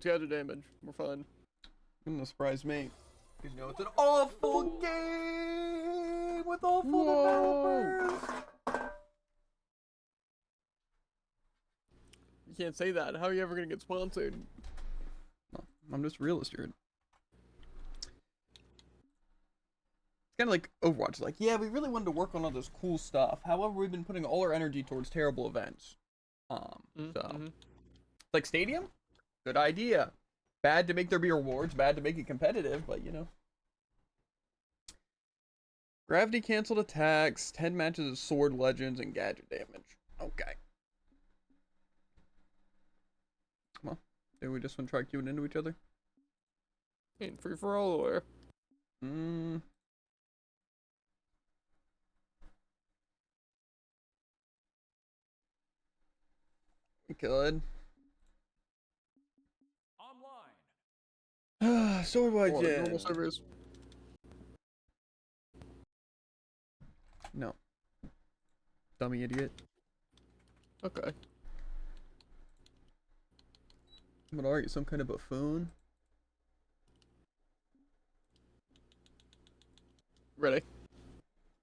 It's got the damage. We're fine. Wouldn't surprise me. Because you know it's an awful game with awful developers. You can't say that. How are you ever gonna get sponsored? No, I'm just realist, dude. It's kind of like Overwatch. Like, yeah, we really wanted to work on all this cool stuff. However, we've been putting all our energy towards terrible events. Like Stadium? Good idea. Bad to make there be rewards, bad to make it competitive, but you know. Gravity canceled attacks, 10 matches of sword legends, and gadget damage. Okay. Come on. Maybe we just want to try queuing into each other? Ain't free for all or. We could. Sword legend. Normal servers. No. Dummy idiot. Okay. What are you, some kind of buffoon? Ready.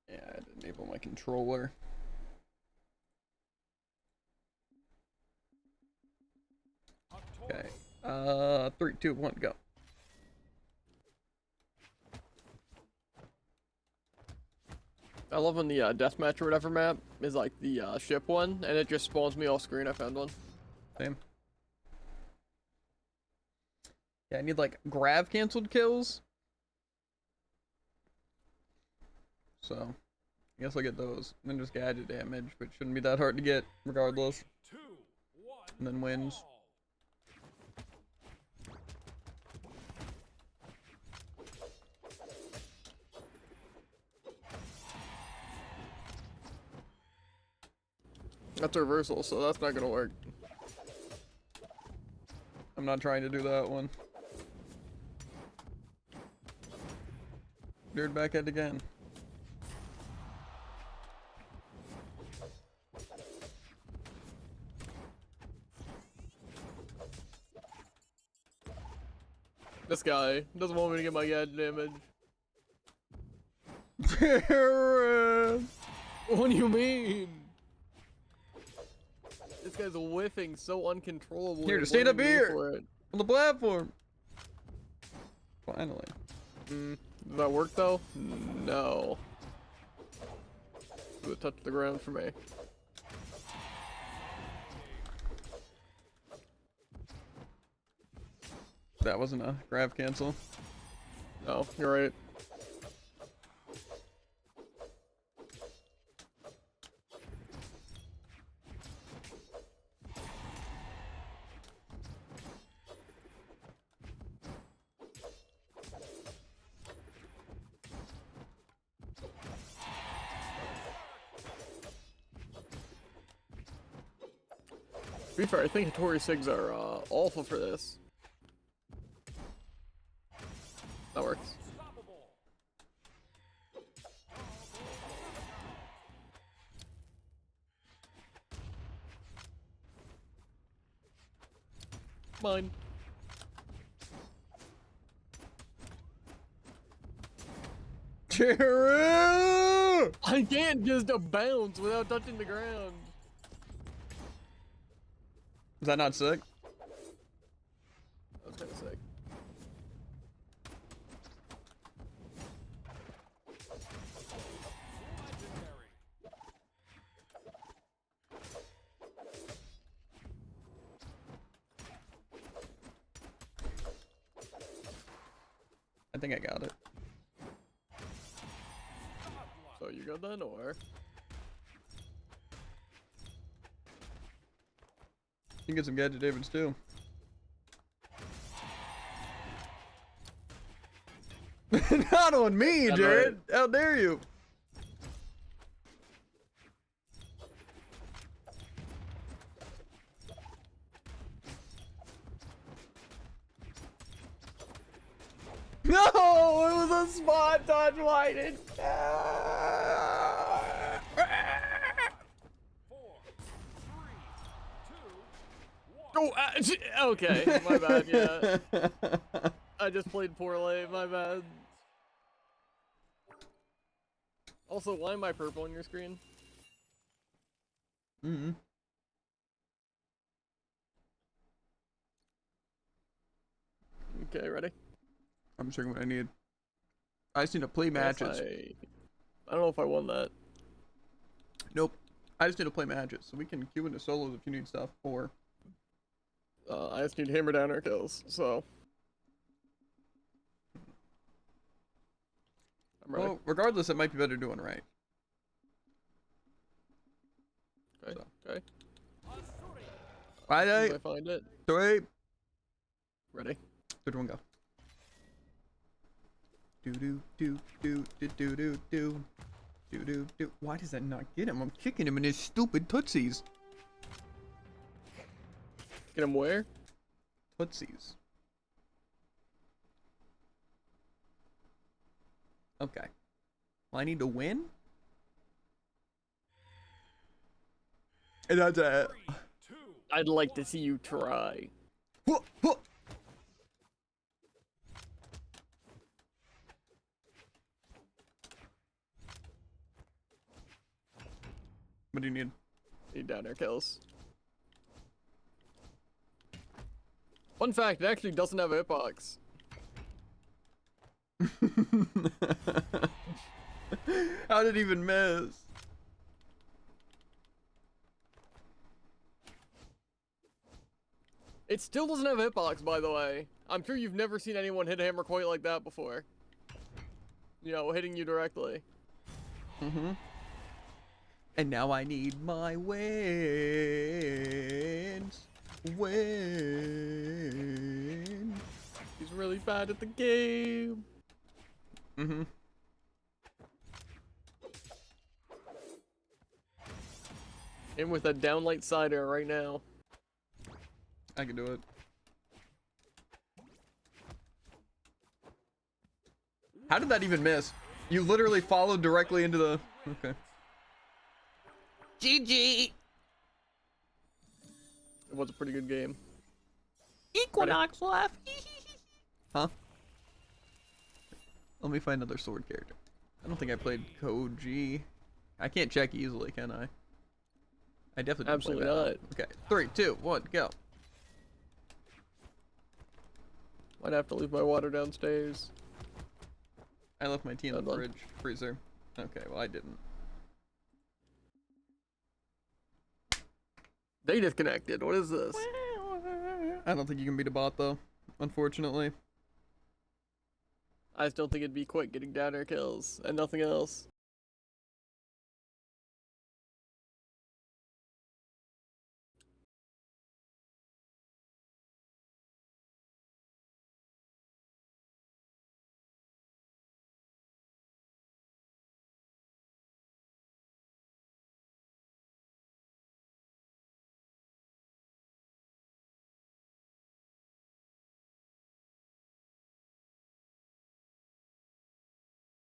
Yeah, I had to enable my controller. Okay. 3, 2, 1, go. I love when the deathmatch or whatever map is like the ship one, and it just spawns me off screen. I found one. Same. Yeah, I need like grav canceled kills. So, I guess I'll get those. And then just gadget damage, but shouldn't be that hard to get regardless. And then wins. That's a reversal, so that's not gonna work. I'm not trying to do that one. Veered back head again. This guy doesn't want me to get my gadget damage. What do you mean? This guy's whiffing so uncontrollably. Here, just stand up here For it. on the platform. Finally. Does that work though? No. Do a touch the ground for me. That wasn't a grav cancel. No, you're right. To be fair, I think Hattori Sigs are awful for this. That works. Mine. Cheeru! I can't just bounce without touching the ground. Is that not sick? That's kind of sick. I think I got it. So you got that or? You can get some gadget damage too. Not on me, Jared. Right. How dare you? No, it was a spot touch. Why did? Oh, okay, my bad, yeah. I just played poorly, my bad. Also, why am I purple on your screen? Mm-hmm. Okay, ready? I'm checking what I need. I just need to play Yes, matches. I don't know if I won that. Nope. I just need to play matches, so we can queue into solos if you need stuff, or... I just need to hammer down our kills, so... I'm ready. Well, regardless, it might be better doing right. Okay, So. okay. Right, As I find it. 3. Ready? 3, 2, 1, go. Do do do do do do do do do do do. Why does that not get him? I'm kicking him in his stupid tootsies. Get him where? Tootsies. Okay. Well, I need to win. And that's it. I'd like to see you try. Huh, huh. What do you need? Need down air kills. Fun fact, it actually doesn't have a hitbox. How did it even miss? It still doesn't have a hitbox, by the way. I'm sure you've never seen anyone hit a hammer quite like that before. You know, hitting you directly. Mm-hmm. And now I need my wins. Win. He's really bad at the game. Mm-hmm. And with a downlight side air right now. I can do it. How did that even miss? You literally followed directly into the... Okay. GG! It was a pretty good game. Equinox left. Huh? Let me find another sword character. I don't think I played Koji. I can't check easily, can I? I definitely didn't Absolutely play not. that. Okay. 3, 2, 1, go. Might have to leave my water downstairs. I left my tea in the Hold on. fridge freezer. Okay, well I didn't. They disconnected. What is this? I don't think you can beat a bot though, unfortunately. I just don't think it'd be quick getting down air kills and nothing else.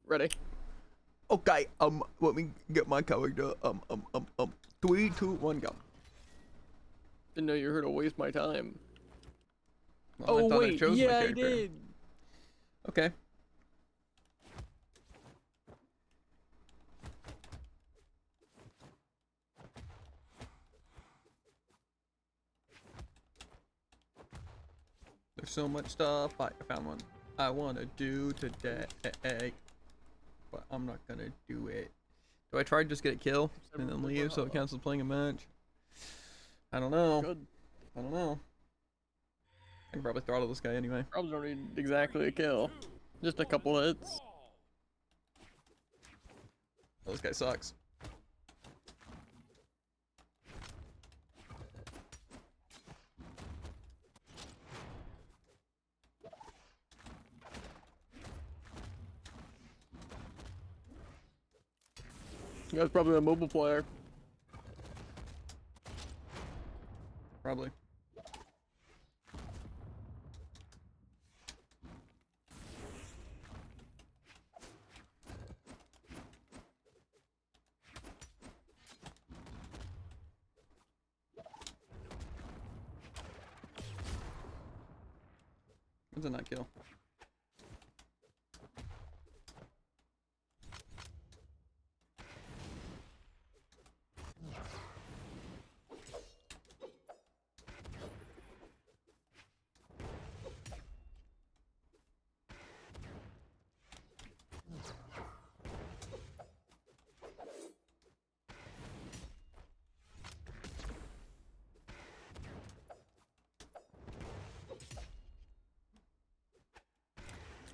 Ready? Okay, let me get my character. 3, 2, 1, go. Didn't know you were here to waste my time. Well, I Oh thought wait, I chose my yeah, I character. did. Okay. There's so much stuff. I found one I want to do today, but I'm not gonna do it. Do I try to just get a kill and then leave so it counts as playing a match? I don't know. Good. I don't know. I can probably throttle this guy anyway. Probably don't need exactly a kill. Just a couple hits. Oh, this guy sucks. You guys probably a mobile player. Probably. What's a not kill?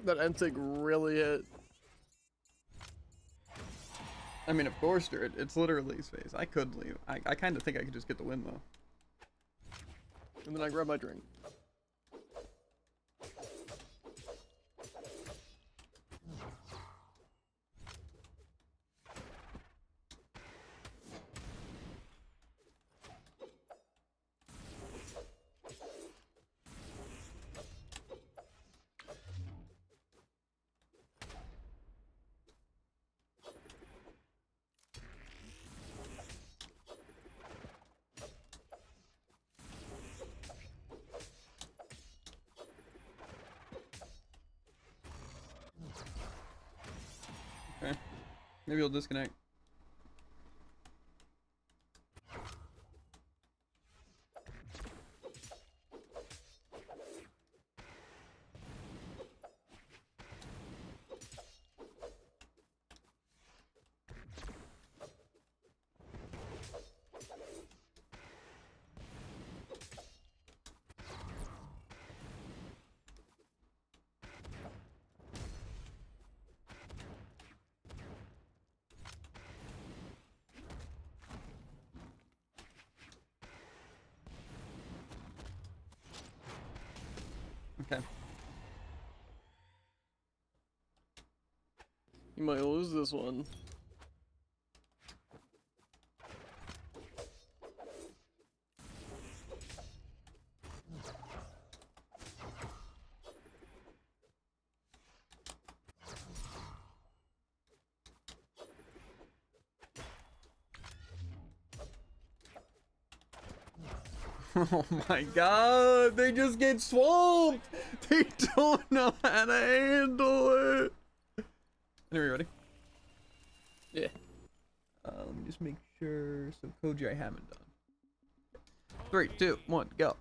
That Entig really hit. I mean, of course, dude. It's literally his face. I could leave. I kind of think I could just get the win, though. And then I grab my drink. Okay. Maybe he'll disconnect. Okay. You might lose this one. Oh my god, they just get swamped! They don't know how to handle it! Anyway, ready? Yeah. Let me just make sure. So, Koji, I haven't done. 3, 2, 1, go.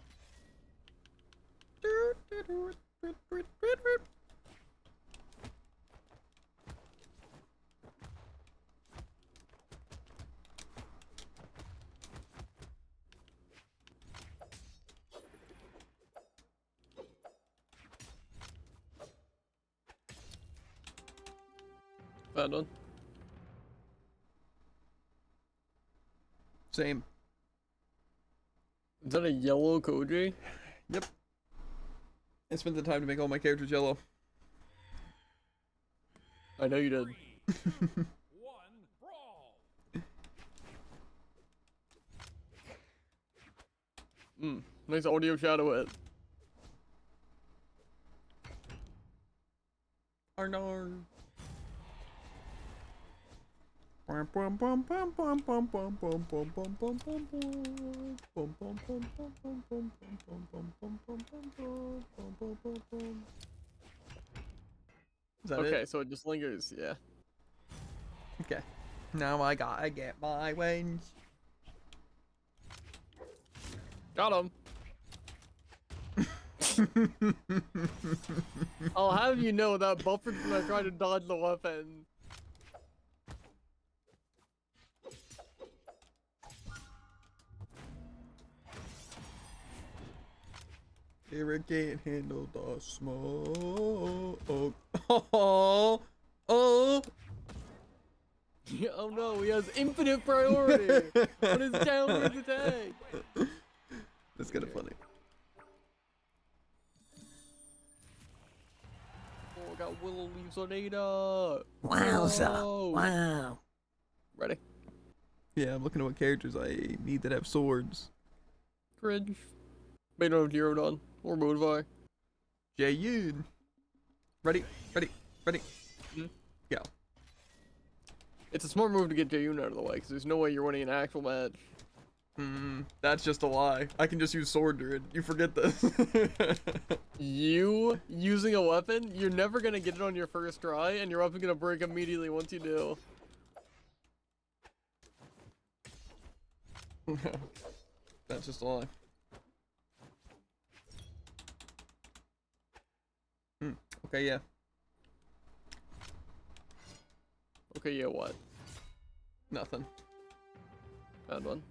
Bad one. Same. Is that a yellow Koji? Yep. I spent the time to make all my characters yellow. I know you did. 3, 2, 1, brawl! Nice audio shadow hit. Arnar. Is that Okay, it? so it just lingers, yeah. Okay. Now I gotta get my wings. Got him. I'll have you know that buffered when I try to dodge the weapon. Eric can't handle the smoke. Oh, oh. Oh no, he has infinite priority on his downward attack. That's kind of funny. Oh, got Willow Leaves on Ada. Wowza. Whoa. Wow. Ready? Yeah, I'm looking at what characters I need that have swords. Cringe. May not have zeroed on. Or Modify. Jaeyun. Ready? Ready? Ready? Mhm. Go. It's a smart move to get Jaeyun out of the way, because there's no way you're winning an actual match. That's just a lie. I can just use sword, dude. You forget this. You using a weapon? You're never gonna get it on your first try, and your weapon's gonna break immediately once you do. That's just a lie. Okay, yeah. Okay, yeah, what? Nothing. Found one.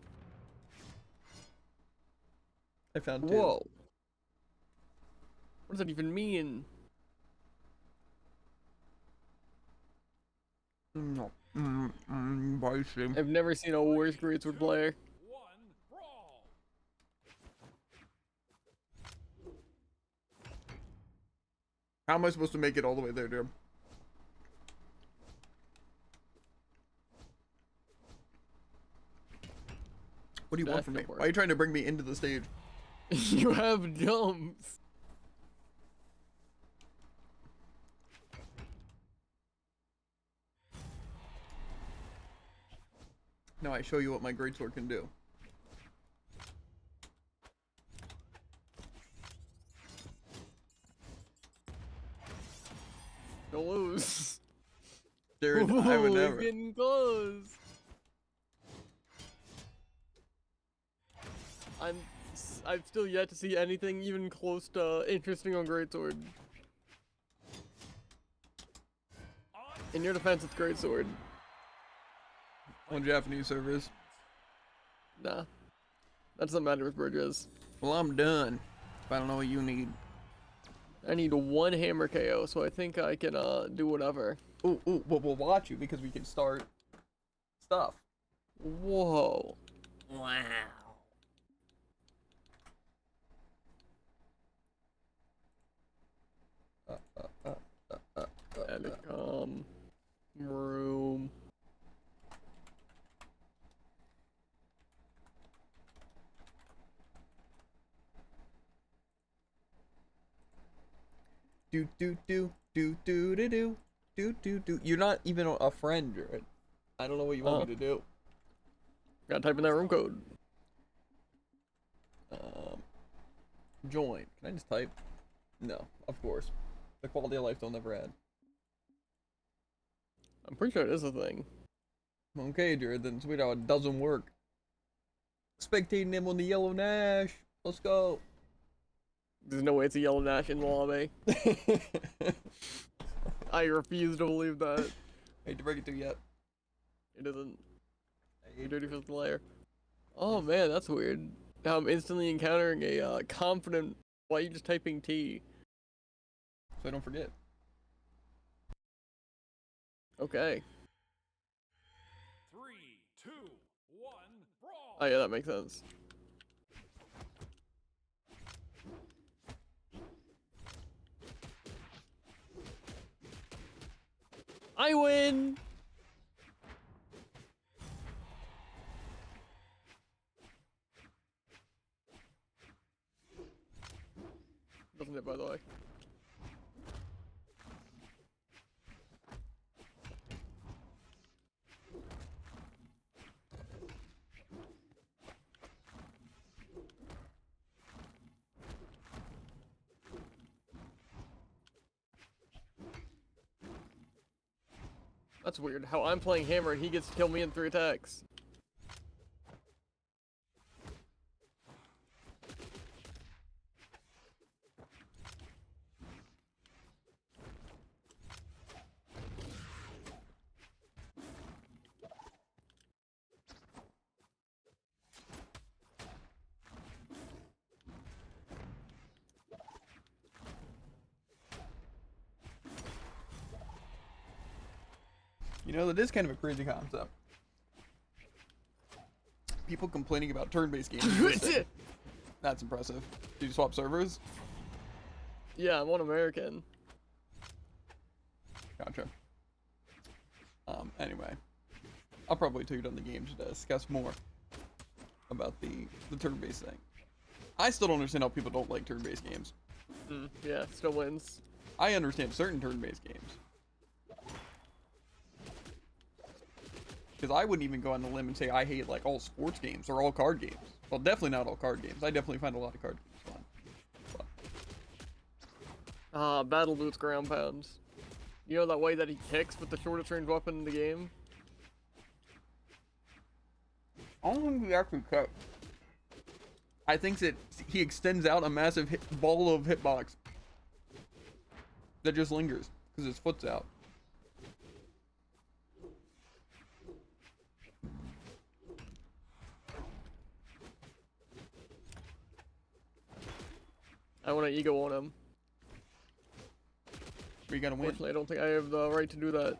I found two. Whoa. What does that even mean? No. Bison. I've never seen a worse greatsword player. One brawl. How am I supposed to make it all the way there, dude? What do you want from me? Why are you trying to bring me into the stage? You have jumps. Now I show you what my greatsword can do. Don't lose. Dude, I would Ooh, never. it's getting close. I've still yet to see anything even close to interesting on greatsword. In your defense, it's greatsword. On Japanese servers. Nah, that doesn't matter with bridges. Well, I'm done. I don't know what you need. I need one hammer KO, so I think I can do whatever. Ooh, well, we'll watch you because we can start stuff. Whoa. Wow. Telecom room. Do do do do do do do do do do. You're not even a friend, Jared. I don't know what you want me to do. Gotta type in that room code. Join. Can I just type? No, of course. The quality of life they'll never add. I'm pretty sure it is a thing. Okay, Jared, then sweet how it doesn't work. Spectating him on the yellow Nash. Let's go. There's no way it's a yellow Nash in the lobby. I refuse to believe that. Hate to break it to you yet. It isn't. You dirty filthy liar. Oh man, that's weird. Now I'm instantly encountering a confident. Why are you just typing T? So I don't forget. Okay. 3, 2, 1, brawl. Oh yeah, that makes sense. I win! Doesn't it, by the way? That's weird. How I'm playing hammer and he gets to kill me in 3 attacks. You know, that is kind of a crazy concept. People complaining about turn-based games. That's impressive. Did you swap servers? Yeah, I'm one American. Gotcha. Anyway. I'll probably take it on the game to discuss more about the turn-based thing. I still don't understand how people don't like turn-based games. Yeah, still wins. I understand certain turn-based games. Because I wouldn't even go on the limb and say I hate like all sports games or all card games. Well, definitely not all card games. I definitely find a lot of card games fun. But Battle Boots ground pounds. You know that way that he kicks with the shortest range weapon in the game? I don't think he actually cut. I think that he extends out a massive ball of hitbox that just lingers because his foot's out. I want to ego on him. But you gotta win. Unfortunately, I don't think I have the right to do that.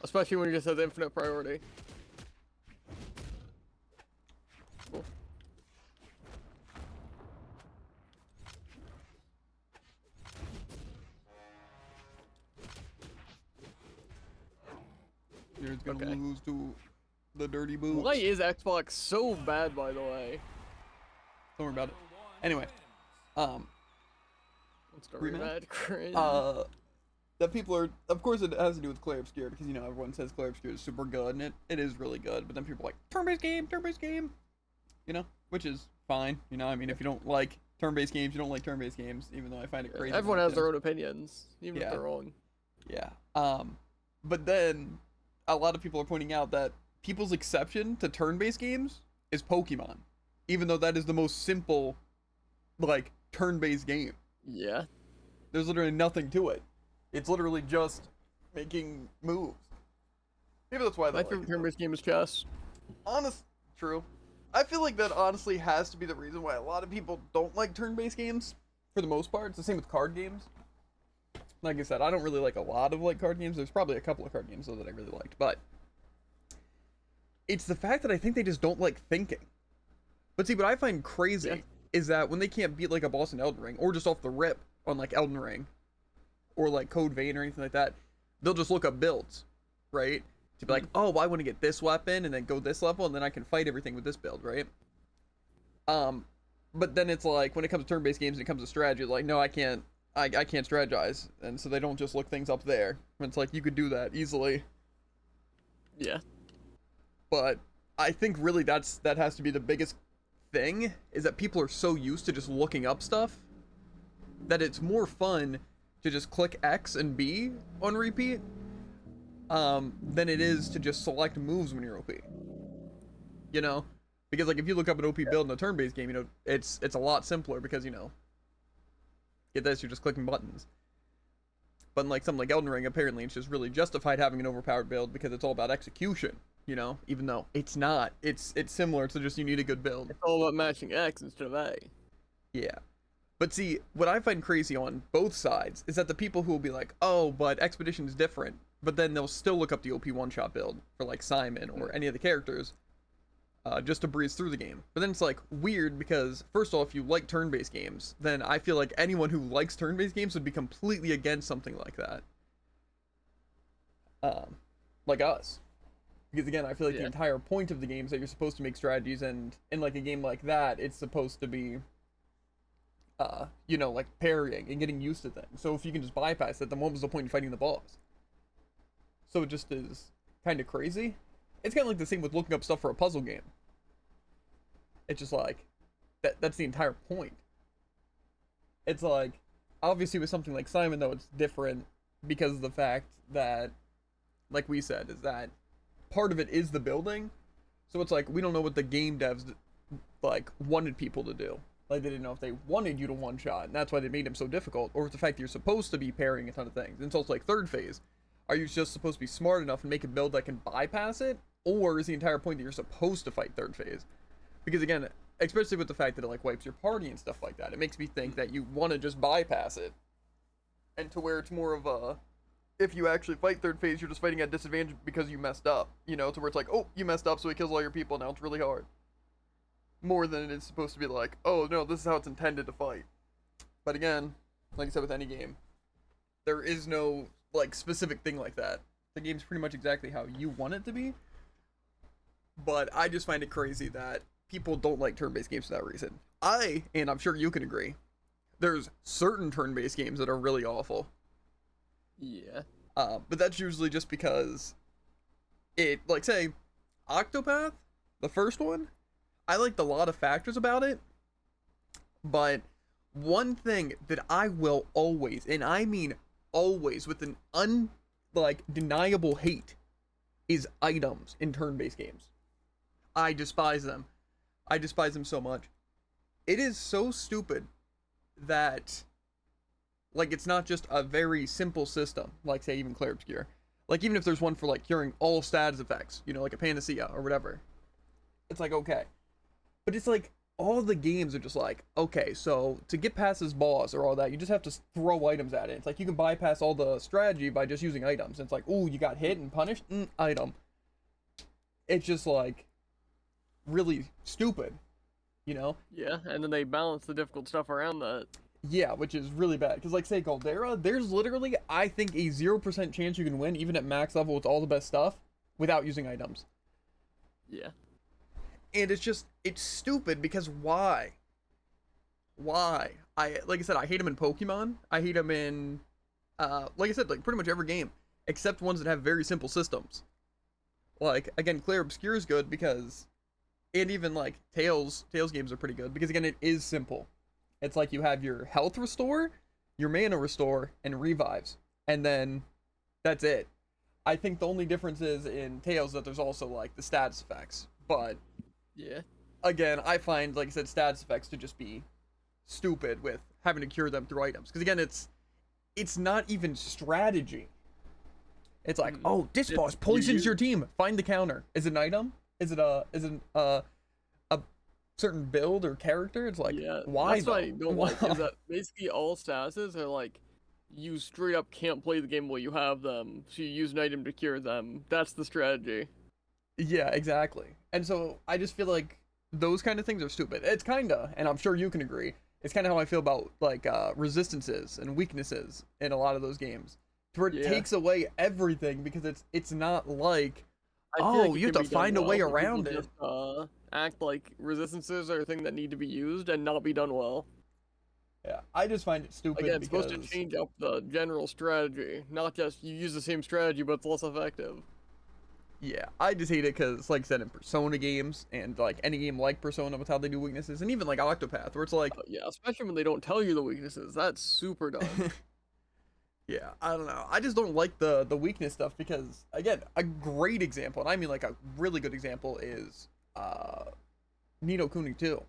Especially when he just has infinite priority. Cool. You're gonna Okay. lose to the dirty boots. Why is Xbox so bad, by the way? Don't worry about it. Anyway, Let's start Rematch? mad cringe. that people are, of course it has to do with Clay Obscure, because, you know, everyone says Clay Obscure is super good, and it is really good, but then people are like, turn-based game, you know, which is fine, you know, I mean, if you don't like turn-based games, you don't like turn-based games, even though I find it crazy. Everyone has their own opinions, even if Yeah. they're wrong. Yeah, but then, a lot of people are pointing out that people's exception to turn-based games is Pokemon, even though that is the most simple, like, turn-based game. Yeah. There's literally nothing to it. It's literally just making moves. Maybe that's why they My like favorite it. turn-based game is chess. True. I feel like that honestly has to be the reason why a lot of people don't like turn-based games. For the most part, it's the same with card games. Like I said, I don't really like a lot of like card games. There's probably a couple of card games though that I really liked, but it's the fact that I think they just don't like thinking. But see, what I find crazy is that when they can't beat like a boss in Elden Ring, or just off the rip on like Elden Ring, or like Code Vein or anything like that, they'll just look up builds, right? To be like, oh, well, I want to get this weapon and then go this level and then I can fight everything with this build, right? But then it's like when it comes to turn-based games and it comes to strategy, like, no, I can't strategize, and so they don't just look things up there. It's like you could do that easily. Yeah. But I think really that has to be the biggest thing, is that people are so used to just looking up stuff that it's more fun to just click X and B on repeat than it is to just select moves when you're OP. You know? Because like if you look up an OP build in a turn-based game, you know, it's a lot simpler because, you know, get this, you're just clicking buttons. But in like something like Elden Ring, apparently it's just really justified having an overpowered build because it's all about execution, you know, even though it's not. It's similar, it's just you need a good build. It's all about matching X instead of A. Yeah. But see, what I find crazy on both sides is that the people who will be like, oh, but Expedition is different, but then they'll still look up the OP one-shot build for like Simon or any of the characters just to breeze through the game. But then it's like weird because, first of all, if you like turn-based games, then I feel like anyone who likes turn-based games would be completely against something like that. Like us. Because again, I feel like the entire point of the game is that you're supposed to make strategies, and in like a game like that, it's supposed to be you know, like parrying and getting used to things. So if you can just bypass it, then what was the point in fighting the boss? So it just is kind of crazy. It's kind of like the same with looking up stuff for a puzzle game. It's just like, that's the entire point. It's like, obviously with something like Simon though, it's different because of the fact that, like we said, is that part of it is the building. So it's like, we don't know what the game devs like wanted people to do. Like, they didn't know if they wanted you to one-shot, and that's why they made him so difficult, or the fact that you're supposed to be parrying a ton of things. And so it's like third phase. Are you just supposed to be smart enough and make a build that can bypass it? Or is the entire point that you're supposed to fight third phase? Because again, especially with the fact that it like wipes your party and stuff like that, it makes me think that you want to just bypass it. And to where it's more of a, if you actually fight third phase, you're just fighting at disadvantage because you messed up. You know, to where it's like, oh, you messed up, so he kills all your people, now it's really hard. More than it is supposed to be like, oh no, this is how it's intended to fight. But again, like I said with any game, there is no like specific thing like that. The game's pretty much exactly how you want it to be. But I just find it crazy that people don't like turn-based games for that reason. And I'm sure you can agree, there's certain turn-based games that are really awful. Yeah. But that's usually just because it, like, say, Octopath, the first one, I liked a lot of factors about it, but one thing that I will always, and I mean always, with an deniable hate, is items in turn-based games. I despise them. I despise them so much. It is so stupid that, like, it's not just a very simple system, like, say, even Clair Obscur. Like, even if there's one for, like, curing all status effects, you know, like a Panacea or whatever, it's like, okay. But it's like, all the games are just like, okay, so to get past this boss or all that, you just have to throw items at it. It's like, you can bypass all the strategy by just using items. It's like, ooh, you got hit and punished? Item. It's just, like, really stupid, you know? Yeah, and then they balance the difficult stuff around that. Yeah, which is really bad. Because, like, say, Caldera, there's literally, I think, a 0% chance you can win, even at max level with all the best stuff, without using items. Yeah. And it's just, it's stupid, because why? Why? Like I said, I hate them in Pokemon. I hate them in, like I said, like, pretty much every game, except ones that have very simple systems. Like, again, Clair Obscur is good because, and even, like, Tails games are pretty good, because, again, it is simple. It's like you have your health restore, your mana restore, and revives. And then that's it. I think the only difference is in Tails that there's also, like, the status effects. But, Yeah. again, I find, like I said, status effects to just be stupid with having to cure them through items. Because, again, it's not even strategy. It's like, oh, this boss poisons your team. Find the counter. Is it an item? Is it a certain build or character? It's like, Yeah, why that's though? what I don't like, is that basically all statuses are like, you straight up can't play the game while you have them, so you use an item to cure them. That's the strategy. Yeah, exactly. And so I just feel like those kind of things are stupid. It's kinda, and I'm sure you can agree, it's kind of how I feel about, like, resistances and weaknesses in a lot of those games, to where it Yeah. takes away everything, because it's not like, I feel oh, like it you have can to be done find a way well, but people around it. just, act like resistances are a thing that need to be used and not be done well. Yeah, I just find it stupid Again, it's because supposed to change up the general strategy, not just you use the same strategy but it's less effective. yeah, I just hate it because, like I said, in Persona games and, like, any game like Persona with how they do weaknesses, and even like Octopath, where it's like, Yeah, especially when they don't tell you the weaknesses. That's super dumb. yeah, I don't know. I just don't like the weakness stuff because, again, a great example, and I mean like a really good example, is Ni no Kuni 2.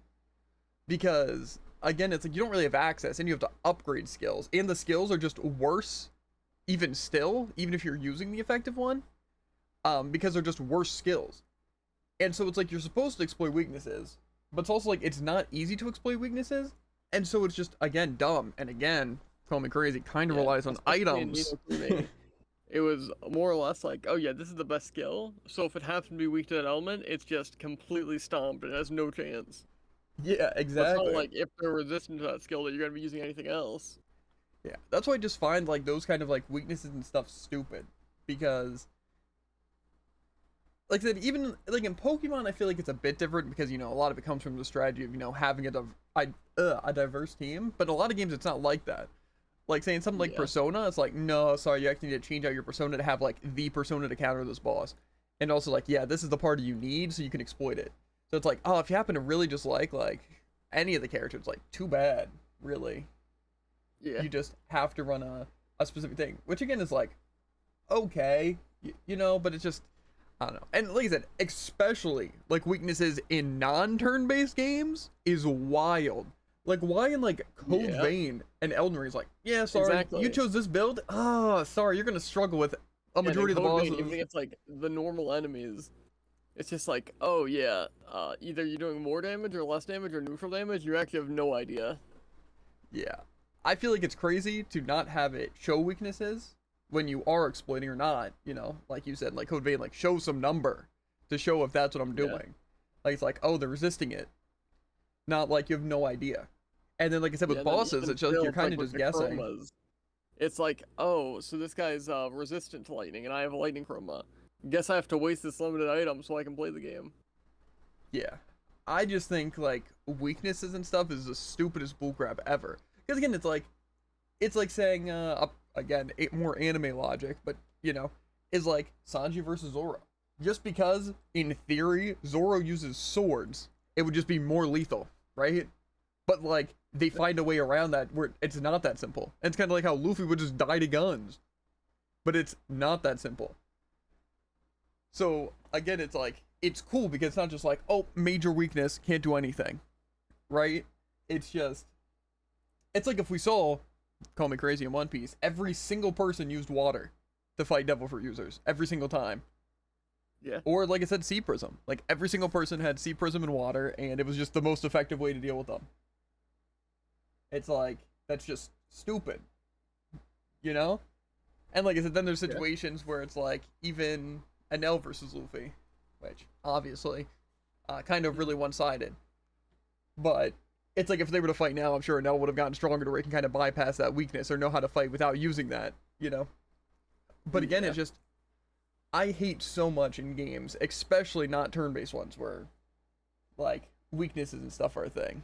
Because, again, it's like you don't really have access, and you have to upgrade skills, and the skills are just worse, even still, even if you're using the effective one, because they're just worse skills. And so it's like you're supposed to exploit weaknesses, but it's also like it's not easy to exploit weaknesses, and so it's just, again, dumb, and again, call me crazy, kind of Yeah, relies on especially in items. Ni no Kuni, it was more or less like, oh yeah, this is the best skill, so if it happens to be weak to that element, it's just completely stomped. It has no chance. Yeah, But it's exactly. not like if they're resistant to that skill that you're gonna be using anything else. Yeah, that's why I just find, like, those kind of, like, weaknesses and stuff stupid, because, like I said, even, like, in Pokemon, I feel like it's a bit different, because, you know, a lot of it comes from the strategy of, you know, having a diverse team, but in a lot of games, it's not like that. Like, saying something like Yeah. Persona, it's like, no, sorry, you actually need to change out your Persona to have, like, the Persona to counter this boss. And also, like, yeah, this is the party you need, so you can exploit it. So it's like, oh, if you happen to really just like, any of the characters, like, too bad, really. Yeah. You just have to run a specific thing, which again is like, okay, you know, but it's just, I don't know. And like I said, especially like weaknesses in non-turn-based games is wild. Like, why in like Code Yeah. Vein and Elden Ring is like, yeah, sorry, Exactly. you chose this build. Oh, sorry, you're gonna struggle with a majority of the bosses. Even against like the normal enemies, it's just like, oh yeah, either you're doing more damage or less damage or neutral damage. You actually have no idea. Yeah. I feel like it's crazy to not have it show weaknesses when you are exploiting or not, you know, like you said, like Code Vein, like show some number to show if that's what I'm Yeah. doing. Like, it's like, oh, they're resisting it. Not like you have no idea. And then, like I said, with Yeah, and then bosses, even it's just, still, you're kind of with just the guessing. chromas, it's like, oh, so this guy's resistant to lightning, and I have a lightning chroma. Guess I have to waste this limited item so I can play the game. Yeah. I just think, like, weaknesses and stuff is the stupidest bullcrap ever. Because, again, it's like saying, again, more anime logic, but, you know, is like Sanji versus Zoro. just because, in theory, Zoro uses swords, it would just be more lethal, right? But, like, they find a way around that where it's not that simple. And it's kind of like how Luffy would just die to guns. But it's not that simple. So, again, it's like, it's cool because it's not just like, oh, major weakness, can't do anything. Right? It's just, it's like if we saw, call me crazy in One Piece, every single person used water to fight Devil Fruit users. Every single time. Yeah. Or, like I said, Sea Prism. Like, every single person had Sea Prism and water, and it was just the most effective way to deal with them. It's like, that's just stupid. You know? And like I said, then there's situations where it's like, even Enel versus Luffy, which, obviously, kind of really one-sided. But, it's like if they were to fight now, I'm sure Enel would have gotten stronger to where he can kind of bypass that weakness or know how to fight without using that, you know? But again, it's just, I hate so much in games, especially not turn-based ones, where, like, weaknesses and stuff are a thing.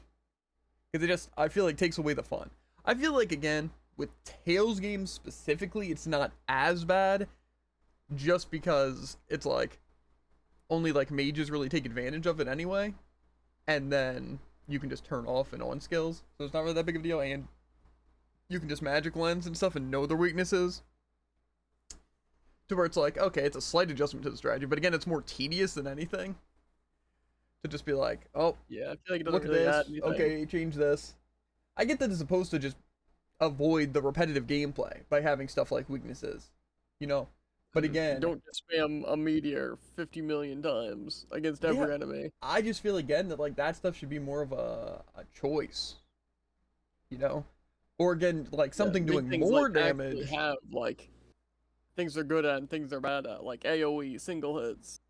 Because it just, I feel like, takes away the fun. I feel like, again, with Tales games specifically, it's not as bad, just because it's like, only, like, mages really take advantage of it anyway, and then you can just turn off and on skills, so it's not really that big of a deal, and you can just magic lens and stuff and know their weaknesses. To where it's like, okay, it's a slight adjustment to the strategy, but again, it's more tedious than anything. To just be like, oh, Yeah, I feel like it doesn't look at really this, add anything. okay, change this. I get that it's supposed to just avoid the repetitive gameplay by having stuff like weaknesses, you know? But again, Don't just spam a meteor 50 million times against every enemy. I just feel again that like that stuff should be more of a choice, you know? Or again, like something big doing things more like actually damage. have like things they're good at and things they're bad at, like AoE single hits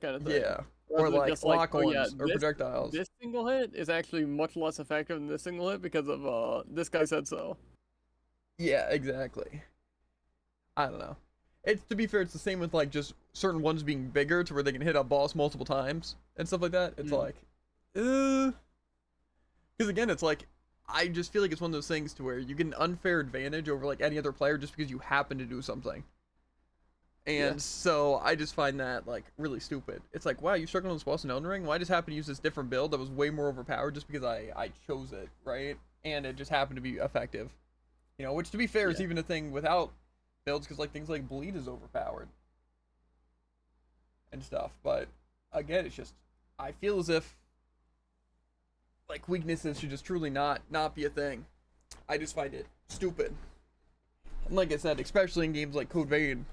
kind of thing. Yeah. Rather Or than like just lock-ons or projectiles. This single hit is actually much less effective than this single hit because of this guy said so. Yeah, exactly. I don't know. It's, to be fair, it's the same with like just certain ones being bigger to where they can hit a boss multiple times and stuff like that. It's like, because again, it's like, I just feel like it's one of those things to where you get an unfair advantage over like any other player just because you happen to do something. And so I just find that like really stupid. It's like, wow, you struggled on this boss in Elden Ring? Well, I just happened to use this different build that was way more overpowered just because I chose it, right? And it just happened to be effective. You know, which to be fair is even a thing without builds, because like things like Bleed is overpowered and stuff. But again, it's just, I feel as if like weaknesses should just truly not be a thing. I just find it stupid. And like I said, especially in games like Code Vein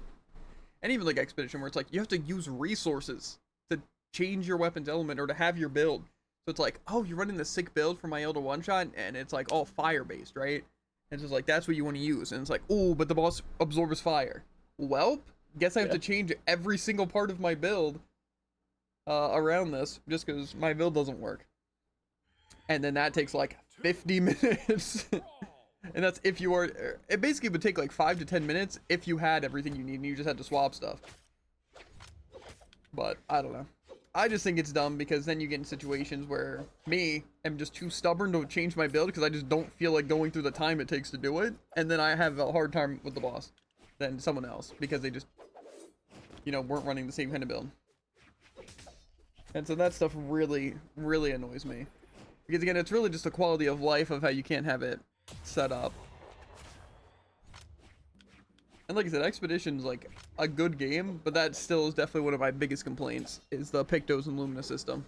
and even like Expedition, where it's like you have to use resources to change your weapon's element or to have your build. So it's like, oh, you're running the sick build for my Elder one shot, and it's like all fire based, right? And it's just like, that's what you want to use. And it's like, oh, but the boss absorbs fire. Well, guess I have to change every single part of my build around this just because my build doesn't work. And then that takes like 50 minutes. And that's if you are, it basically would take like 5 to 10 minutes if you had everything you need and you just had to swap stuff. But I don't know. I just think it's dumb because then you get in situations where me am just too stubborn to change my build because I just don't feel like going through the time it takes to do it. And then I have a hard time with the boss than someone else because they just, you know, weren't running the same kind of build. And so that stuff really, really annoys me. Because again, it's really just a quality of life of how you can't have it set up. And like I said, Expedition's like a good game, but that still is definitely one of my biggest complaints, is the Pictos and Lumina system.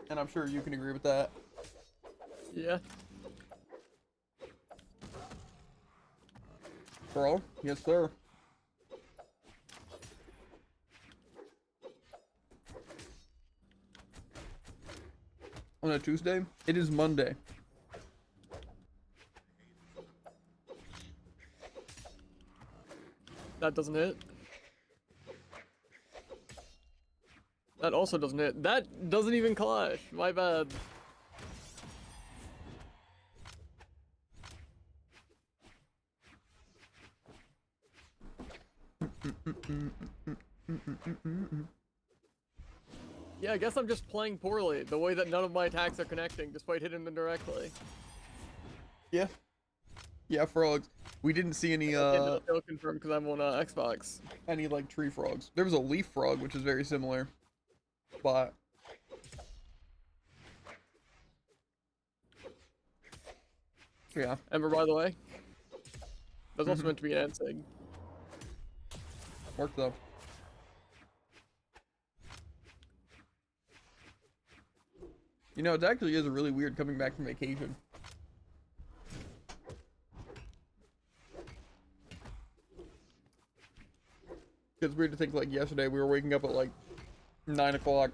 And I'm sure you can agree with that. Yeah. Bro? Yes, sir. On a Tuesday? It is Monday. That doesn't hit. That also doesn't hit. That doesn't even clash. My bad. Yeah, I guess I'm just playing poorly. The way that none of my attacks are connecting despite hitting them directly. Yeah. Yeah, frogs. We didn't see any I can't do confirm because I'm on Xbox. any like tree frogs. There was a leaf frog, which is very similar, but yeah. Ember, by the way, that's also meant to be an egg. Worked though. You know, it actually is really weird coming back from vacation. It's weird to think like yesterday we were waking up at like 9 o'clock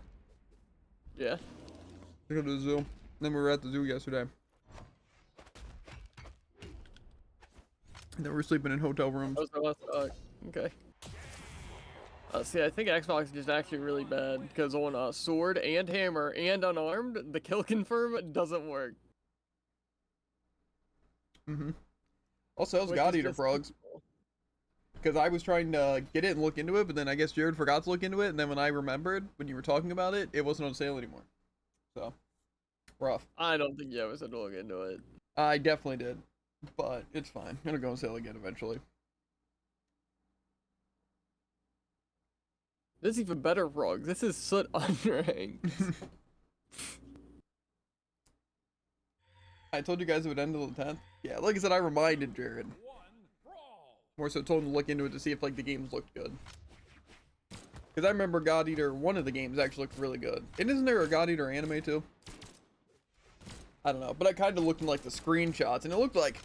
Yeah. to go to the zoo. Then we were at the zoo yesterday. And then we were sleeping in hotel rooms. That was the last, okay. See, I think Xbox is just actually really bad because on sword and hammer and unarmed, the kill confirm doesn't work. Also, how's Which God is Eater just- Frogs? Because I was trying to get it and look into it, but then I guess Jared forgot to look into it, and then when I remembered, when you were talking about it, it wasn't on sale anymore. So, rough. I don't think you ever said to look into it. I definitely did, but it's fine. It'll go on sale again eventually. This is even better, Frog. This is Soot unranked. I told you guys it would end on the 10th. Yeah, like I said, I reminded Jared. More so told him to look into it to see if like the games looked good. Because I remember God Eater, one of the games actually looked really good. And isn't there a God Eater anime too? I don't know, but I kind of looked in like the screenshots and it looked like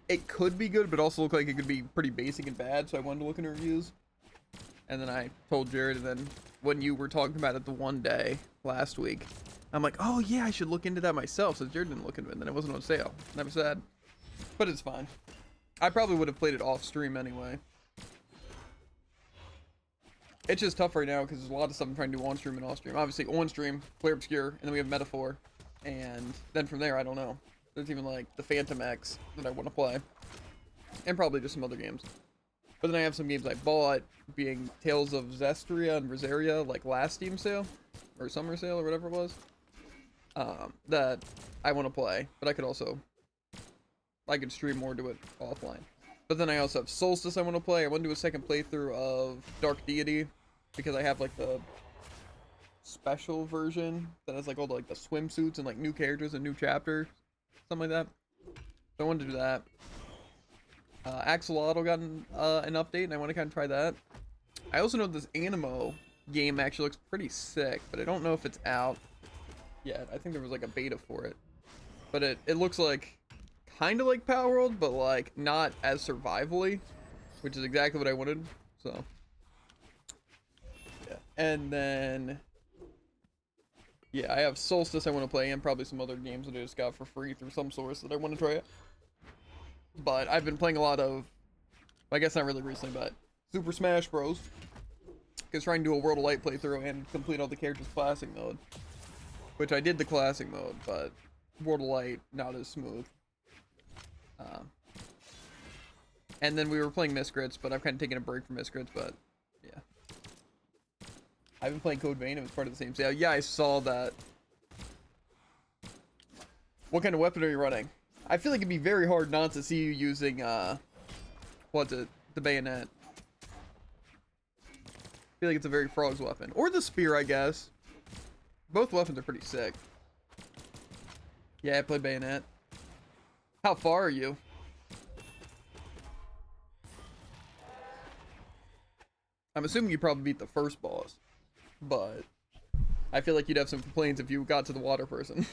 it could be good, but also looked like it could be pretty basic and bad, so I wanted to look into reviews. And then I told Jared, and then when you were talking about it the one day last week, I'm like, oh yeah, I should look into that myself, so Jared didn't look into it, and then it wasn't on sale. And I was sad. But it's fine. I probably would have played it off stream anyway. It's just tough right now because there's a lot of stuff I'm trying to do on stream and off stream. Obviously on stream, Clear Obscure, and then we have Metaphor. And then from there, I don't know. There's even like the Phantom X that I want to play. And probably just some other games. But then I have some games I bought, being Tales of Zestria and Rosaria, like last Steam sale. Or summer sale or whatever it was. That I want to play. But I could also... I could stream more to it offline. But then I also have Solstice I want to play. I want to do a second playthrough of Dark Deity. Because I have like the special version that has like all the, like the swimsuits and like new characters and new chapters. Something like that. So I wanted to do that. Axolotl got an update and I want to kind of try that. I also know this Animo game actually looks pretty sick. But I don't know if it's out yet. I think there was like a beta for it. But it looks like... kind of like Power World, but like not as survivally, which is exactly what I wanted. So yeah, and then yeah, I have Solstice I want to play, and probably some other games that I just got for free through some source that I want to try it. But I've been playing a lot of, I guess not really recently, but Super Smash Bros. Because trying to do a World of Light playthrough and complete all the characters classic mode, which I did the classic mode, but World of Light not as smooth. And then we were playing Miscrits, but I've kind of taken a break from Miscrits, but yeah. I've been playing Code Vein, it was part of the same sale. Yeah, I saw that. What kind of weapon are you running? I feel like it'd be very hard not to see you using, what's it? The bayonet. I feel like it's a very Frog's weapon. Or the spear, I guess. Both weapons are pretty sick. Yeah, I play bayonet. How far are you? I'm assuming you probably beat the first boss, but I feel like you'd have some complaints if you got to the water person.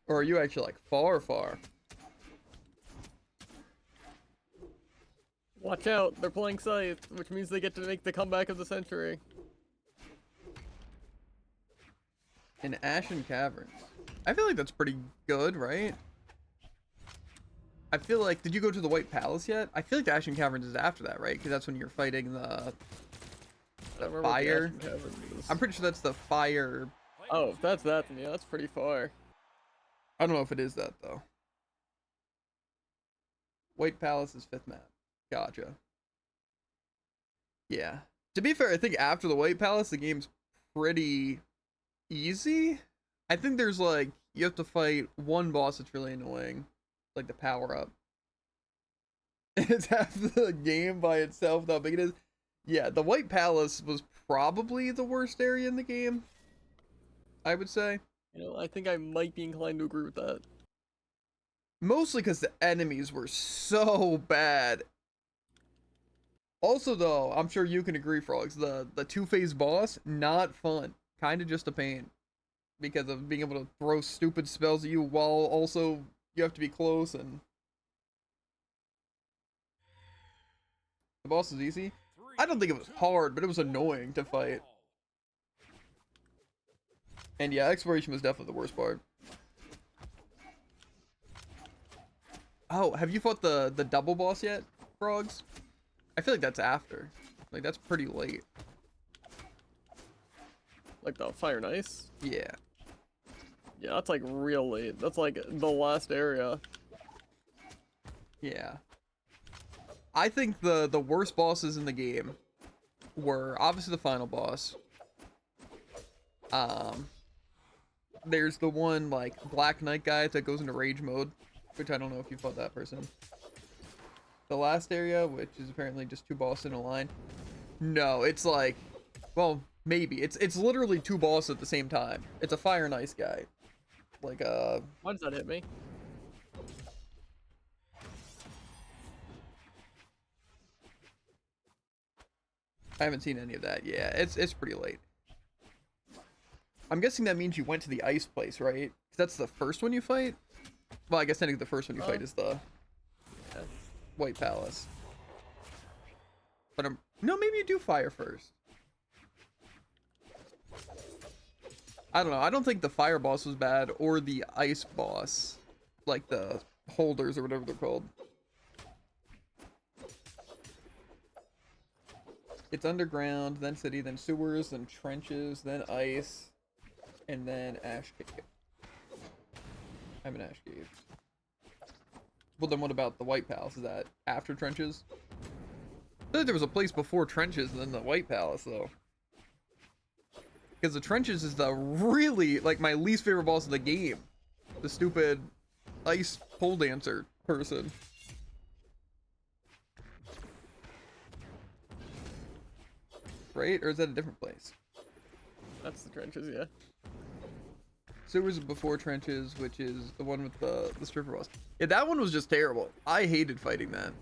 Or are you actually like far, far? Watch out, they're playing Scythe, which means they get to make the comeback of the century. In Ashen Caverns. I feel like that's pretty good, right? I feel like, did you go to the White Palace yet? I feel like the Ashen Caverns is after that, right? Because that's when you're fighting the fire. I'm pretty sure that's the fire. Oh, if that's that, then yeah, that's pretty far. I don't know if it is that, though. White Palace is 5th map. Gotcha. Yeah. To be fair, I think after the White Palace, the game's pretty easy. I think there's like, you have to fight one boss that's really annoying, like the power up. It's half the game by itself, how big it is. Yeah, the White Palace was probably the worst area in the game, I would say. You know, I think I might be inclined to agree with that. Mostly because the enemies were so bad. Also, though, I'm sure you can agree, Frogs, the two-phase boss, not fun. Kind of just a pain. Because of being able to throw stupid spells at you while also you have to be close and... The boss is easy. I don't think it was hard, but it was annoying to fight. And yeah, exploration was definitely the worst part. Oh, have you fought the double boss yet, Frogs? I feel like that's after. Like, that's pretty late. Like the Fire and Ice? Yeah. Yeah, that's like real late. That's like the last area. Yeah. I think the worst bosses in the game were obviously the final boss. There's the one like Black Knight guy that goes into rage mode, which I don't know if you fought that person. The last area, which is apparently just two bosses in a line. No, it's like, well, maybe it's literally two bosses at the same time. It's a Fire and Ice guy. Like Why does that hit me? I haven't seen any of that. Yeah, it's pretty late. I'm guessing that means you went to the ice place, right? 'Cause that's the first one you fight? Well, I guess technically the first one you fight is the White Palace. But no, maybe you do fire first. I don't know. I don't think the fire boss was bad or the ice boss. Like the holders or whatever they're called. It's underground, then city, then sewers, then trenches, then ice, and then ash cave. I'm an ash cave. Well, then what about the White Palace? Is that after trenches? I feel like there was a place before trenches and then the White Palace, though. Because the trenches is the really, like, my least favorite boss of the game. The stupid ice pole dancer person. Right? Or is that a different place? That's the trenches, yeah. Sewers before trenches, which is the one with the stripper boss. Yeah, that one was just terrible. I hated fighting that.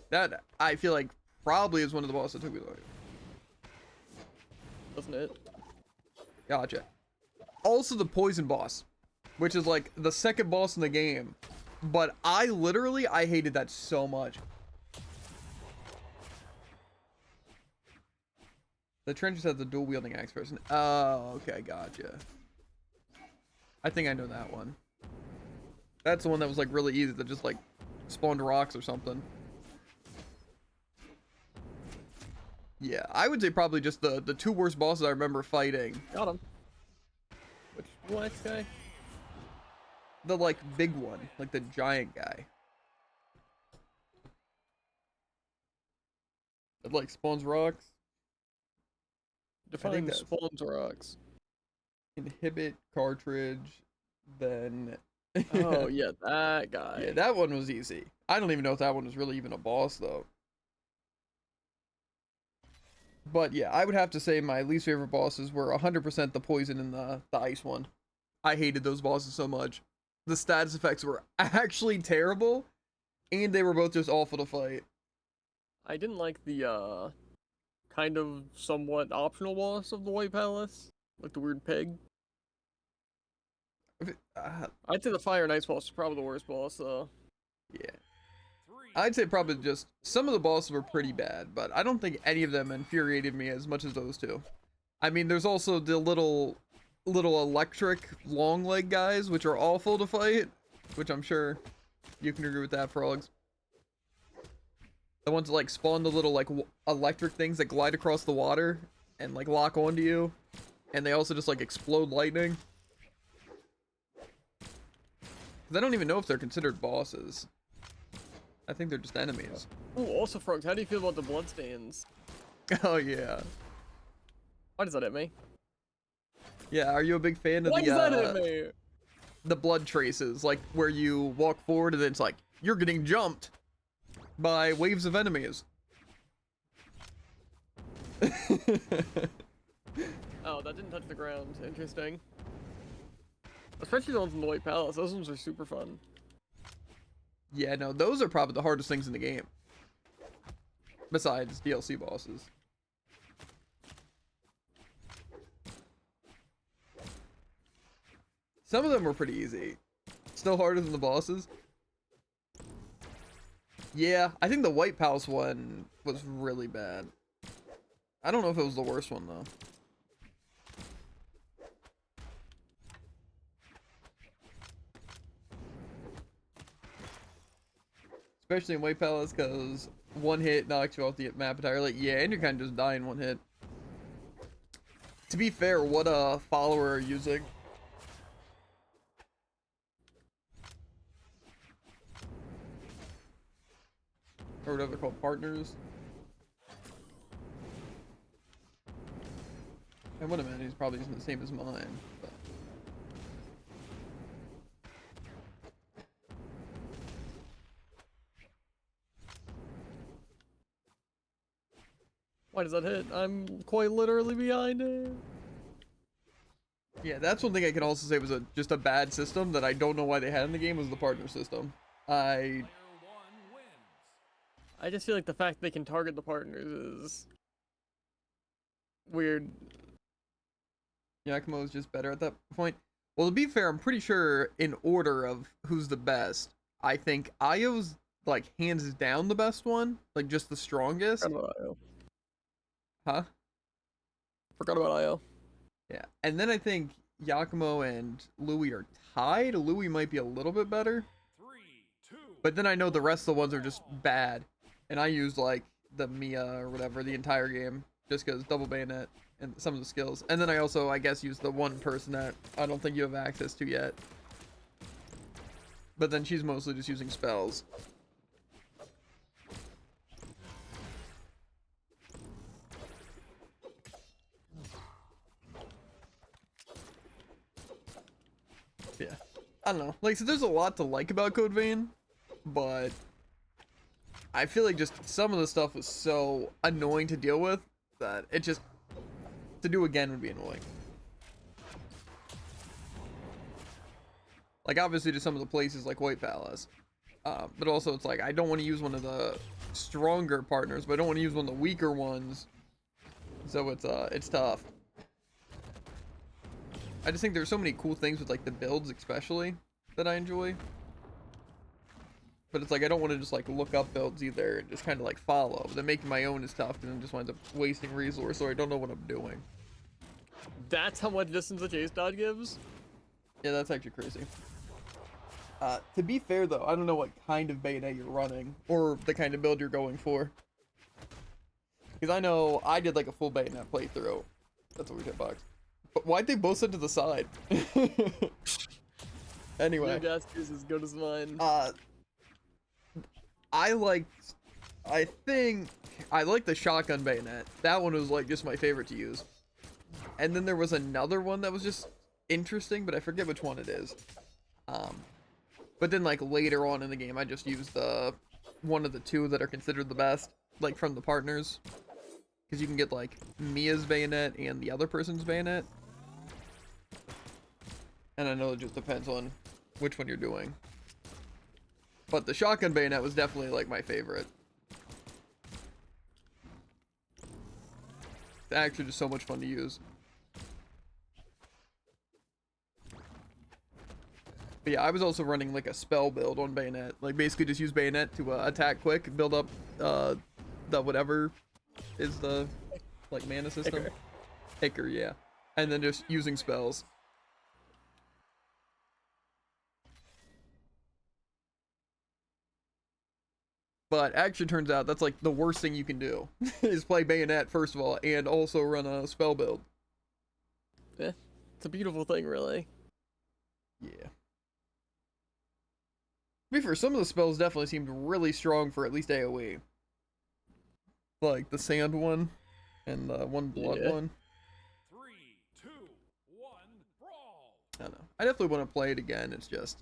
That, I feel like, probably is one of the bosses that took me long. Doesn't it? Gotcha. Also the poison boss, which is like the second boss in the game. But I hated that so much. The trenches has the dual wielding axe person. Oh, okay, gotcha. I think I know that one. That's the one that was like really easy that just like spawned rocks or something. Yeah, I would say probably just the two worst bosses I remember fighting. Got him. Which next guy? The like big one, like the giant guy. That like spawns rocks. Define spawns rocks. Inhibit cartridge, then Oh yeah, that guy. yeah, that one was easy. I don't even know if that one was really even a boss though. But yeah, I would have to say my least favorite bosses were 100% the poison and the ice one. I hated those bosses so much. The status effects were actually terrible, and they were both just awful to fight. I didn't like the kind of somewhat optional boss of the White Palace, like the weird pig. I'd say the Fire and Ice boss is probably the worst boss, though. Yeah. I'd say probably just some of the bosses were pretty bad, but I don't think any of them infuriated me as much as those two. I mean, there's also the little electric long leg guys, which are awful to fight, which I'm sure you can agree with that, Frogs. The ones that like spawn the little like electric things that glide across the water and like lock onto you, and they also just like explode lightning. 'Cause I don't even know if they're considered bosses. I think they're just enemies. Oh, also, Frogs, how do you feel about the bloodstains? Oh yeah. Why does that hit me? Yeah, are you a big fan of Why the does that hit me? the blood traces, like where you walk forward and it's like you're getting jumped by waves of enemies. Oh, that didn't touch the ground. Interesting. Especially the ones in the White Palace. Those ones are super fun. Yeah, no, those are probably the hardest things in the game. Besides DLC bosses. Some of them were pretty easy. Still harder than the bosses. Yeah, I think the White Palace one was really bad. I don't know if it was the worst one, though. Especially in White Palace, because one hit knocks you off the map entirely. Yeah, and you're kind of just dying one hit. To be fair, what a follower are you using? Or whatever they're called, partners. I would imagine he's probably using the same as mine. But... Why does that hit? I'm quite literally behind it. Yeah, that's one thing I can also say was just a bad system that I don't know why they had in the game was the partner system. Player 1 wins. I just feel like the fact they can target the partners is weird. Yakumo is just better at that point. Well, to be fair, I'm pretty sure in order of who's the best, I think Ayo's like hands down the best one, like just the strongest. Forgot about IO. Huh? Forgot about IO. Yeah. And then I think Yakumo and Louis are tied. Louis might be a little bit better. 3, 2. But then I know the rest of the ones are just bad. And I used like the Mia or whatever the entire game just because double bayonet and some of the skills. And then I also, I guess, used the one person that I don't think you have access to yet. But then she's mostly just using spells. Yeah. I don't know. Like, so there's a lot to like about Code Vein, but I feel like just some of the stuff was so annoying to deal with that it just, to do again would be annoying. Like, obviously to some of the places like White Palace. But also it's like, I don't want to use one of the stronger partners, but I don't want to use one of the weaker ones. So it's tough. I just think there's so many cool things with like the builds especially that I enjoy. But it's like I don't want to just like look up builds either and just kind of like follow. But then making my own is tough and then just winds up wasting resource or I don't know what I'm doing. That's how much distance the chase dodge gives? Yeah, that's actually crazy. To be fair though, I don't know what kind of bayonet you're running or the kind of build you're going for. Because I know I did like a full bayonet playthrough. That's a weird hitbox. But why'd they both sit to the side? Anyway. Your gas is as good as mine. I think I like the shotgun bayonet. That one was like just my favorite to use. And then there was another one that was just interesting, but I forget which one it is. But then like later on in the game, I just used the one of the two that are considered the best, like from the partners. Because you can get like Mia's bayonet and the other person's bayonet. And I know it just depends on which one you're doing. But the shotgun bayonet was definitely like my favorite. It's actually just so much fun to use. But yeah, I was also running like a spell build on bayonet. Like basically just use bayonet to attack quick, build up the whatever is the like mana system. Icker, yeah. And then just using spells. But actually turns out that's like the worst thing you can do is play bayonet first of all and also run a spell build. Yeah, it's a beautiful thing, really. Yeah. To be fair, some of the spells definitely seemed really strong for at least AoE. Like the sand one and the one blood one. 3, 2, 1, brawl. I don't know. I definitely want to play it again. It's just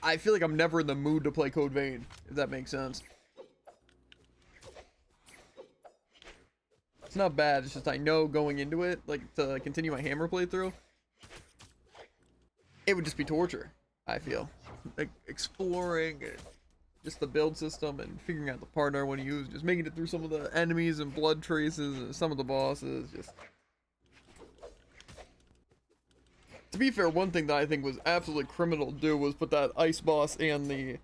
I feel like I'm never in the mood to play Code Vein, if that makes sense. It's not bad, it's just I know going into it, like to continue my hammer playthrough, it would just be torture, I feel. Like exploring and just the build system and figuring out the partner I want to use, just making it through some of the enemies and blood traces and some of the bosses, just... To be fair, one thing that I think was absolutely criminal to do was put that ice boss and the,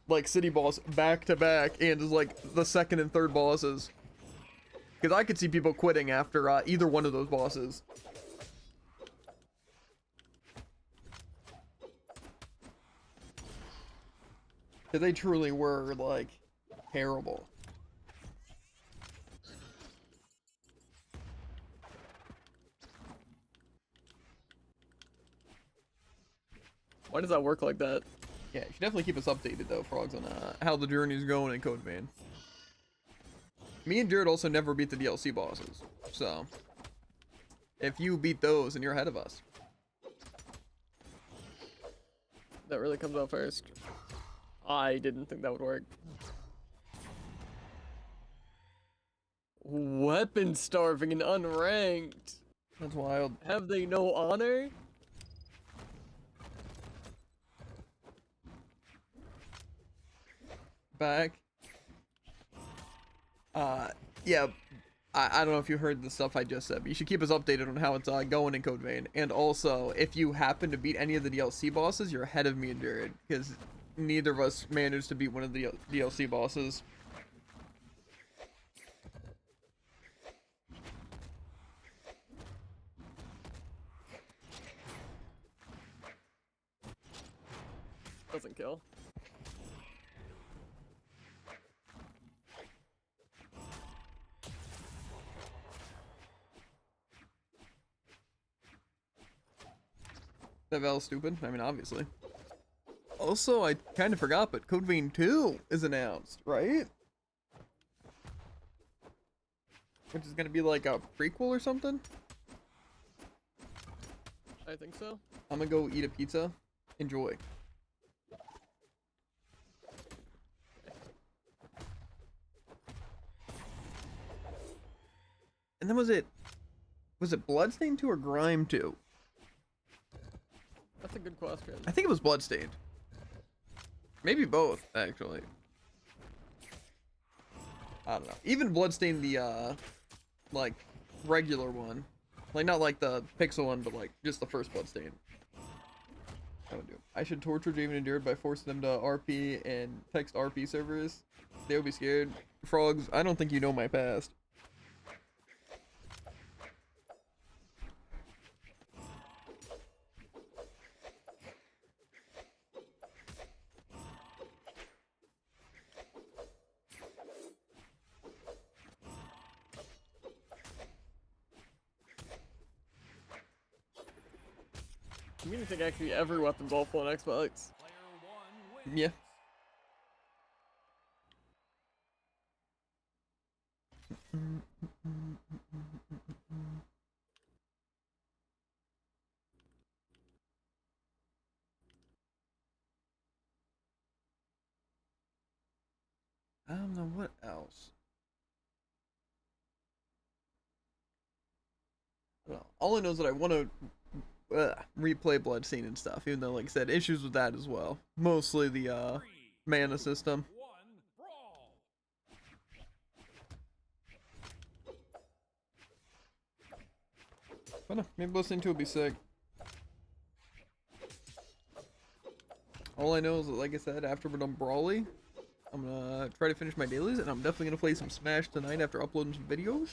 like, city boss back to back and just, like, the second and third bosses. Because I could see people quitting after either one of those bosses. Because they truly were, like, terrible. Why does that work like that? Yeah, you should definitely keep us updated, though, Frogs, on how the journey's going in Code Vein. Me and Jared also never beat the DLC bosses, so if you beat those, then you're ahead of us. That really comes out first. I didn't think that would work. Weapon starving and unranked. That's wild. Have they no honor? Back. Yeah, I don't know if you heard the stuff I just said, but you should keep us updated on how it's going in Code Vein. And also, if you happen to beat any of the DLC bosses, you're ahead of me and Jared, because neither of us managed to beat one of the DLC bosses. Doesn't kill. That Val's stupid. I mean, obviously. Also, I kind of forgot, but Code Vein 2 is announced, right? Which is gonna be like a prequel or something? I think so. I'm gonna go eat a pizza. Enjoy. And then was it Bloodstained 2 or Grime 2? That's a good question. I think it was Bloodstained. Maybe both, actually. I don't know. Even Bloodstained, the, like, regular one. Like, not like the pixel one, but, like, just the first Bloodstained. I would do. I should torture Javen and Jared by forcing them to RP and text RP servers. They'll be scared. Frogs, I don't think you know my past. I mean, I think actually every weapon's awful on Xbox. Player 1 wins. Yeah. I don't know what else. I don't know. All I know is that I want to replay Bloodstained and stuff, even though, like I said, issues with that as well. Mostly the mana system. 1 brawl. But no, maybe Bloodstained 2 will be sick. All I know is that, like I said, after we're done Brawly, I'm gonna try to finish my dailies, and I'm definitely gonna play some Smash tonight after uploading some videos.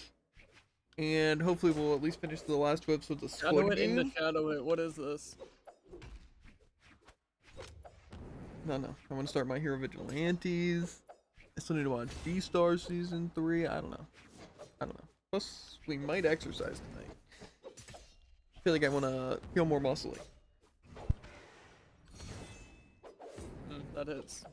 And hopefully we'll at least finish the last 2 episodes of Shadow Squid it in the Game. shadow it. What is this? No, I want to start My Hero Vigilantes. I still need to watch D-Star Season 3. I don't know. Plus, we might exercise tonight. I feel like I want to feel more muscly. That hits.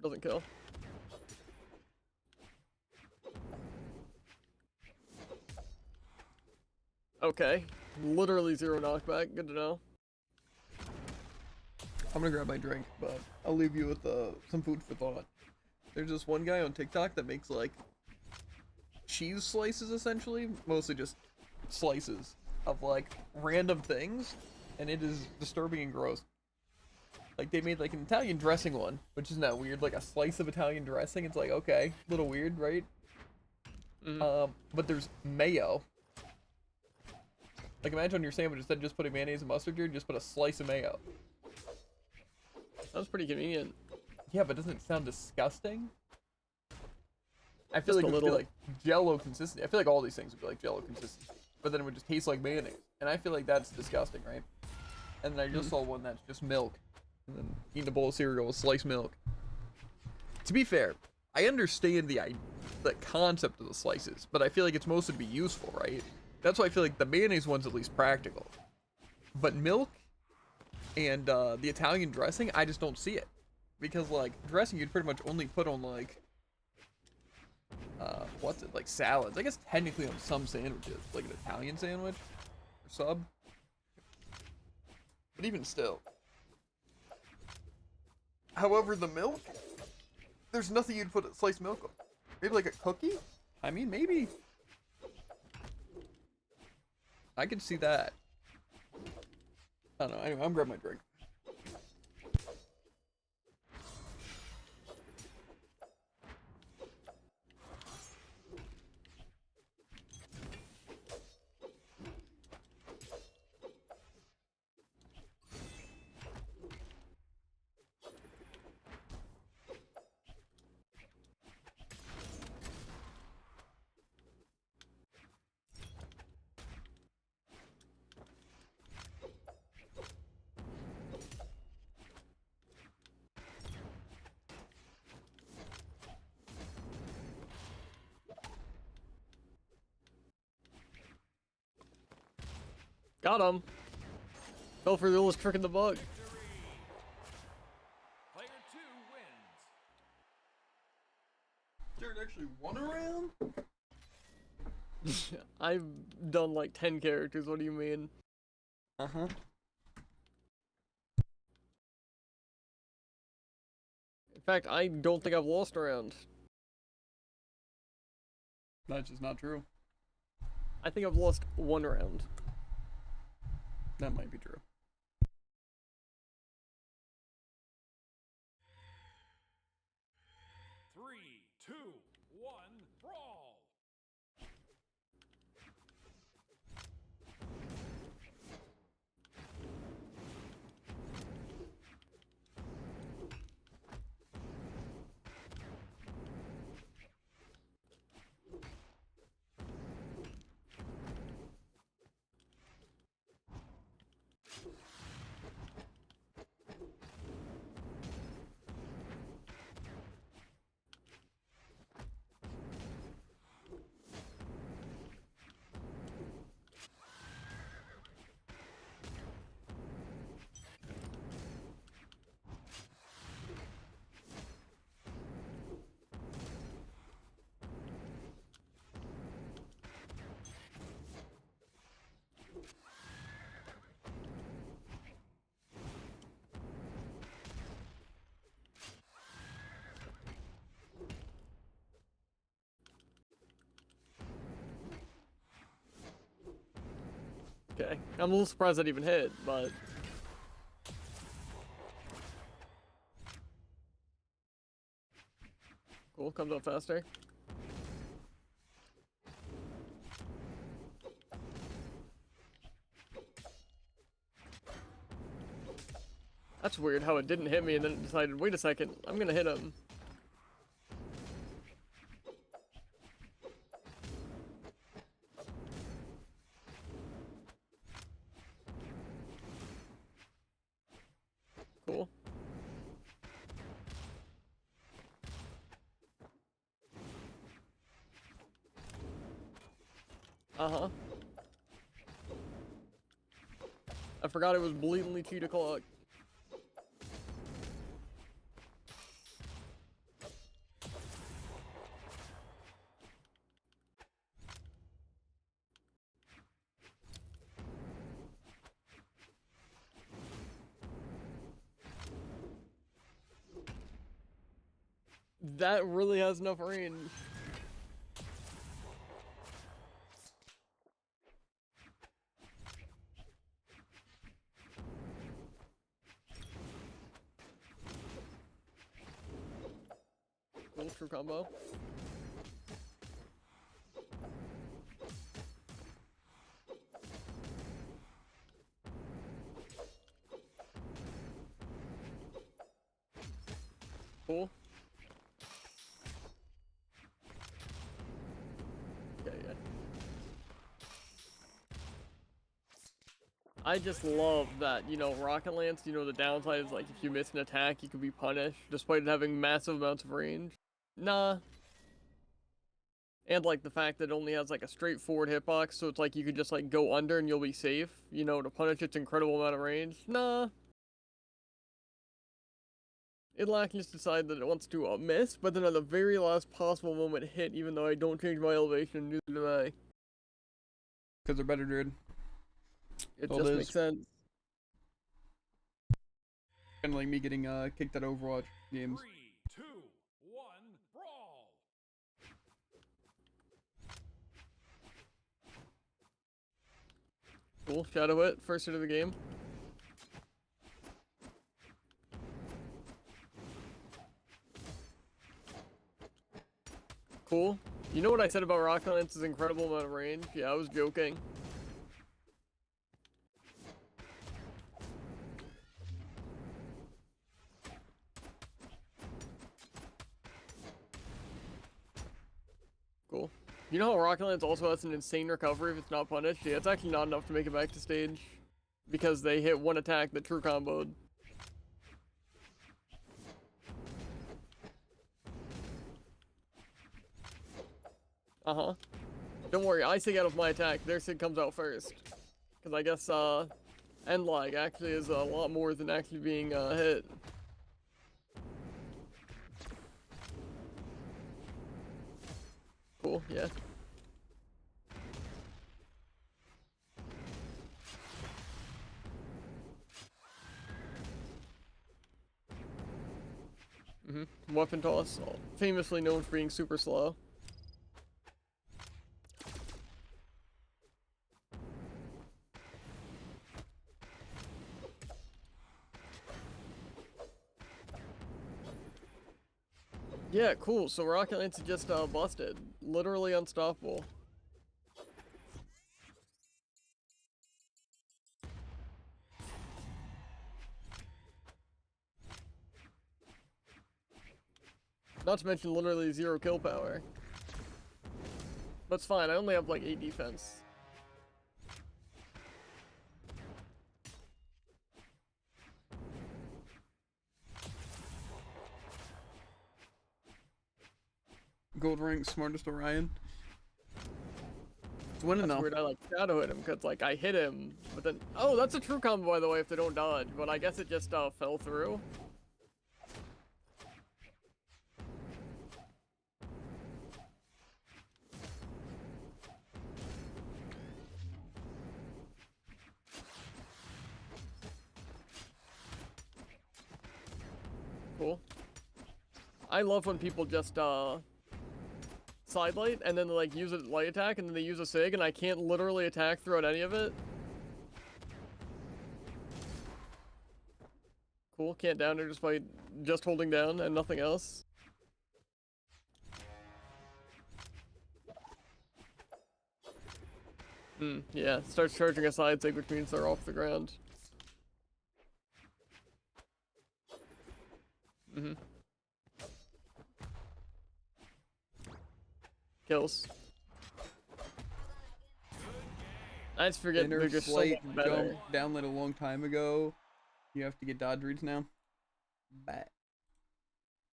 Doesn't kill. Okay. Literally 0 knockback. Good to know. I'm gonna grab my drink, but I'll leave you with some food for thought. There's this one guy on TikTok that makes like cheese slices, essentially, mostly just slices of like random things, and it is disturbing and gross. Like they made like an Italian dressing one, which isn't that weird, like a slice of Italian dressing. It's like, okay, a little weird, right? But there's mayo. Like imagine on your sandwich, instead of just putting mayonnaise and mustard, you just put a slice of mayo. Sounds pretty convenient. Yeah, but doesn't it sound disgusting? I feel Just like a it would little. be like Jello consistency. I feel like all these things would be like Jello consistency, but then it would just taste like mayonnaise, and I feel like that's disgusting, right? And then I just saw one that's just milk, and then eating a bowl of cereal with sliced milk. To be fair, I understand the concept of the slices, but I feel like it's mostly to be useful, right? That's why I feel like the mayonnaise one's at least practical. But milk and the Italian dressing, I just don't see it. Because, like, dressing you'd pretty much only put on, like, what's it, like salads. I guess technically on some sandwiches, like an Italian sandwich or sub. But even still. However, the milk, there's nothing you'd put sliced milk on. Maybe like a cookie? I mean, maybe. I could see that. I don't know. Anyway, I'm grabbing my drink. Got him. Fell for the oldest trick in the book. Player 2 wins. Jared actually won a round? I've done like 10 characters. What do you mean? Uh-huh. In fact, I don't think I've lost a round. That's just not true. I think I've lost 1 round. That might be true. Three, two, one, brawl. Okay. I'm a little surprised that even hit, but... Cool, comes up faster. That's weird how it didn't hit me and then it decided, wait a second, I'm gonna hit him. Cool. Uh-huh. I forgot it was blatantly 2 o'clock. That really has enough range. Cool, true combo. Cool. Okay, yeah. I just love that, you know, Rocket Lance, you know, the downside is, like, if you miss an attack, you could be punished, despite it having massive amounts of range. Nah. And, like, the fact that it only has, like, a straightforward hitbox, so it's like you could just, like, go under and you'll be safe, you know, to punish its incredible amount of range. Nah. It just decided that it wants to miss, but then at the very last possible moment hit, even though I don't change my elevation, neither do I. Because they're better, dude. It All just it is. makes sense. Kind of like me getting kicked out of Overwatch games. 3, 2, 1, brawl! Cool, shadow it, first hit of the game. Cool. You know what I said about Rocket Lance's incredible amount of range? Yeah, I was joking. Cool. You know how Rocket Lance also has an insane recovery if it's not punished? Yeah, it's actually not enough to make it back to stage. Because they hit one attack that true comboed. Uh-huh. Don't worry, I sig out of my attack. Their sig comes out first. Because I guess, end lag actually is a lot more than actually being, hit. Cool, yeah. Weapon toss, famously known for being super slow. Yeah, cool. So Rocket Lance is just busted. Literally unstoppable. Not to mention literally 0 kill power. That's fine, I only have like 8 defense. Gold rank, smartest Orion. It's winning That's though. weird, I like shadow hit him, cause like I hit him, but then, oh, that's a true combo by the way if they don't dodge, but I guess it just fell through. Cool. I love when people just side light and then they like use a light attack and then they use a sig and I can't literally attack throughout any of it. Cool, can't down her just by just holding down and nothing else. Yeah, starts charging a side sig, which means they're off the ground. Kills. I just forget they're just so Slight much better. jump downlit a long time ago. You have to get dodge reads now. Bat.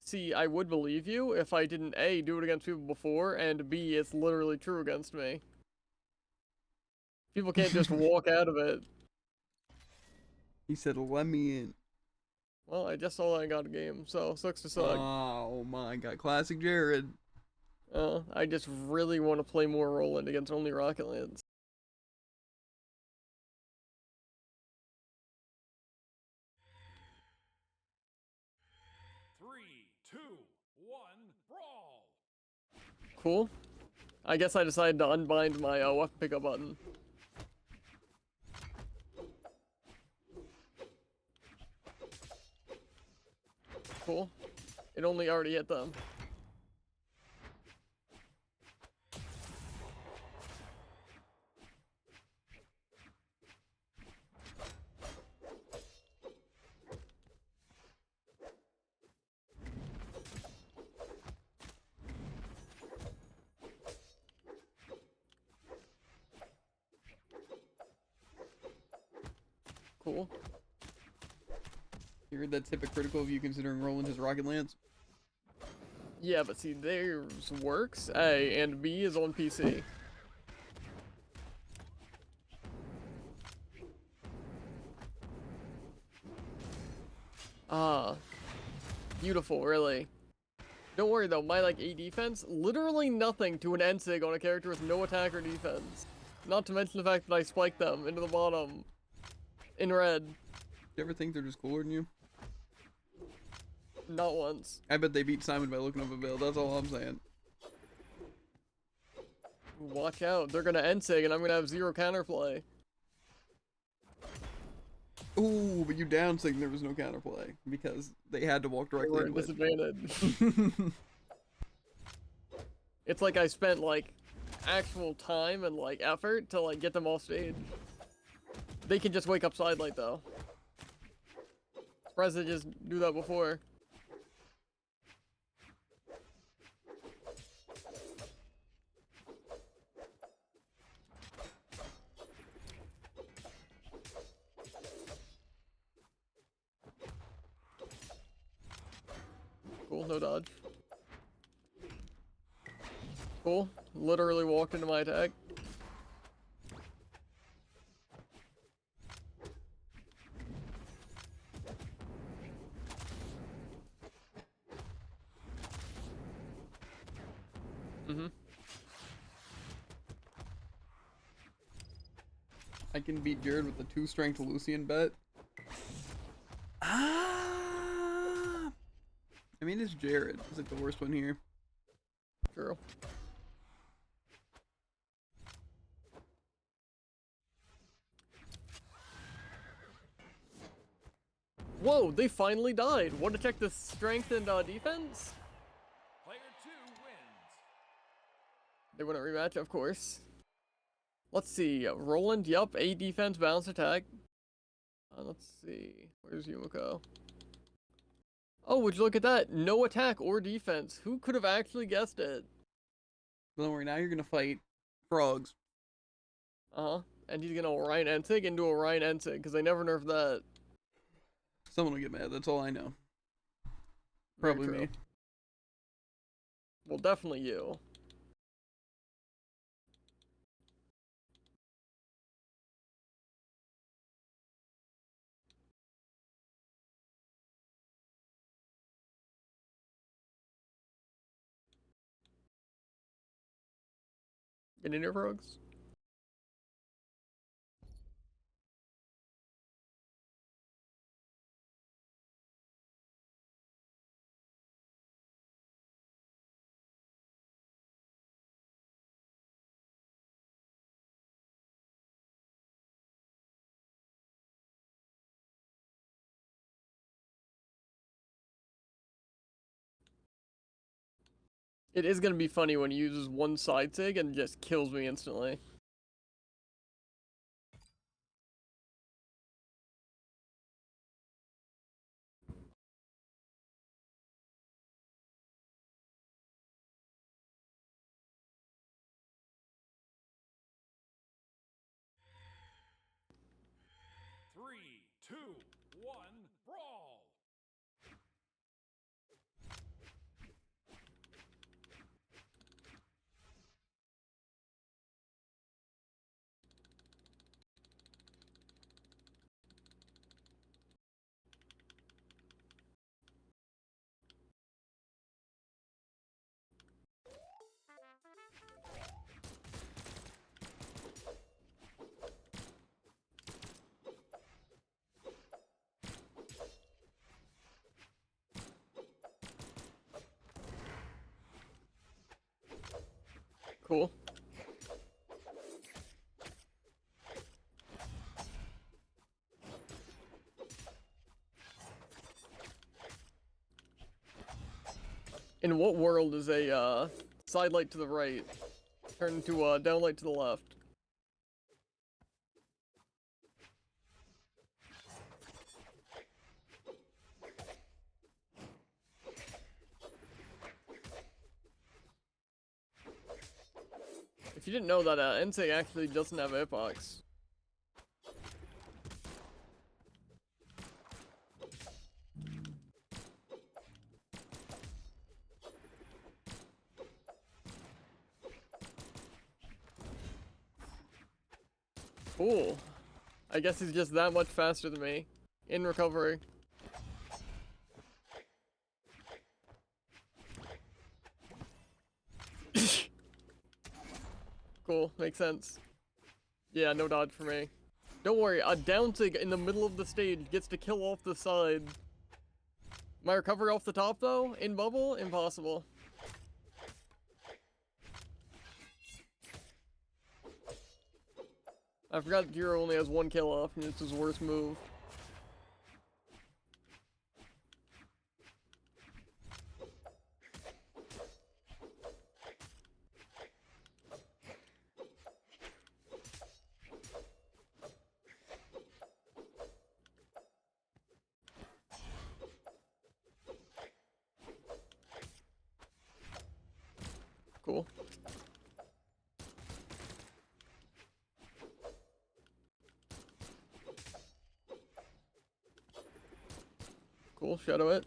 See, I would believe you if I didn't A, do it against people before, and B, it's literally true against me. People can't just walk out of it. He said, "Let me in." Well, I just saw that I got a game, so sucks to suck. Oh my god, classic Jared. I just really want to play more Roland against only Rocket Lance. Three, two, one, Cool. I guess I decided to unbind my weapon pickup button. Cool. It only already hit them. Cool. You heard that's hypocritical of you considering Roland his rocket lance? Yeah, but see, theirs works, A, and B is on PC. Ah. Beautiful, really. Don't worry though, my like A defense, literally nothing to an NSIG on a character with no attack or defense. Not to mention the fact that I spiked them into the bottom in red. Do you ever think they're just cooler than you? Not once. I bet they beat Simon by looking up a build, that's all I'm saying. Watch out, they're gonna NSIG and I'm gonna have 0 counterplay. Ooh, but you down saying there was no counterplay because they had to walk directly We're at into it. disadvantage. It's like I spent like actual time and like effort to like get them off stage. They can just wake up sidelight though. Surprised they just do that before. Cool, no dodge. Cool, literally walked into my attack. I can beat Jared with the 2 strength Lucian bet. Ah, I mean, it's Jared. Is it the worst one here? True. Whoa, they finally died. Want to check the strength and defense? Player 2 wins. They want a rematch, of course. Let's see. Roland, yup. A defense, balance attack. Let's see. Where's Yumiko? Oh, would you look at that? No attack or defense. Who could have actually guessed it? Don't worry, now you're gonna fight frogs. Uh-huh. And he's gonna Orion Entig into Orion Entig, because they never nerfed that. Someone will get mad, that's all I know. Very Probably true. me. Well, definitely you. Get in here, frogs. It is gonna be funny when he uses one side sig and just kills me instantly. Three, two, one, brawl. Cool. In what world is a side light to the right turn into a down light to the left? If you didn't know that, NSEG actually doesn't have a hitbox. Cool. I guess he's just that much faster than me. In recovery. Cool, makes sense. Yeah, no dodge for me. Don't worry, a down sig in the middle of the stage gets to kill off the side. My recovery off the top though? In bubble? Impossible. I forgot Giro only has one kill off and it's his worst move. Cool. Cool, shadow it.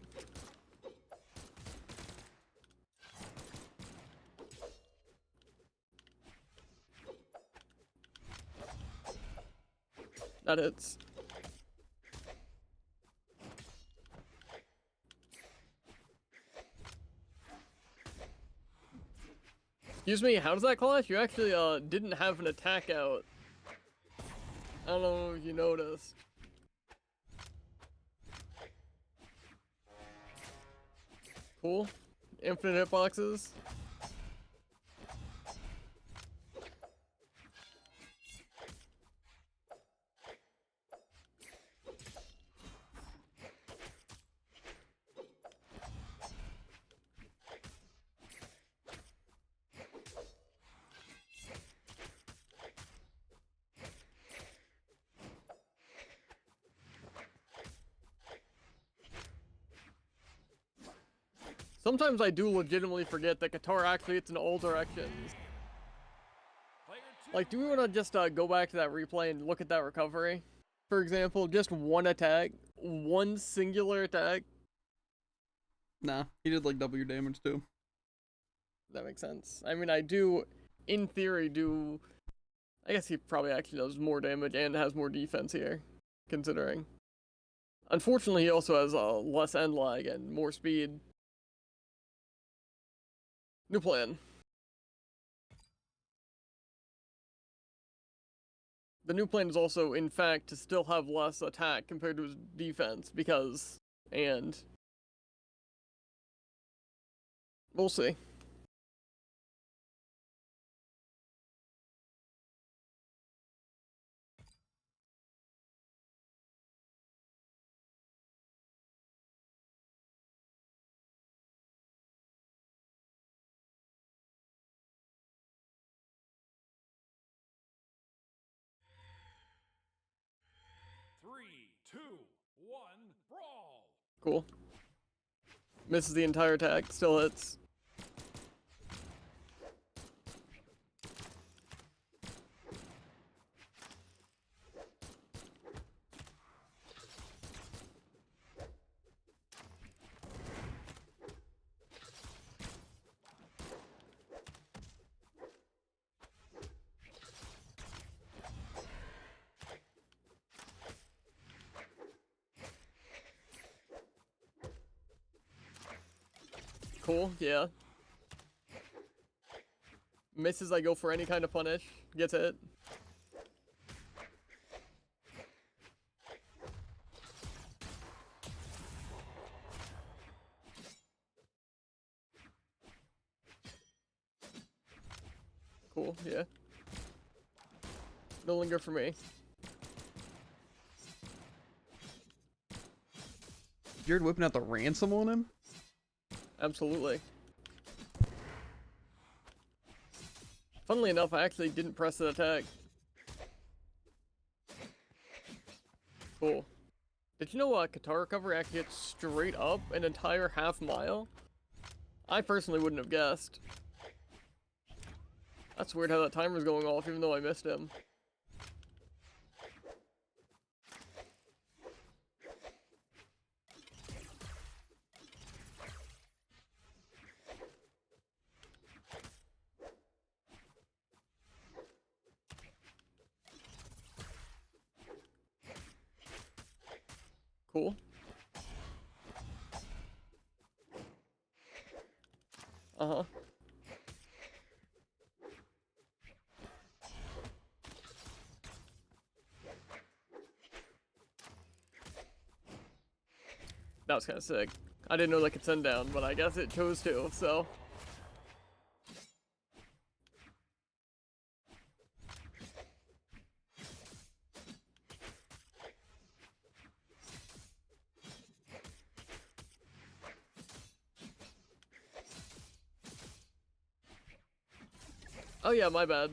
That hits. Excuse me, how does that clash? You actually didn't have an attack out. I don't know if you noticed. Cool. Infinite hitboxes. Sometimes I do legitimately forget that guitar actually hits in all directions. Player two Like, do we want to just go back to that replay and look at that recovery? For example, just one attack, one singular attack. Nah, he did like double your damage too. That makes sense. I mean, I do, in theory, do... I guess he probably actually does more damage and has more defense here, considering. Unfortunately, he also has less end lag and more speed. New plan. The new plan is also, in fact, to still have less attack compared to his defense, because... and... we'll see. Three, two, one, brawl. Cool. Misses the entire attack, still hits. Cool, yeah. Misses, I go for any kind of punish. Gets hit. Cool, yeah. No linger for me. Jared whipping out the ransom on him? Absolutely. Funnily enough, I actually didn't press the attack. Cool. Did you know Guitar recovery actually hits straight up an entire half mile? I personally wouldn't have guessed. That's weird how that timer's going off even though I missed him. Cool. Uh-huh. That was kind of sick. I didn't know they could send down, but I guess it chose to, so. Oh yeah, my bad.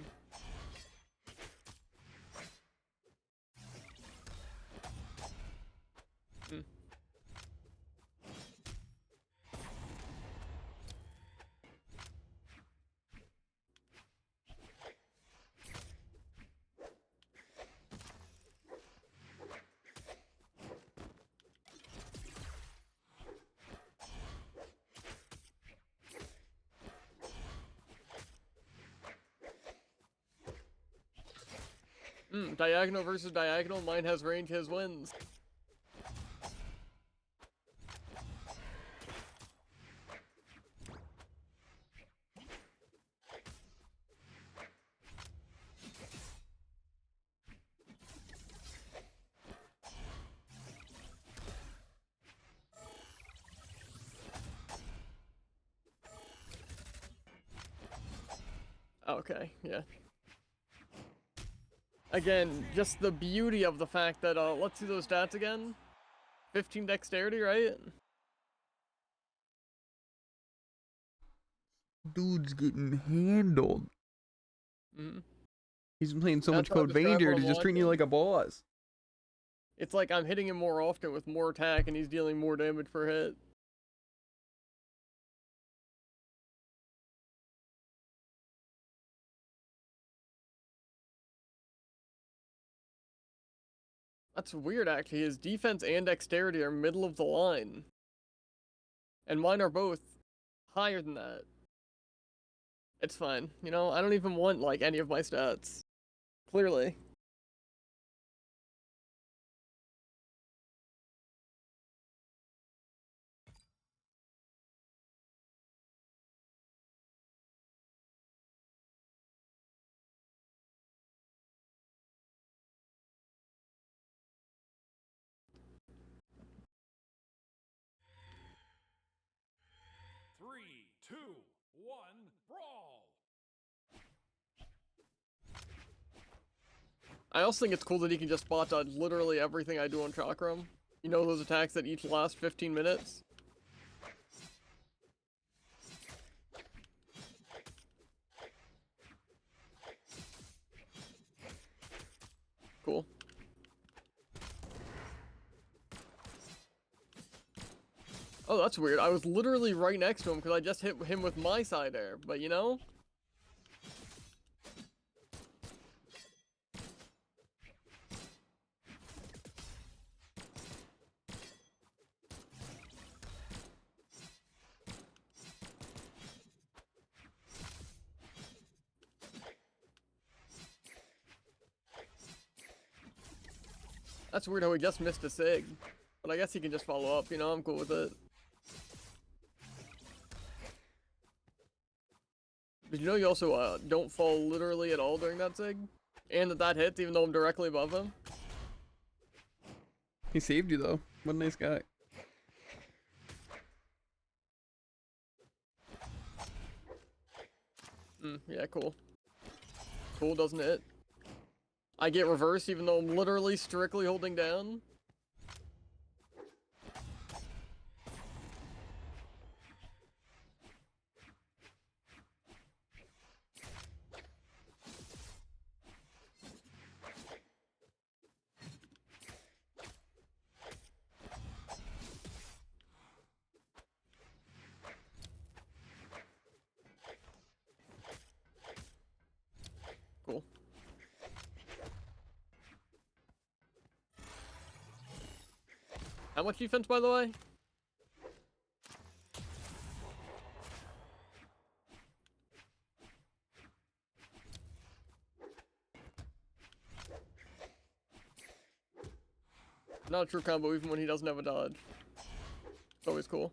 Hmm. Diagonal versus diagonal, mine has range, his wins. Okay, yeah. Again, just the beauty of the fact that, let's see those stats again. 15 dexterity, right? Dude's getting handled. Mm-hmm. He's been playing so That's much how I Code describe Vein, what Jared. I'm He's just treating you watching. like a boss. It's like I'm hitting him more often with more attack and he's dealing more damage per hit. That's weird, actually. His defense and dexterity are middle of the line. And mine are both higher than that. It's fine. You know, I don't even want, like, any of my stats. Clearly. Three, two, one, brawl! I also think it's cool that he can just spot dodge literally everything I do on Chakram. You know those attacks that each last 15 minutes? Cool. Oh, that's weird. I was literally right next to him because I just hit him with my side air. But you know? That's weird how he just missed a sig. But I guess he can just follow up, you know? I'm cool with it. Did you know you also don't fall literally at all during that sig? And that hits even though I'm directly above him? He saved you, though. What a nice guy. Yeah, cool. Cool, doesn't it? I get reversed even though I'm literally strictly holding down. Cool. How much defense, by the way? Not a true combo even when he doesn't have a dodge. It's always cool.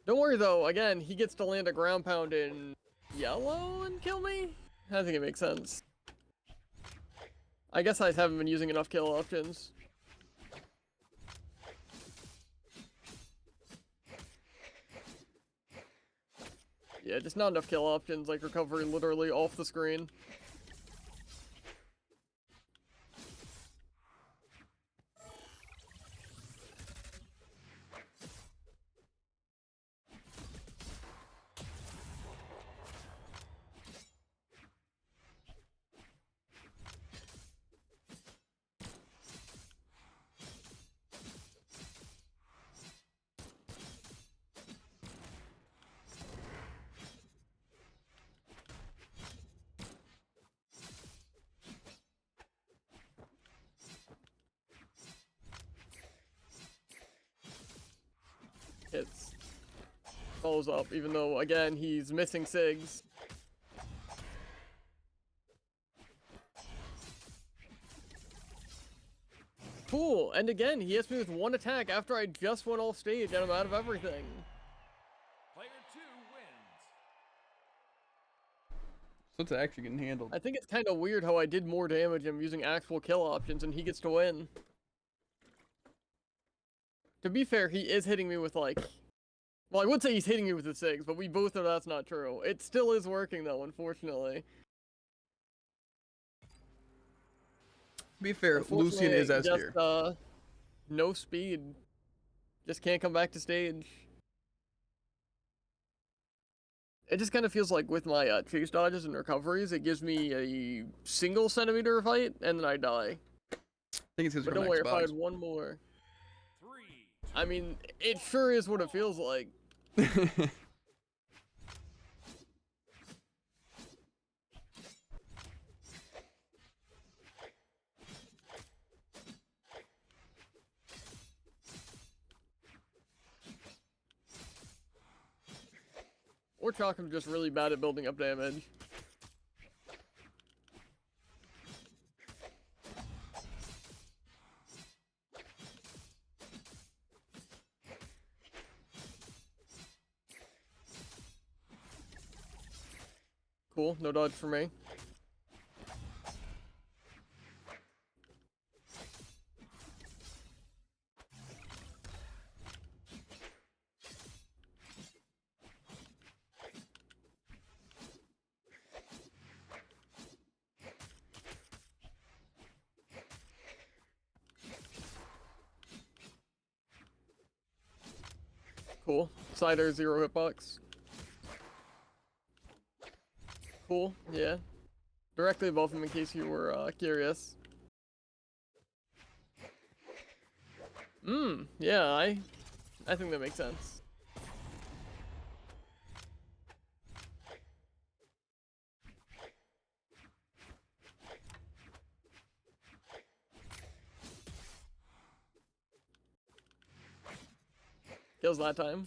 Don't worry though, again, he gets to land a ground pound in yellow and kill me? I think it makes sense. I guess I just haven't been using enough kill options. Yeah, just not enough kill options, like recovery literally off the screen. Hits. Follows up, even though, again, he's missing SIGs. Cool, and again, he hits me with one attack after I just went off stage and I'm out of everything. Player 2 wins. So it's actually getting handled. I think it's kind of weird how I did more damage and I'm using actual kill options and he gets to win. To be fair, he is hitting me with like... Well, I would say he's hitting me with the SIGs, but we both know that's not true. It still is working though, unfortunately. To be fair, Lucian is S just, tier. No speed. Just can't come back to stage. It just kind of feels like with my chase dodges and recoveries, it gives me a single centimeter fight, and then I die. I think it's because But we're don't worry, if I Xbox. had one more... 3, I mean, it sure is what it feels like. Or Chalkham's just really bad at building up damage. Cool, no dodge for me. Cool. Cider, 0 hitbox. Cool, yeah. Directly above him in case you were curious. Yeah, I think that makes sense. Kills that time.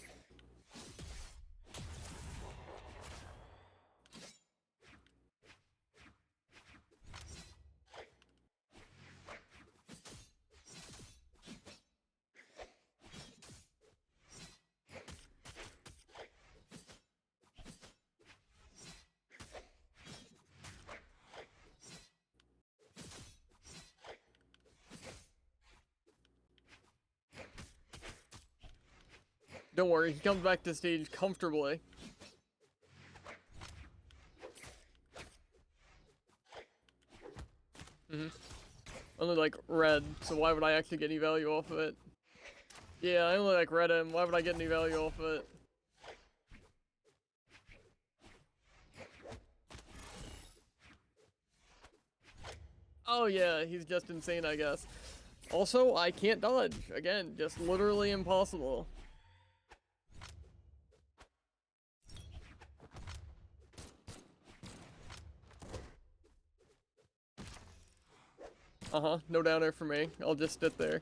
Don't worry, he comes back to stage comfortably. Only like red, so why would I actually get any value off of it? Yeah, I only like red him. Why would I get any value off of it? Oh yeah, he's just insane, I guess. Also, I can't dodge. Again, just literally impossible. Uh-huh, no downer for me. I'll just sit there.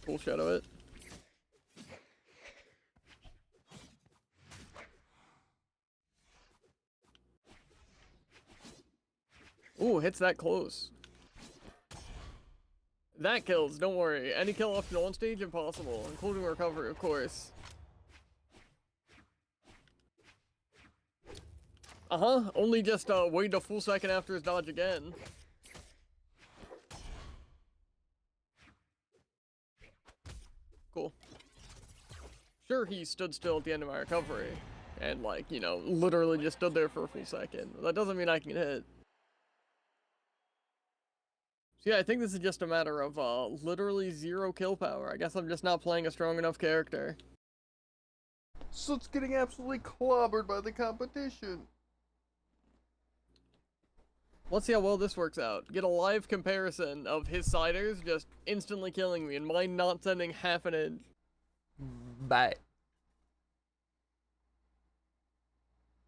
Full shadow it. Ooh, hits that close. That kills, don't worry. Any kill off on stage, impossible, including recovery, of course. Uh-huh, only just wait a full second after his dodge again. Cool. Sure, he stood still at the end of my recovery. And, like, you know, literally just stood there for a full second. That doesn't mean I can hit. So yeah, I think this is just a matter of, literally 0 kill power. I guess I'm just not playing a strong enough character. So it's getting absolutely clobbered by the competition. Let's see how well this works out. Get a live comparison of his siders just instantly killing me and mine not sending half an inch. Bye.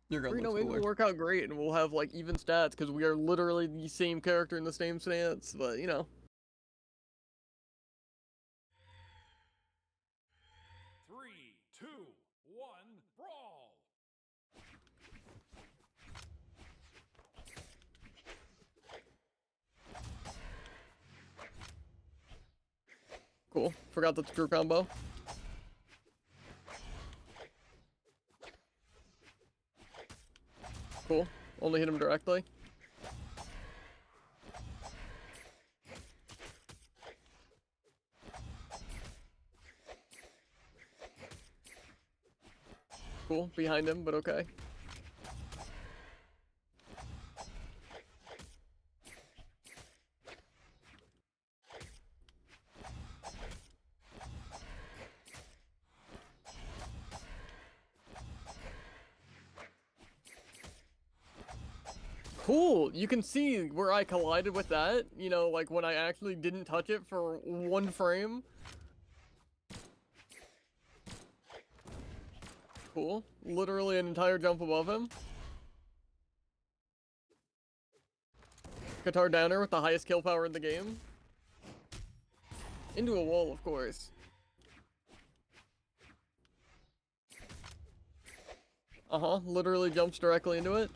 You're gonna You know, look maybe cooler. it'll work out great and we'll have like even stats because we are literally the same character in the same stance, but you know. 3, 2, 1, brawl! Cool. Forgot that's true combo. Cool. Only hit him directly. Cool. Behind him, but okay. Cool, you can see where I collided with that, you know, like when I actually didn't touch it for 1 frame. Cool, literally an entire jump above him. Guitar downer with the highest kill power in the game. Into a wall, of course. Uh-huh, literally jumps directly into it.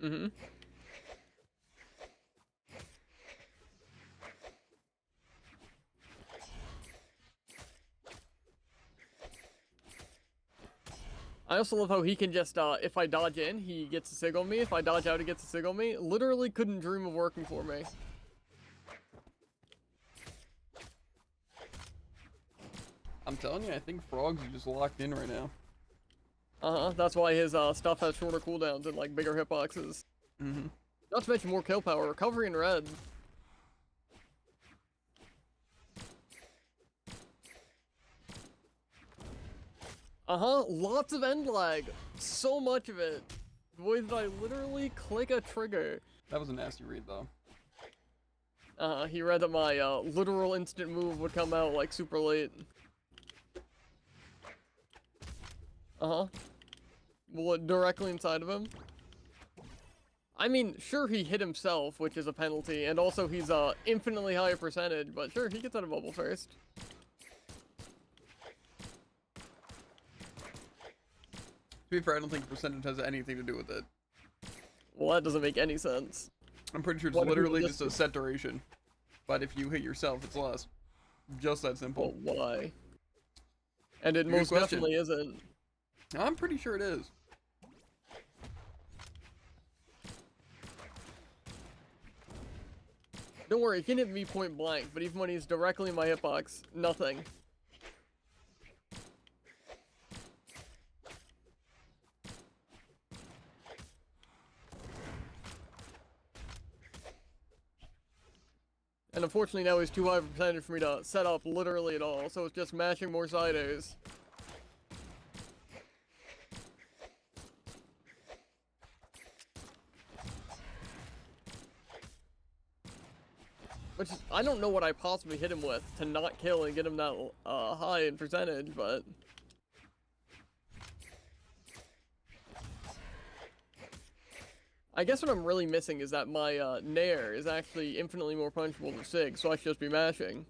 Mm-hmm. I also love how he can just, if I dodge in, he gets a sig on me. If I dodge out, he gets a sig on me. Literally couldn't dream of working for me. I'm telling you, I think frogs are just locked in right now. Uh-huh, that's why his, stuff has shorter cooldowns and, like, bigger hitboxes. Mm-hmm. Not to mention more kill power. Recovery in red. Uh-huh, lots of end lag. So much of it. The way that I literally click a trigger. That was a nasty read, though. He read that my, literal instant move would come out, like, super late. Uh-huh. Well, directly inside of him. I mean, sure, he hit himself, which is a penalty, and also he's a infinitely higher percentage, but sure, he gets out of bubble first. To be fair, I don't think percentage has anything to do with it. Well, that doesn't make any sense. I'm pretty sure it's What if he literally just- just a set duration. But if you hit yourself, it's less. Just that simple. Well, why? And it Good most question. definitely isn't. I'm pretty sure it is. Don't worry, he can hit me point blank, but even when he's directly in my hitbox, nothing. And unfortunately now he's too high of a percentage for me to set up literally at all, so it's just mashing more side A's. Which is, I don't know what I possibly hit him with to not kill and get him that high in percentage, but... I guess what I'm really missing is that my Nair is actually infinitely more punchable than Sig, so I should just be mashing.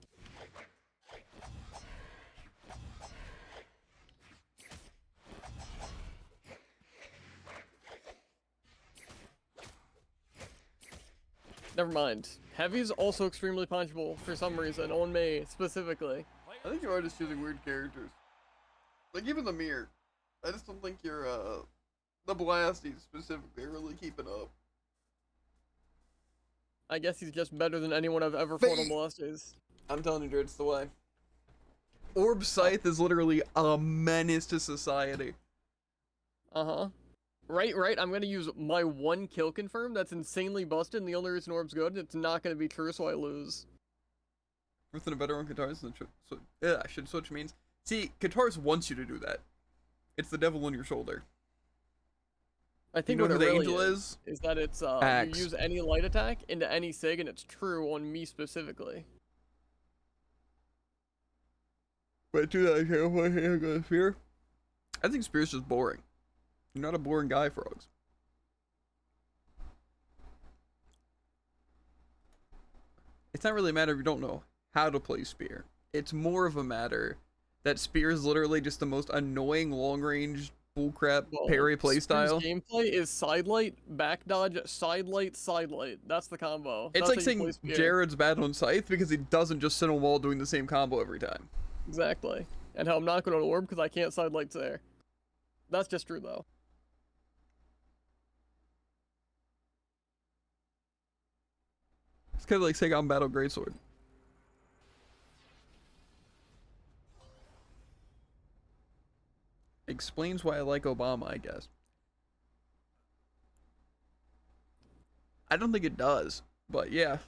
Never mind. Heavy's also extremely punchable for some reason, on me specifically. I think you are just choosing weird characters. Like even the mirror. I just don't think you're the blasties specifically are really keeping up. I guess he's just better than anyone I've ever fought on Molestes. I'm telling you, dude, it's the way. Orb Scythe is literally a menace to society. Uh-huh. Right, I'm gonna use my one kill confirm that's insanely busted, and the only reason Orb's good, it's not gonna be true, so I lose. Within a better on guitars than I should switch means. See, guitars wants you to do that. It's the devil on your shoulder. I think You know what who it the really angel is that it's Axe. you use any light attack into any sig, and it's true on me specifically. But do that here, Spear. I think Spear's just boring. You're not a boring guy, Frogs. It's not really a matter if you don't know how to play Spear. It's more of a matter that Spear is literally just the most annoying long-range bullcrap parry playstyle. Spear's gameplay is side light, back dodge, side light, side light. That's the combo. It's That's like how you saying play Spear. Jared's bad on Scythe because he doesn't just sit on wall doing the same combo every time. Exactly. And how I'm not going to Orb because I can't side lights there. That's just true, though. It's kind of like saying I'm Battle Greatsword. Explains why I like Obama, I guess. I don't think it does, but yeah.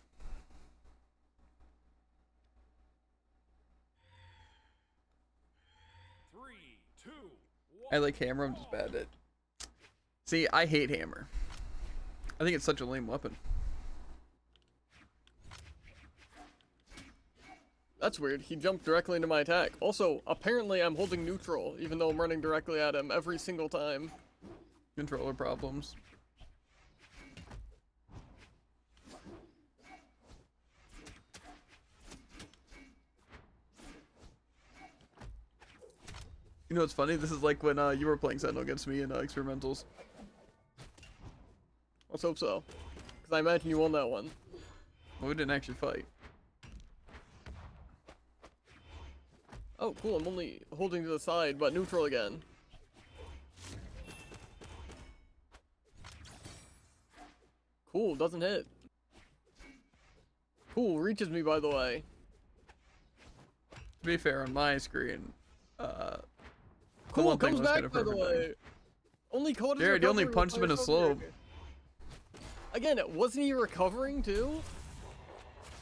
Three, two, I one. like Hammer, I'm just bad at it. See, I hate Hammer. I think it's such a lame weapon. That's weird. He jumped directly into my attack. Also, apparently I'm holding neutral, even though I'm running directly at him every single time. Controller problems. You know what's funny? This is like when you were playing Sentinel against me in experimentals. Let's hope so. Because I imagine you won that one. Well, we didn't actually fight. Oh, cool. I'm only holding to the side, but neutral again. Cool, doesn't hit. Cool, reaches me, by the way. To be fair, on my screen, Cool, one thing comes was back, kinda by the perfect way. range. Only caught his Jared, you only recovery punched him in a with slope. Fire. Again, wasn't he recovering, too?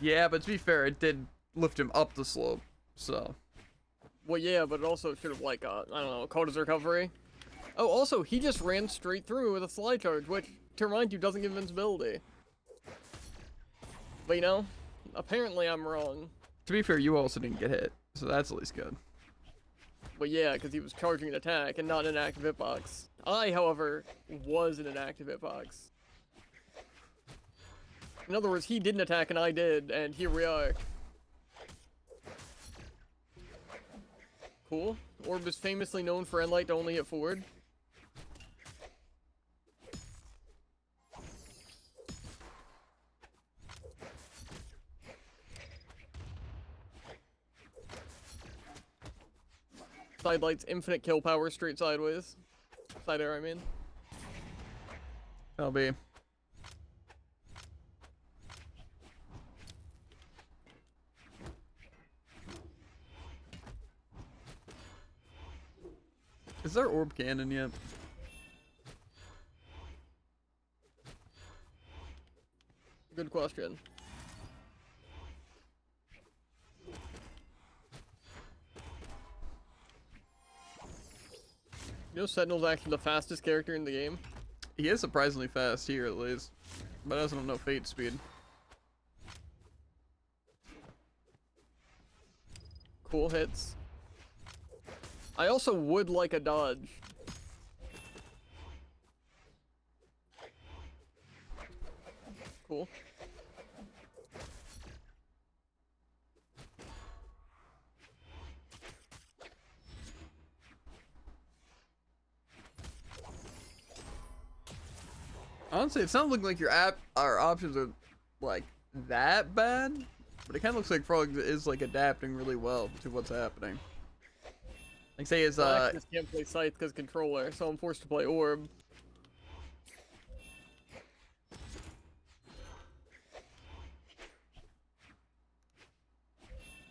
Yeah, but to be fair, it did lift him up the slope, so. Well, yeah, but it also should have, like, I don't know, caught his recovery. Oh, also, he just ran straight through with a slide charge, which, to remind you, doesn't give invincibility. But, you know, apparently I'm wrong. To be fair, you also didn't get hit, so that's at least good. But yeah, because he was charging an attack and not an active hitbox. I, however, was in an active hitbox. In other words, he didn't attack and I did, and here we are. Cool. Orb is famously known for Enlight to only hit forward. Sidelight's infinite kill power straight sideways. Side air, I mean. LB. Is there orb cannon yet? Good question. You know Sentinel's actually the fastest character in the game? He is surprisingly fast here at least, but doesn't have no fate speed. Cool hits. I also would like a dodge. Cool. Honestly, it's not looking like our options are like that bad, but it kind of looks like Frog is like adapting really well to what's happening. Like say his I just can't play Scythe because controller, so I'm forced to play Orb.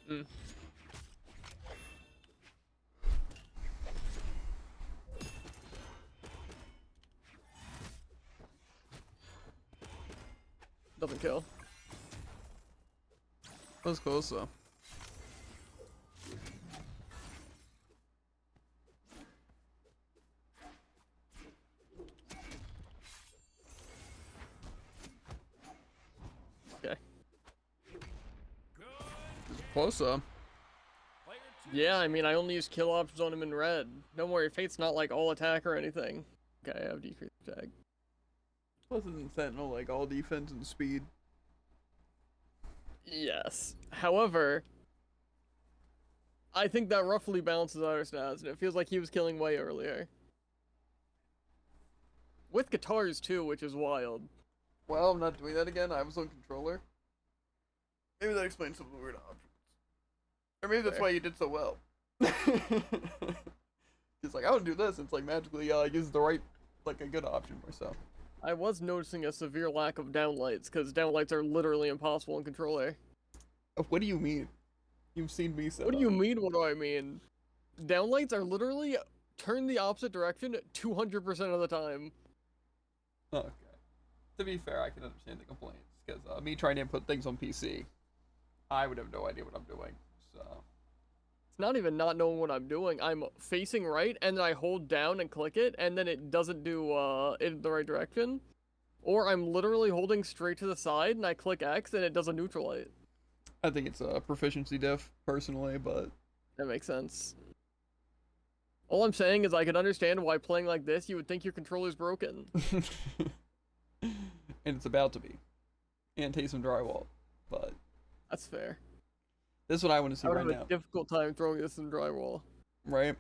Mm. Doesn't kill. That was close though. Okay. Close though. Yeah, I mean, I only use kill options on him in red. Don't worry, Fate's not like all attack or anything. Okay, I have decreased attack. Plus isn't Sentinel like all defense and speed? Yes. However, I think that roughly balances out our stats, and it feels like he was killing way earlier. With guitars too, which is wild. Well, I'm not doing that again. I was on controller. Maybe that explains some of the weird options. Or maybe that's Fair. why you did so well. He's like, I would do this. And it's like magically, use the right, like a good option or so. I was noticing a severe lack of downlights, because downlights are literally impossible in controller. What do you mean? You've seen me set What do up. you mean, what do I mean? Downlights are literally turn the opposite direction 200% of the time. Okay. To be fair, I can understand the complaints. Because me trying to input things on PC, I would have no idea what I'm doing. So. It's not even not knowing what I'm doing. I'm facing right, and then I hold down and click it, and then it doesn't do it in the right direction. Or I'm literally holding straight to the side, and I click X, and it does a neutral light. I think it's a proficiency diff, personally, but... That makes sense. All I'm saying is I could understand why playing like this, you would think your controller's broken. And it's about to be. And take some drywall. But That's fair. this is what I want to see I would right have now. a difficult time throwing this in drywall. Right?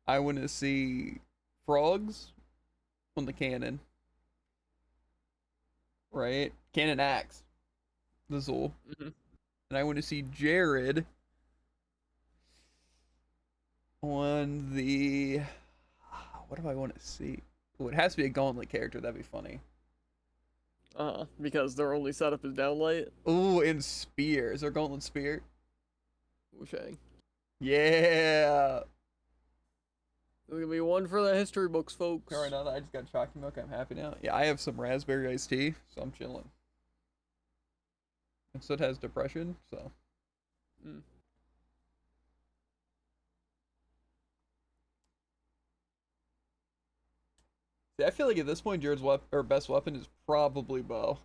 I want to see frogs on the cannon. Right? Cannon axe. The Zul. Mhm. And I want to see Jared on the... What do I want to see? Oh, it has to be a gauntlet character. That'd be funny. Because their only setup is downlight. Ooh, and spear. Is there a gauntlet spear? Wushang. Yeah. There's gonna be one for the history books, folks. Alright, now that I just got chalky milk, I'm happy now. Yeah, I have some raspberry iced tea, so I'm chilling. And so it has depression, so. Mm. See, I feel like at this point, Jared's best weapon is probably bow.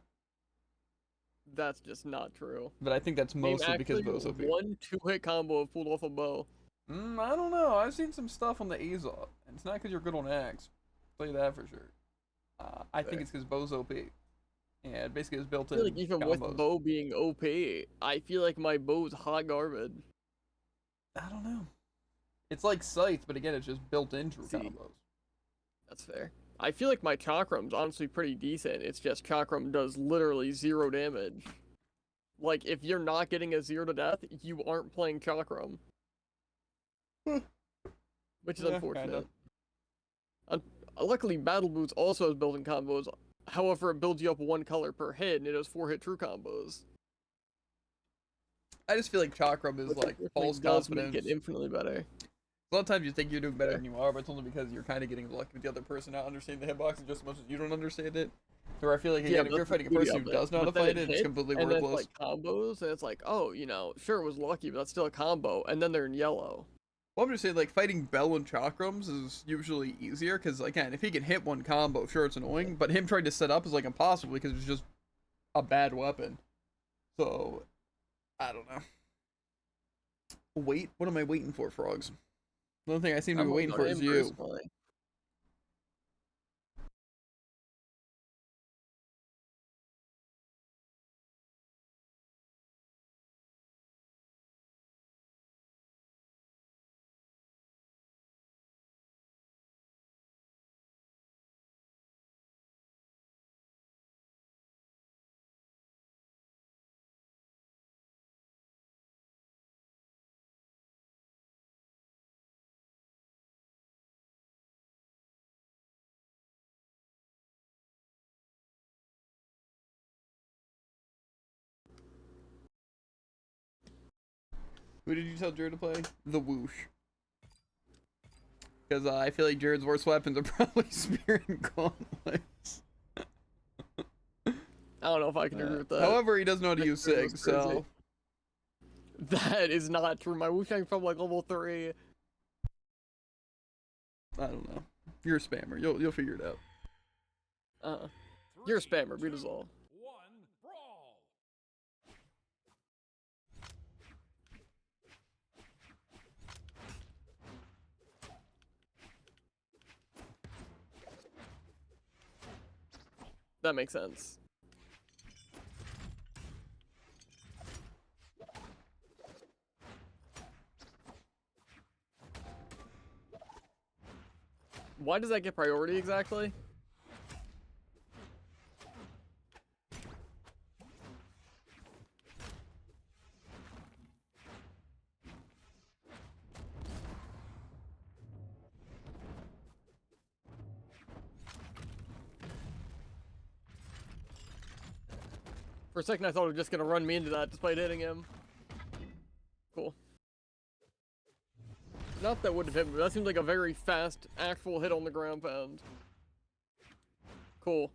That's just not true. But I think that's Name mostly because actually bow's OP. one 2-hit combo of pulled off a bow. I don't know. I've seen some stuff on the Azov, and it's not because you're good on Axe. I'll tell you that for sure. I think it's because Bo's OP. And basically it's built I in feel like even combos. with Bo being OP, I feel like my Bo's hot garbage. I don't know. It's like Scythe, but again, it's just built into combos. That's fair. I feel like my Chakrum's honestly pretty decent. It's just Chakram does literally 0 damage. Like, if you're not getting a 0 to death, you aren't playing Chakram. Which is unfortunate. Luckily, Battle Boots also has built-in combos. However, it builds you up 1 color per hit, and it has 4-hit true combos. I just feel like Chakram is like false does confidence. make it infinitely better. A lot of times you think you're doing better than you are, but it's only because you're kind of getting lucky with the other person not understanding the hitbox just as much as you don't understand it. So I feel like, again, if you're fighting a person who does know how to fight it, it's completely worthless. And then it's like combos, and it's like, oh, you know, sure it was lucky, but that's still a combo, and then they're in yellow. Well, I'm just saying, like, fighting Bell and Chakrams is usually easier, because, again, if he can hit one combo, sure, it's annoying, but him trying to set up is, like, impossible, because it's just a bad weapon. So, I don't know. Wait? What am I waiting for, Frogs? The only thing I seem to be waiting for is you. Who did you tell Jared to play? The Whoosh. Because I feel like Jared's worst weapons are probably Spear and Gauntlets. I don't know if I can agree with that. However, he does know how to use Sig, so... That is not true. My Wushang from like level 3. I don't know. You're a spammer. You'll figure it out. You're a spammer. Beat us all. Brawl. That makes sense. Why does that get priority exactly? For a second I thought it was just gonna run me into that despite hitting him. Cool. Not that would have hit me, that seems like a very fast actual hit on the ground pound. Cool.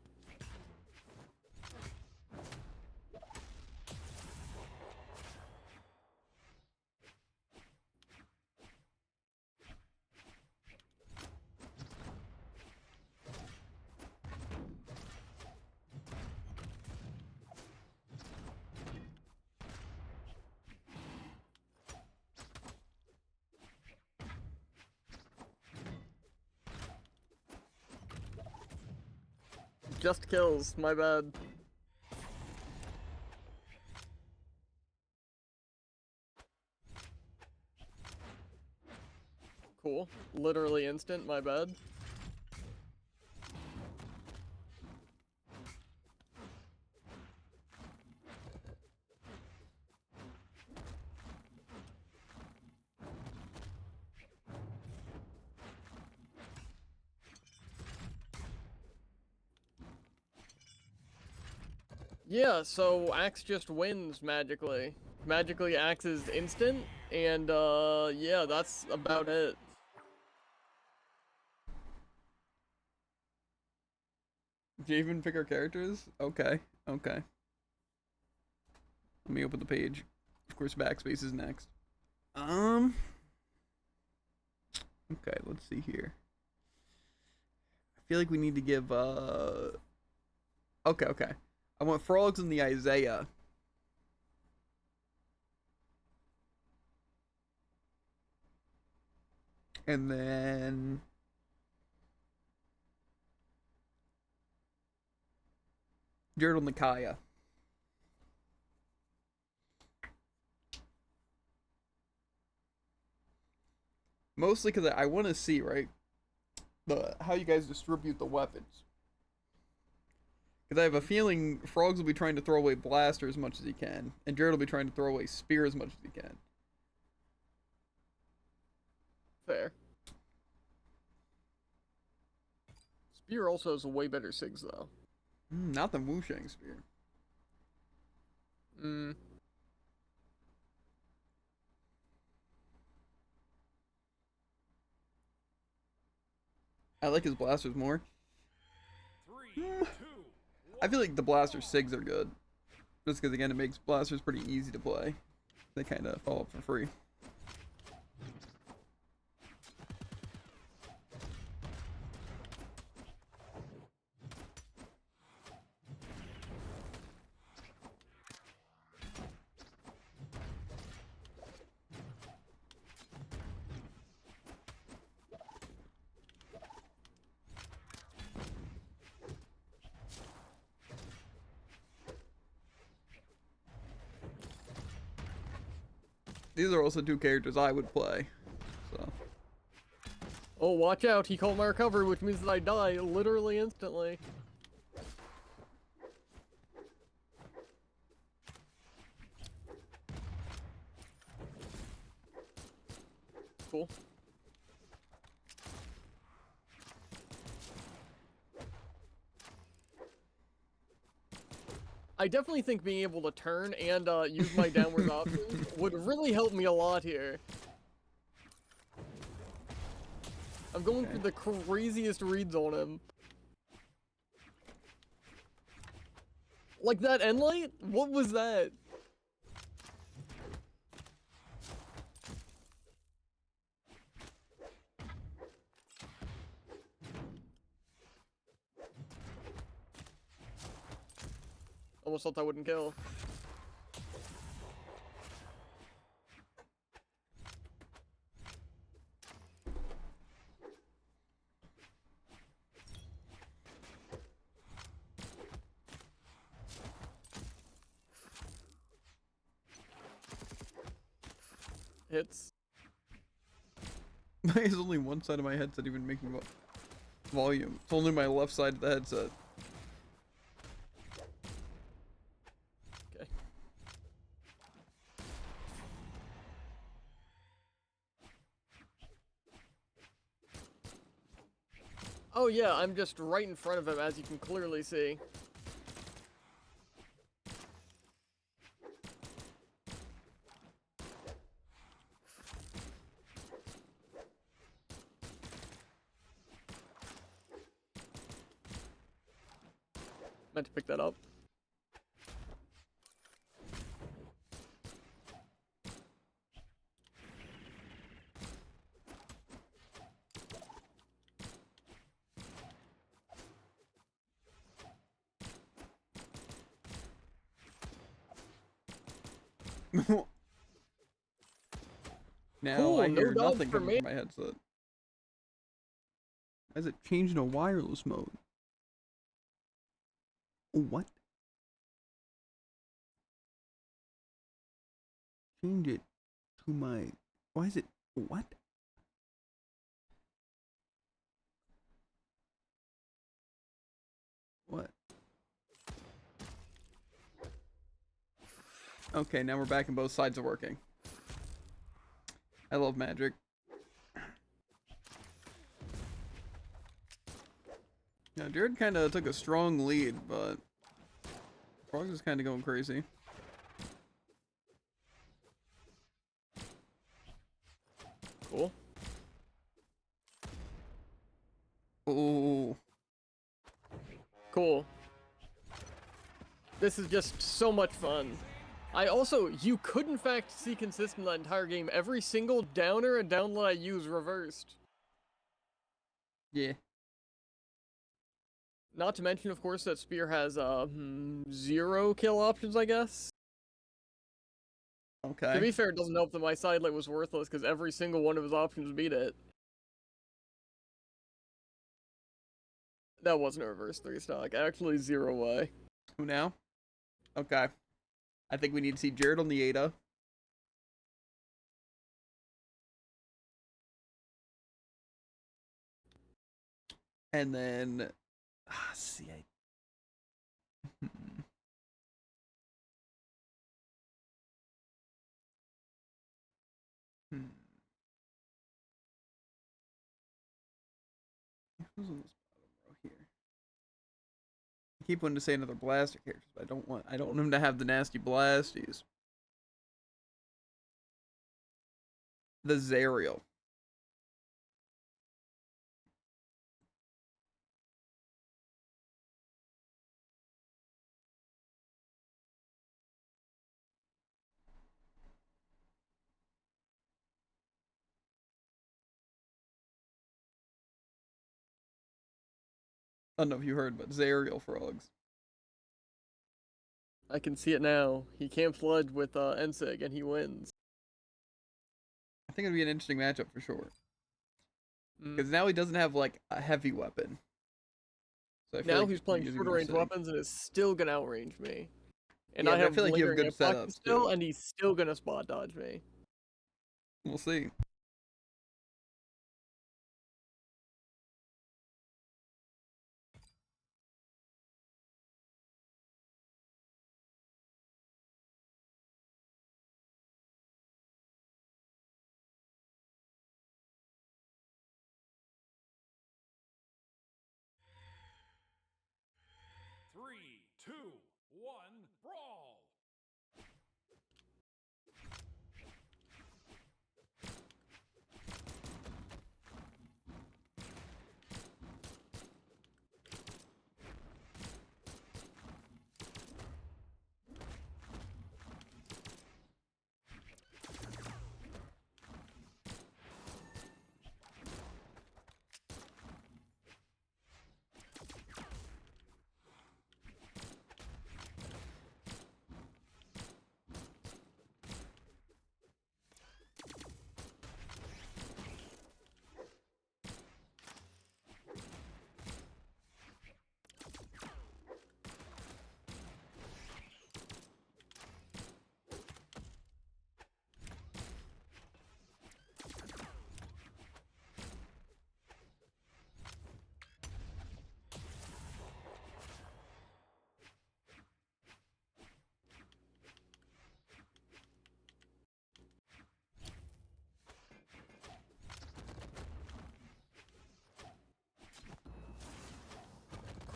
Just kills, my bad. Cool. Literally instant, my bad. Yeah, so Axe just wins magically. Magically, Axe is instant, and yeah, that's about it. Did you even pick our characters? Okay, okay. Let me open the page. Of course, backspace is next. Okay, let's see here. I feel like we need to give, okay. I want Frogs and the Isaiah. And then Jared on the Kaya. Mostly because I want to see, right, how you guys distribute the weapons. Because I have a feeling Frogs will be trying to throw away Blaster as much as he can, and Jared will be trying to throw away Spear as much as he can. Fair. Spear also has a way better SIGs, though. Not the Wushang Spear. I like his blasters more. 3, 2, I feel like the blaster SIGs are good. Just because, again, it makes blasters pretty easy to play. They kind of fall up for free. These are also two characters I would play. So. Oh, watch out. He called my recovery, which means that I die literally instantly. Cool. I definitely think being able to turn and use my downward options would really help me a lot here. I'm going for the craziest reads on him. Like that end light? What was that? Almost thought I wouldn't kill. Hits. There's only one side of my headset even making volume. It's only my left side of the headset. Okay. Oh yeah, I'm just right in front of him, as you can clearly see. Meant to pick that up. Now Cool, I no hear dodge nothing for coming me. from my headset. Has it changed to wireless mode? What? Change it to my... Why is it... What? What? Okay, now we're back and both sides are working. I love magic. Now, Jared kind of took a strong lead, but Frogs is kind of going crazy. Cool. Ooh. Cool. This is just so much fun. You could in fact see consistent that entire game. Every single downer and download I use reversed. Yeah. Not to mention, of course, that Spear has 0 kill options, I guess. Okay. To be fair, it doesn't help that my side light was worthless because every single one of his options beat it. That wasn't a reverse 3-stock. Actually, 0 way. Who now? Okay. I think we need to see Jared on the Ada. And then... see, Hmm. Who's on this bottom row here? I keep wanting to say another blaster character, but I don't want him to have the nasty blasties. The Zariel. I don't know if you heard, but Zariel frogs. I can see it now. He can't flood with Ensig, and he wins. I think it'd be an interesting matchup for sure. Mm. Because now he doesn't have like a heavy weapon. So I feel Now like he's playing using shorter more range city. weapons and is still gonna outrange me. And Yeah, I but have I feel like you have lingering good hitboxes setups still, too. and he's still gonna spot dodge me. We'll see. Three, two, one, brawl!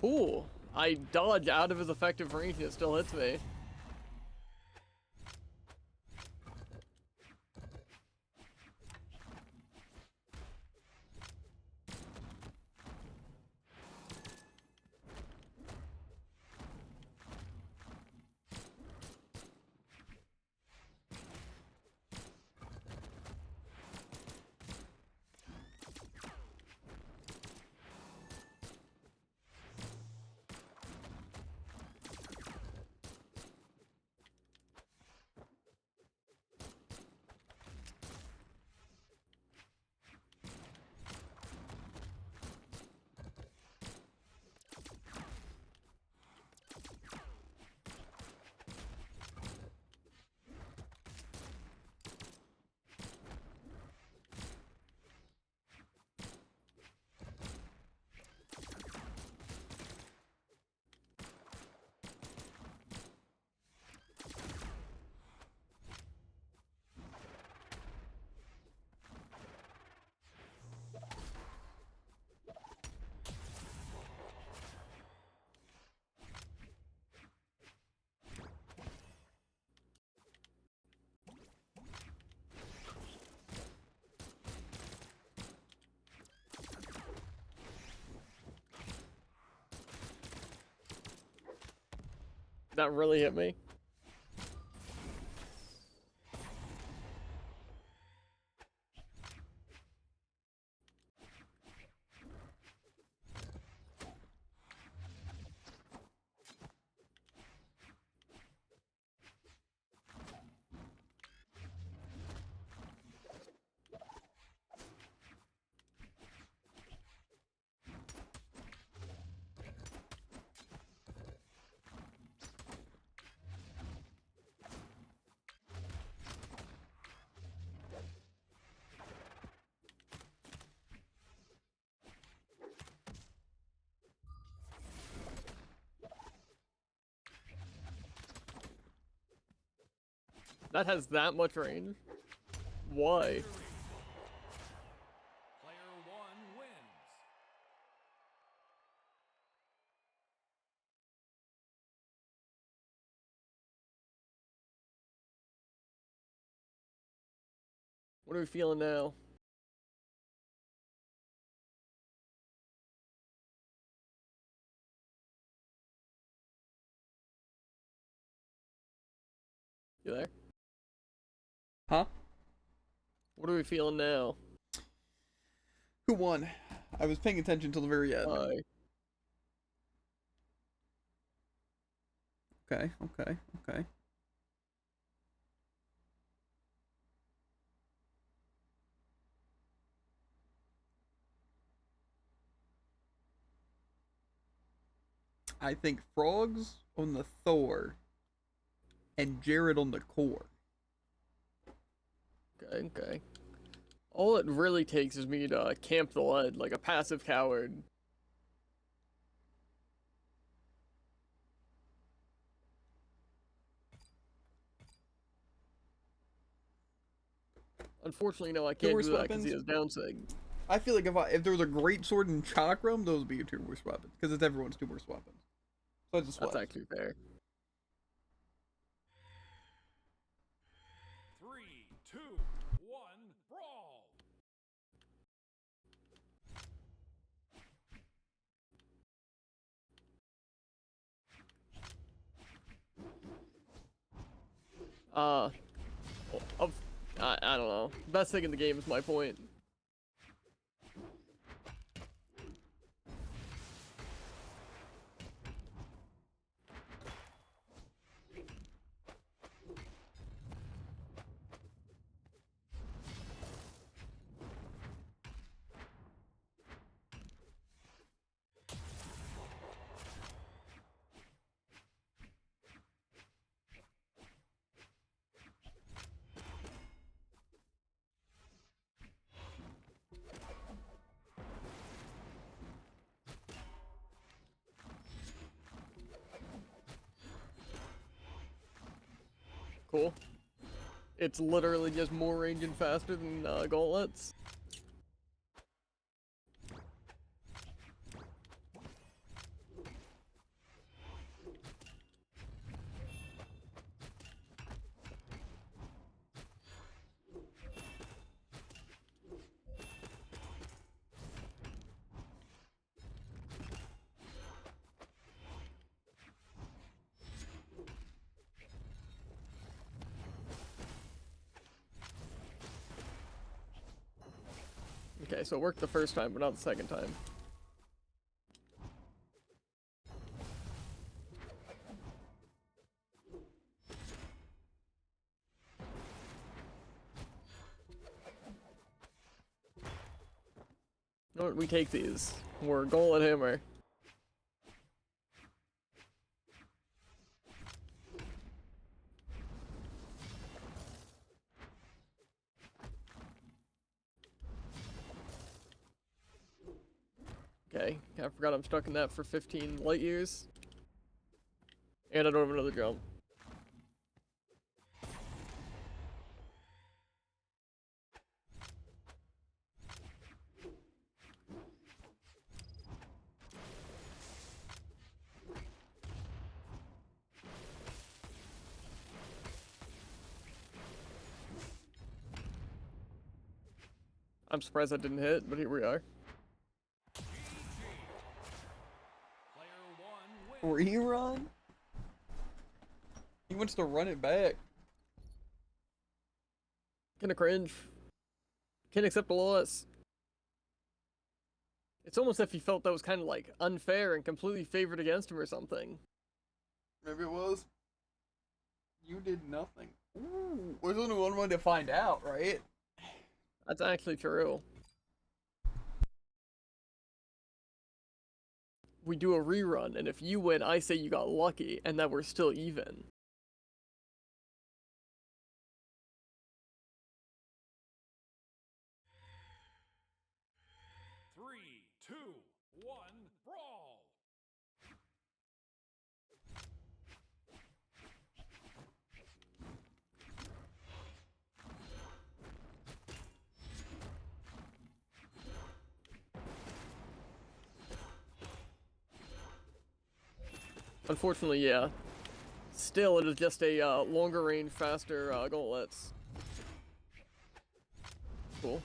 Cool. I dodge out of his effective range and it still hits me. That really hit me. That has that much range? Why? Player 1 wins. What are we feeling now? You there? Huh? What are we feeling now? Who won? I was paying attention till the very end. Why? Okay, okay, okay. I think Frogs on the Thor and Jared on the Core. Okay, okay. All it really takes is me to camp the lead like a passive coward. Unfortunately, no, I Two can't worse do that because he weapons? has downsig. I feel like if there was a great sword in Chakram, those would be your two worst weapons. Because it's everyone's two worst weapons. So I just That's sweat. actually fair. 3, 2, 1, brawl. Uh, I don't know. Best thing in the game is my point. Cool. It's literally just more range and faster than gauntlets. Okay, so it worked the first time, but not the second time. You know what, we take these. We're gauntlet hammer. Okay, I forgot I'm stuck in that for 15 light years. And I don't have another jump. I'm surprised that didn't hit, but here we are. Player 1 wins. Rerun? He wants to run it back. Kinda cringe. Can't accept a loss. It's almost as if he felt that was kind of like unfair and completely favored against him or something. Maybe it was. You did nothing. Ooh, there's only one way to find out, right? That's actually true. We do a rerun, and if you win, I say you got lucky, and that we're still even. Three, two, one, brawl. Unfortunately, yeah. Still, it is just a longer range, faster gauntlets. Cool.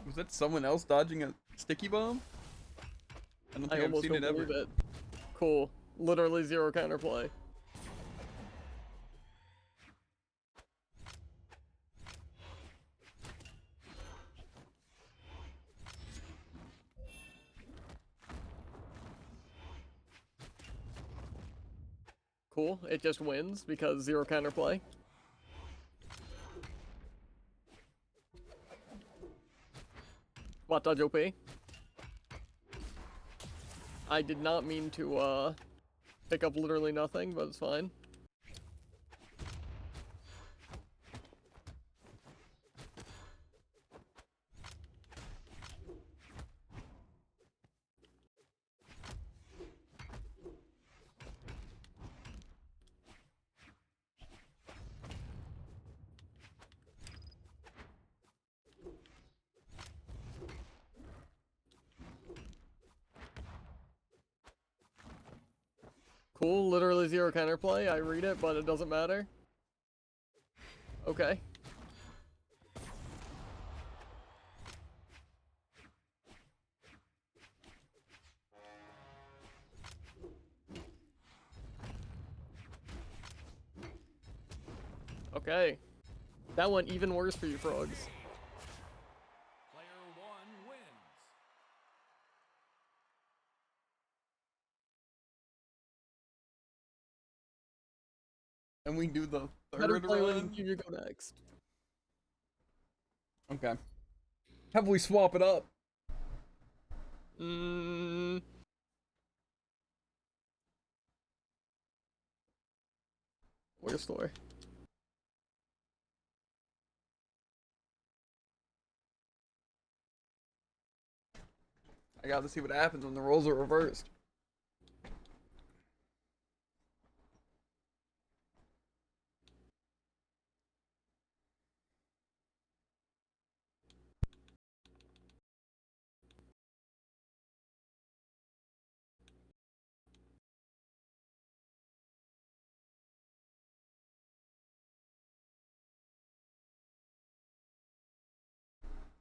Was that someone else dodging a sticky bomb? I don't think I I've almost seen don't it believe ever. it. Cool. Literally zero counterplay. Cool. It just wins because zero counterplay. What, dodge OP? I did not mean to pick up literally nothing, but it's fine. Cool, literally zero counterplay. I read it, but it doesn't matter. Okay. Okay. That went even worse for you, frogs. Player 1 wins. And we do the Better third play when run. you go next. Okay. Have we swap it up? Mmm. Where's story? I got to see what happens when the roles are reversed.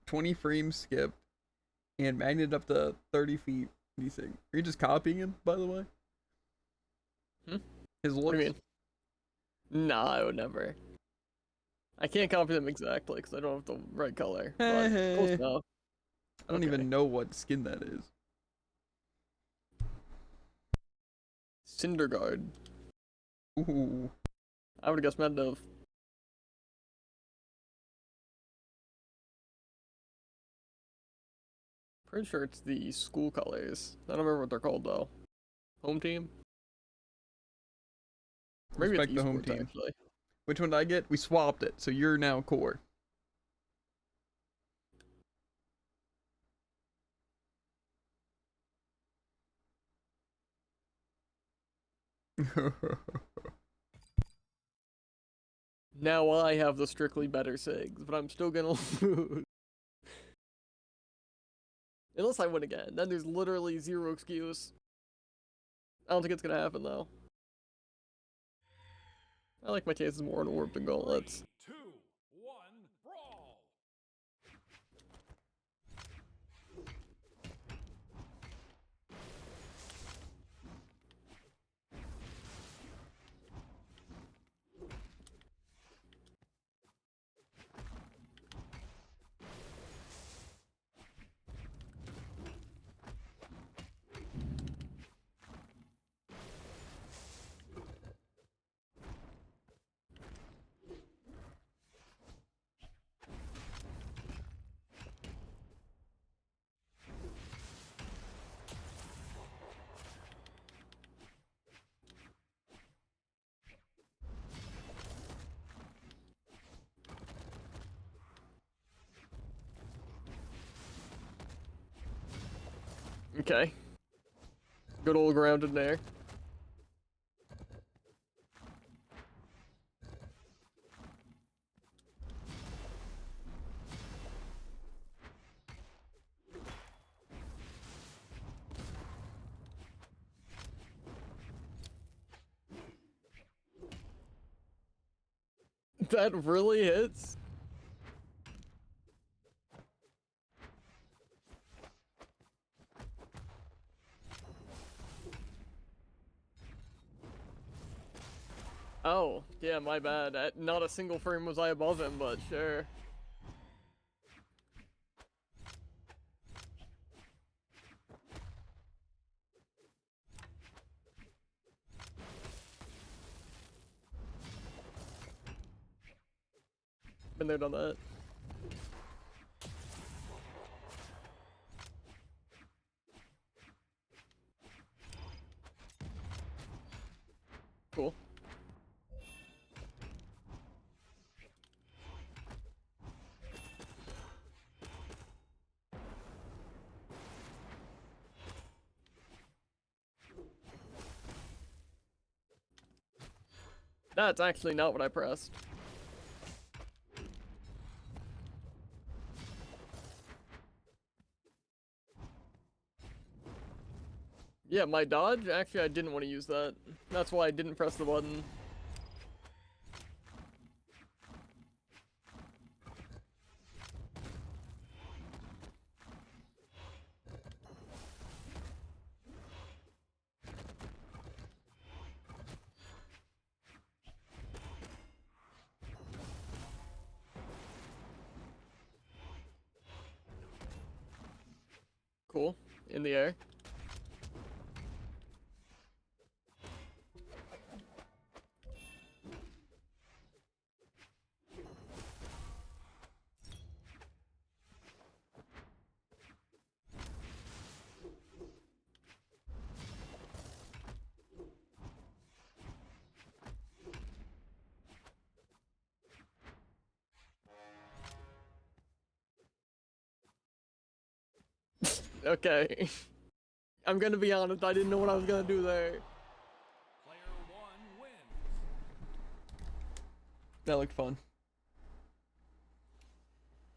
$20 frames skipped and magnet up to 30 feet. What do you think? Are you just copying him, by the way? Hmm? His What looks? do you mean? Nah, I would never. I can't copy them exactly because I don't have the right color, but close Hey, enough. I don't Okay. even know what skin that is. Cinderguard. Ooh. I would have guessed Medov. Pretty sure it's the school colors. I don't remember what they're called though. Home team? Maybe it's Respect the home esports team. actually. Which one did I get? We swapped it, so you're now core. Now I have the strictly better SIGs, but I'm still gonna lose. Unless I win again. Then there's literally zero excuse. I don't think it's gonna happen though. I like my chances more in orb than gauntlets. 3, 2, 1, brawl. Okay. Good old grounded nair. That really hits? Oh, yeah, my bad. Not a single frame was I above him, but sure. Been there, done that. Cool. That's actually not what I pressed. Yeah, my dodge? Actually, I didn't want to use that. That's why I didn't press the button. Cool. In the air. Okay. I'm gonna be honest, I didn't know what I was gonna do there. Player 1 wins. That looked fun.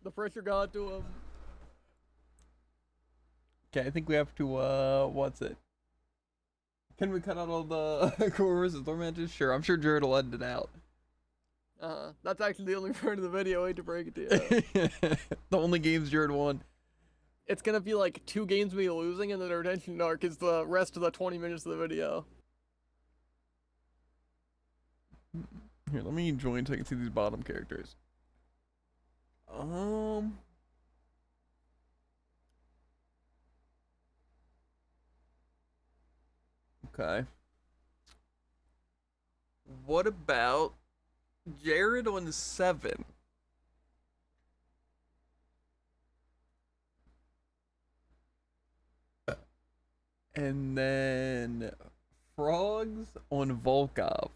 The pressure got to him. Okay, I think we have to, what's it? Can we cut out all the core versus door matches? Sure, I'm sure Jared will edit it out. That's actually the only part of the video I hate to break it to you. The only games Jared won. It's gonna be like 2 games me losing, and then the retention arc is the rest of the 20 minutes of the video. Here, let me join so I can see these bottom characters. Okay. What about Jared on 7? And then Frogs on Volkov.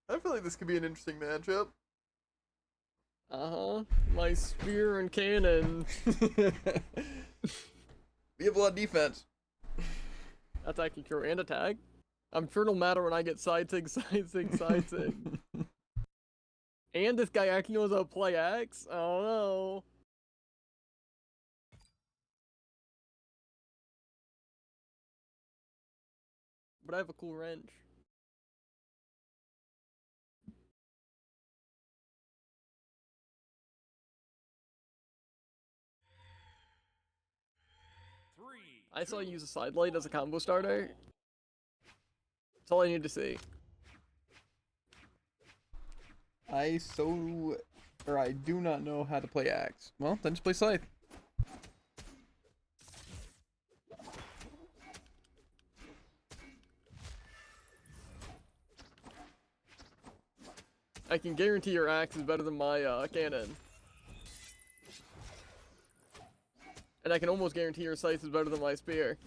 I feel like this could be an interesting matchup. My spear and cannon. We have a lot of defense. That's actually true. And attack. I'm sure it'll matter when I get side sig, side sig, side sig. And this guy actually knows how to play axe? Oh no. But I have a cool wrench. I saw you use a side light as a combo starter. That's all I need to see. I do not know how to play axe. Well, then just play scythe. I can guarantee your axe is better than my cannon. And I can almost guarantee your scythe is better than my spear.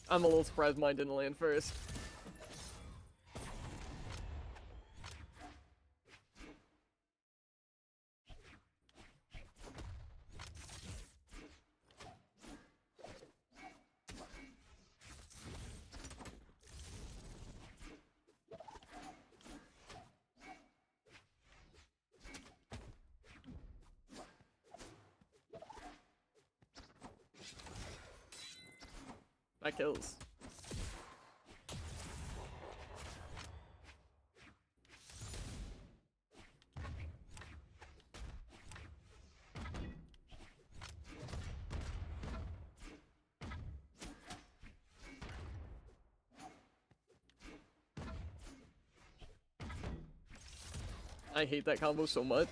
I'm a little surprised mine didn't land first. That kills. I hate that combo so much.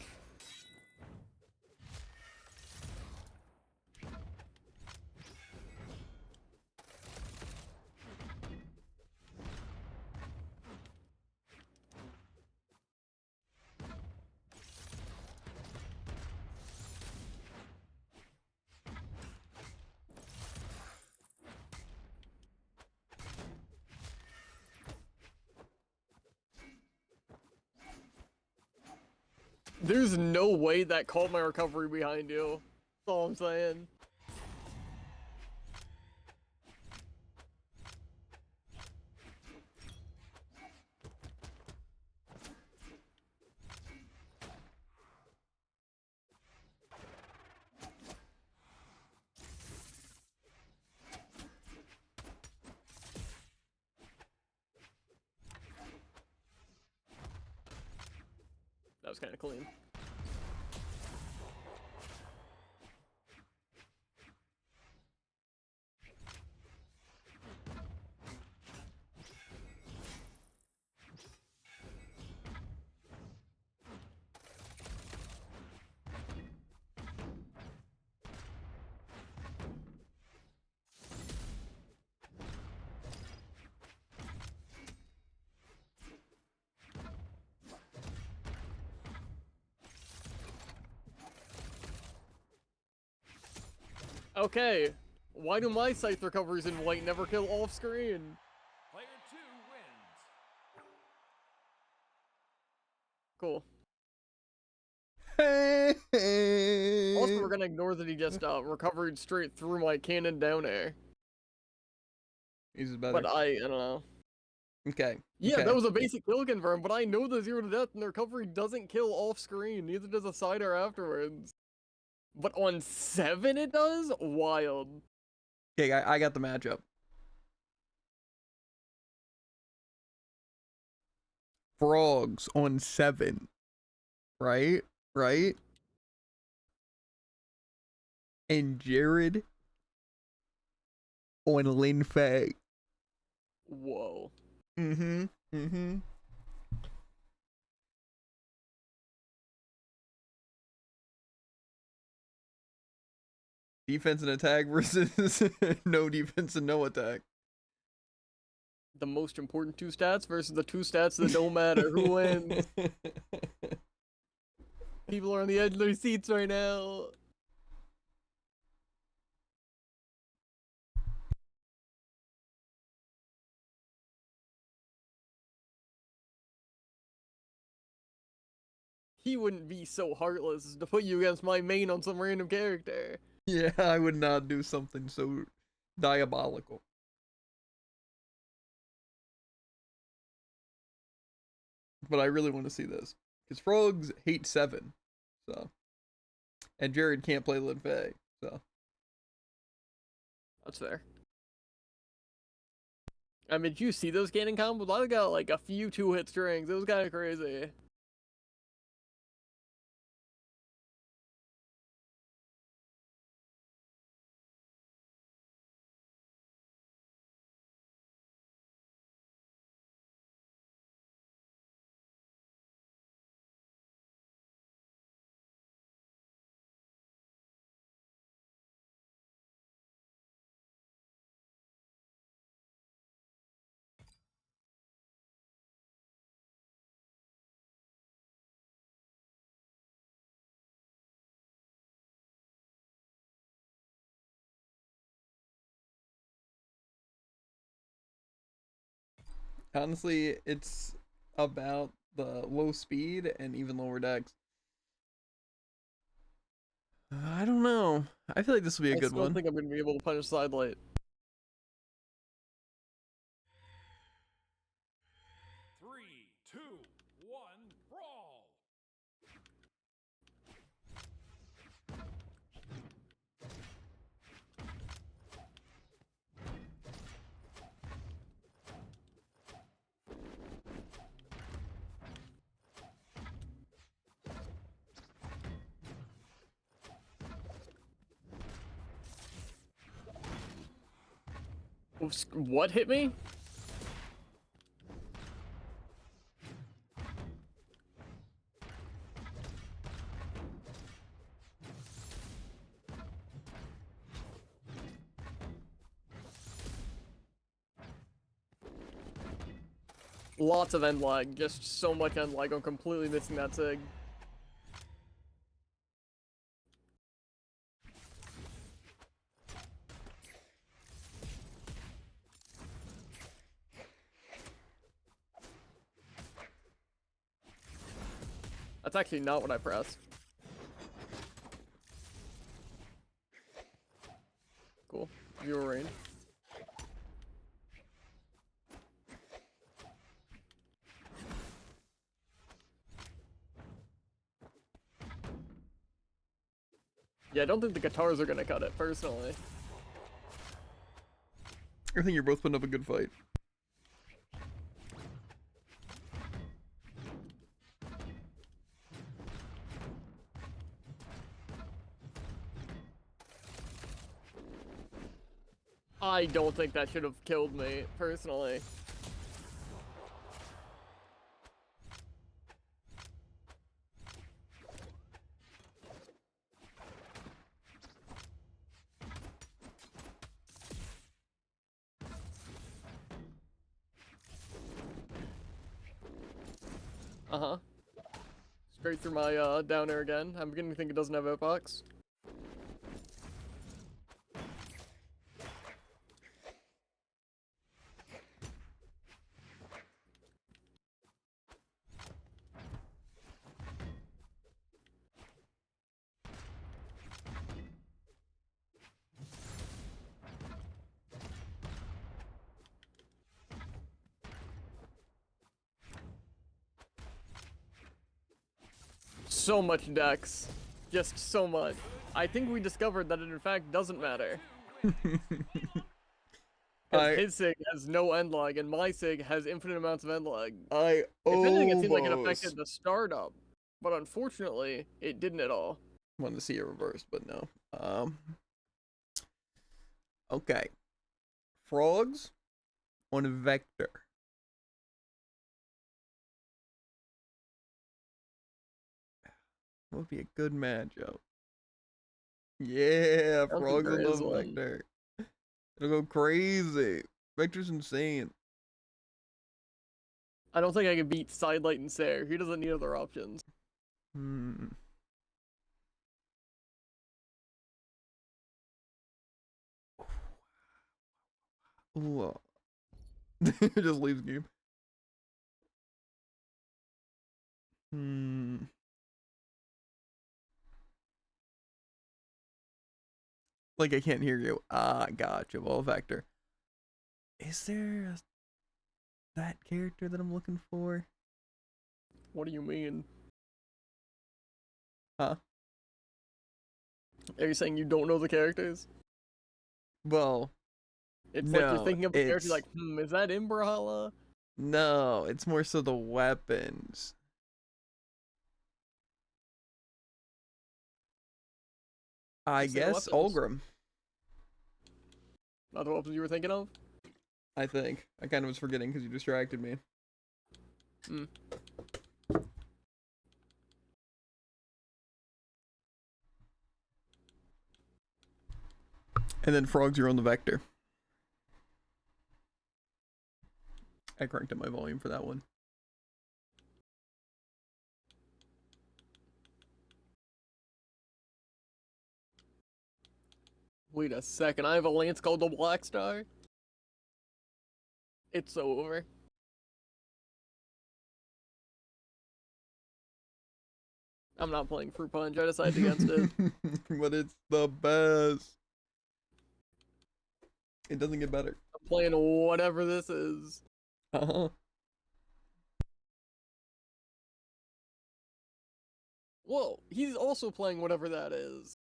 There's no way that caught my recovery behind you. That's all I'm saying. That was kind of clean. Okay, why do my scythe recoveries in white never kill off screen? Player 2 wins. Cool. Hey. Also, we're gonna ignore that he just recovered straight through my cannon down air. He's better. But I don't know. Okay. Yeah, okay. that was a basic kill confirm, but I know the 0 to death and the recovery doesn't kill off screen, neither does a sider afterwards. But on 7 it does? Wild. Okay, I got the matchup. Frogs on 7. Right? Right? And Jared on Lin Fei. Whoa. Mm-hmm. Mm-hmm. Defense and attack versus no defense and no attack. The most important 2 stats versus the 2 stats that don't matter. Who wins? People are on the edge of their seats right now. He wouldn't be so heartless as to put you against my main on some random character. Yeah, I would not do something so diabolical. But I really want to see this. Because frogs hate 7. So. And Jared can't play Lin Fei. So. That's fair. I mean, did you see those cannon combos? I got like a few 2-hit strings. It was kind of crazy. Honestly, it's about the low speed and even lower decks. I don't know. I feel like this will be a I good still one. think I'm gonna be able to punish side light. 3, 2, 1, brawl! Oops, what hit me? Lots of end lag, just so much end lag. I'm completely missing that sig. That's actually not what I pressed. Cool. Viewer range. Yeah, I don't think the guitars are gonna cut it, personally. I think you're both putting up a good fight. I don't think that should have killed me, personally. Uh-huh. Straight through my down air again. I'm beginning to think it doesn't have hitbox. So much dex. Just so much. I think we discovered that it in fact doesn't matter. Because his sig has no end lag, and my sig has infinite amounts of end lag. I If anything, it seemed like it almost affected the startup, but unfortunately, it didn't at all. wanted to see it reversed, but no. Okay. Frogs on Vector. What would be a good matchup? Yeah, I don't think Frogs there on is the one. Vector. It'll go crazy. Vector's insane. I don't think I can beat Sidelight and Sair. He doesn't need other options. Hmm. Ooh. Just leaves game. Hmm. Like I can't hear you. Ah, gotcha. Well, Vector. Is there that character that I'm looking for? What do you mean? Huh? Are you saying you don't know the characters? Well, It's like you're no, thinking of the character it's like, is that in Brawlhalla? no, it's more so the weapons. I Just say the guess weapons. Olgrim. Not the weapons you were thinking of? I think I kind of was forgetting because you distracted me. Hmm. And then Frogs, you're on the Vector. I cranked up my volume for that one. Wait a second, I have a lance called the Black Star? It's so over. I'm not playing Fruit Punch. I decided against it. But it's the best. It doesn't get better. I'm playing whatever this is. Uh-huh. Whoa, he's also playing whatever that is.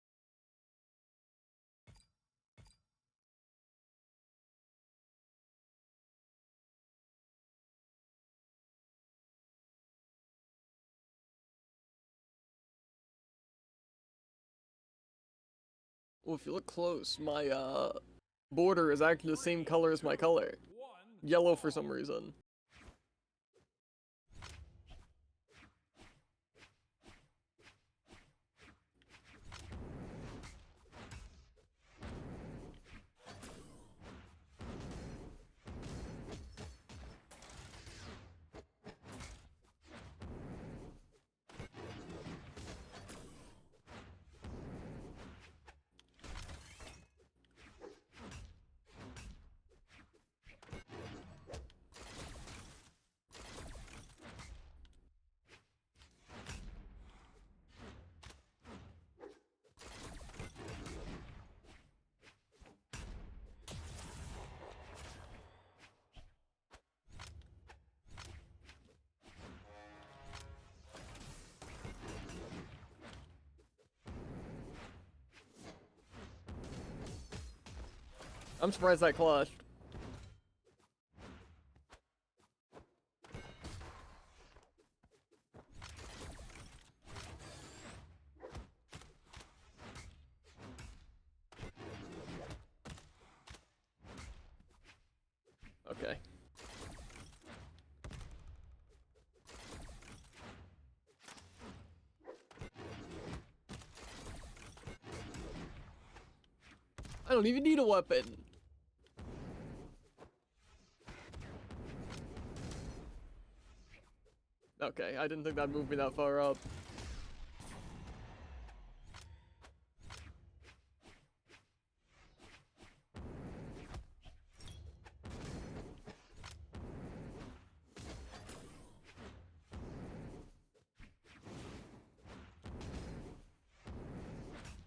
Well, if you look close, my border is actually the same color as my color. Yellow for some reason. I'm surprised that clutched. Okay. I don't even need a weapon. Okay, I didn't think that'd move me that far up.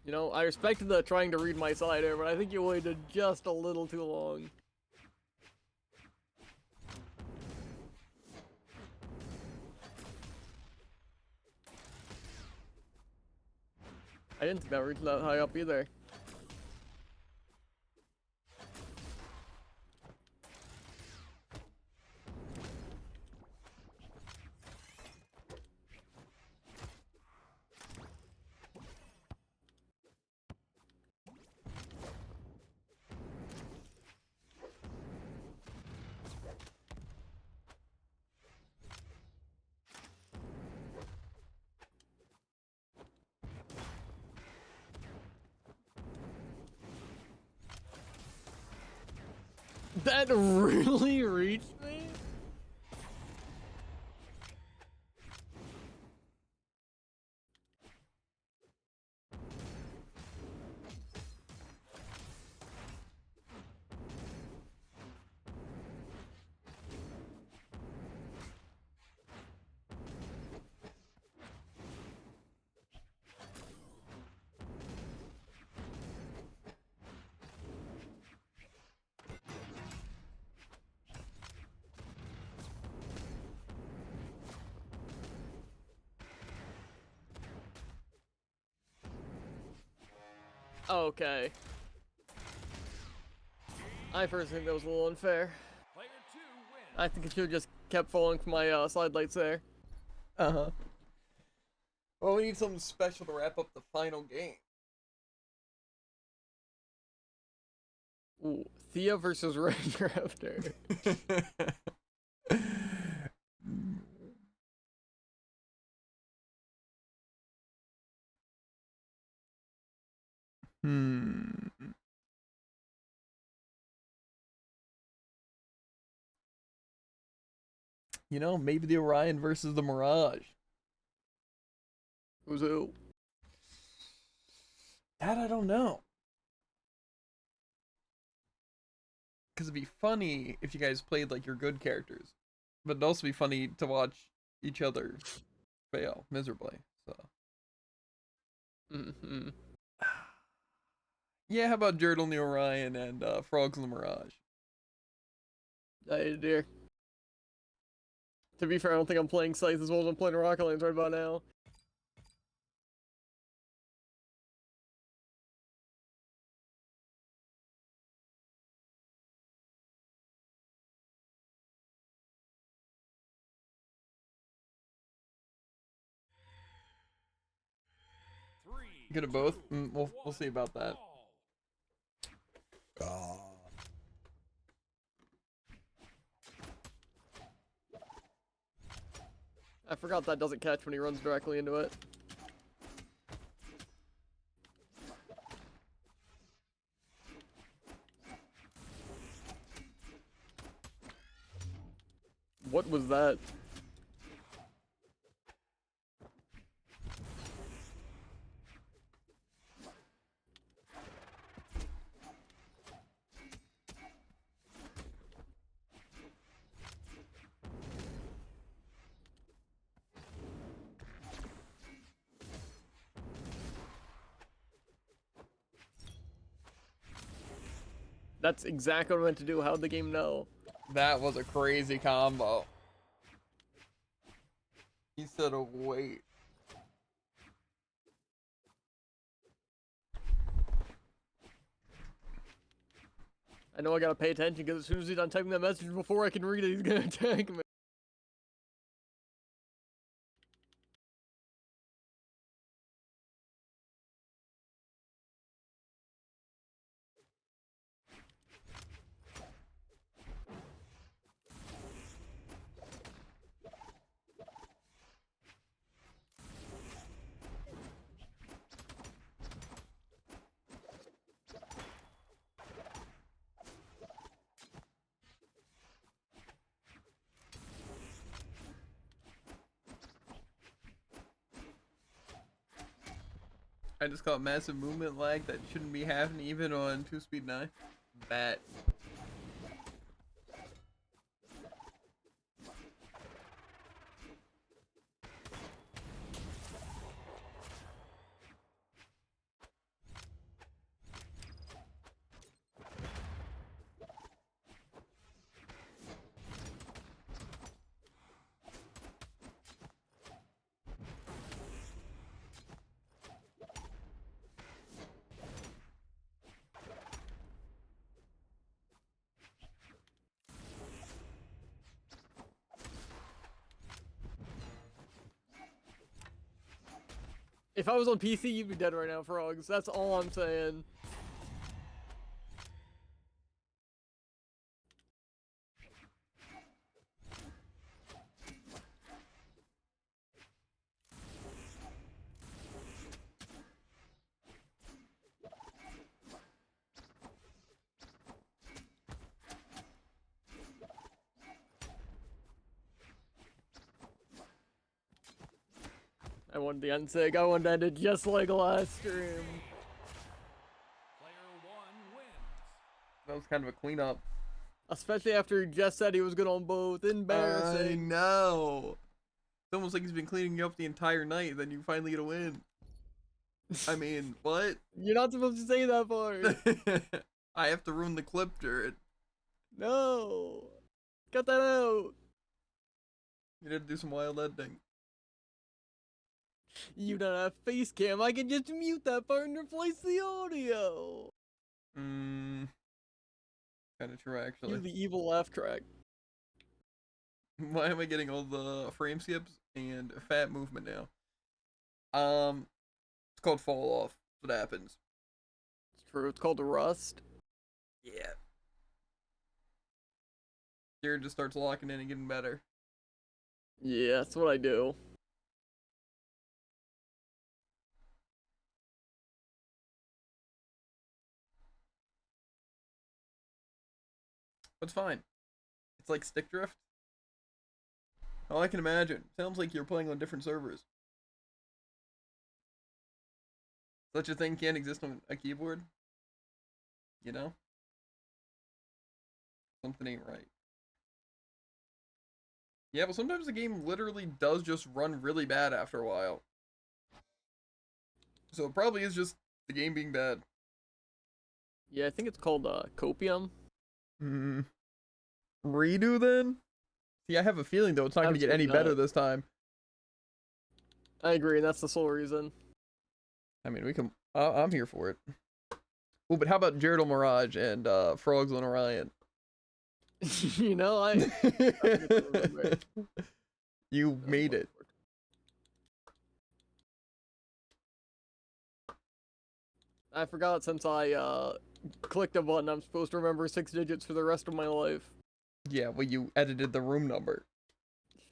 You know, I respected the trying to read my side there, but I think you waited just a little too long. I didn't think that reached that high up either. That really reached me? Okay. I first think that was a little unfair. Player 2 wins. I think it should have just kept falling for my slide lights there. Uh-huh. Well, we need something special to wrap up the final game. Ooh, Thea versus Rainrafter. Hmm. You know, maybe the Orion versus the Mirage. Who's who? That I don't know. Because it'd be funny if you guys played like your good characters. But it'd also be funny to watch each other fail miserably. So Mm-hmm. Yeah, how about Jerdal in the Orion and Frogs in the Mirage? Dear. To be fair, I don't think I'm playing Scythe as well as I'm playing Rocket Lands right about now. Three, Good at both. two, We'll see about that. brawl. I forgot that doesn't catch when he runs directly into it. What was that? That's exactly what I meant to do. How'd the game know? That was a crazy combo. He said, "Oh wait." I know I gotta pay attention because as soon as he's done typing that message before I can read it, he's gonna attack me. I just caught massive movement lag that shouldn't be happening even on 2-speed 9. That. If I was on PC, you'd be dead right now, Frogs. That's all I'm saying. I wanted the unsig. I wanted to end it just like last stream. Player one wins. That was kind of a cleanup. Especially after he just said he was good on both. I Embarrassing. know. It's almost like he's been cleaning you up the entire night, then you finally get a win. I mean, what? You're not supposed to say that part. I have to ruin the clip, Jared. No. Cut that out. You need to do some wild editing. You don't have face cam. I can just mute that part and replace the audio. Kind of true, actually. You're the evil laugh track. Why am I getting all the frame skips and fat movement now? It's called fall off. That's what happens. It's true. It's called rust. Yeah. Jared just starts locking in and getting better. Yeah, that's what I do. But it's fine. It's like stick drift. Oh, I can imagine. Sounds like you're playing on different servers. Such a thing can't exist on a keyboard. You know? Something ain't right. Yeah, but sometimes the game literally does just run really bad after a while. So it probably is just the game being bad. Yeah, I think it's called Copium. Hmm. Redo then? See, I have a feeling though it's not gonna get any Absolutely better not. this time. I agree, and that's the sole reason. I mean, we can. I'm here for it. Oh, but how about Gyarados Mirage and Frogs on Orion? You know, I remember. You Oh, made boy. it. I forgot since I clicked a button, I'm supposed to remember 6 digits for the rest of my life. Yeah, well, you edited the room number,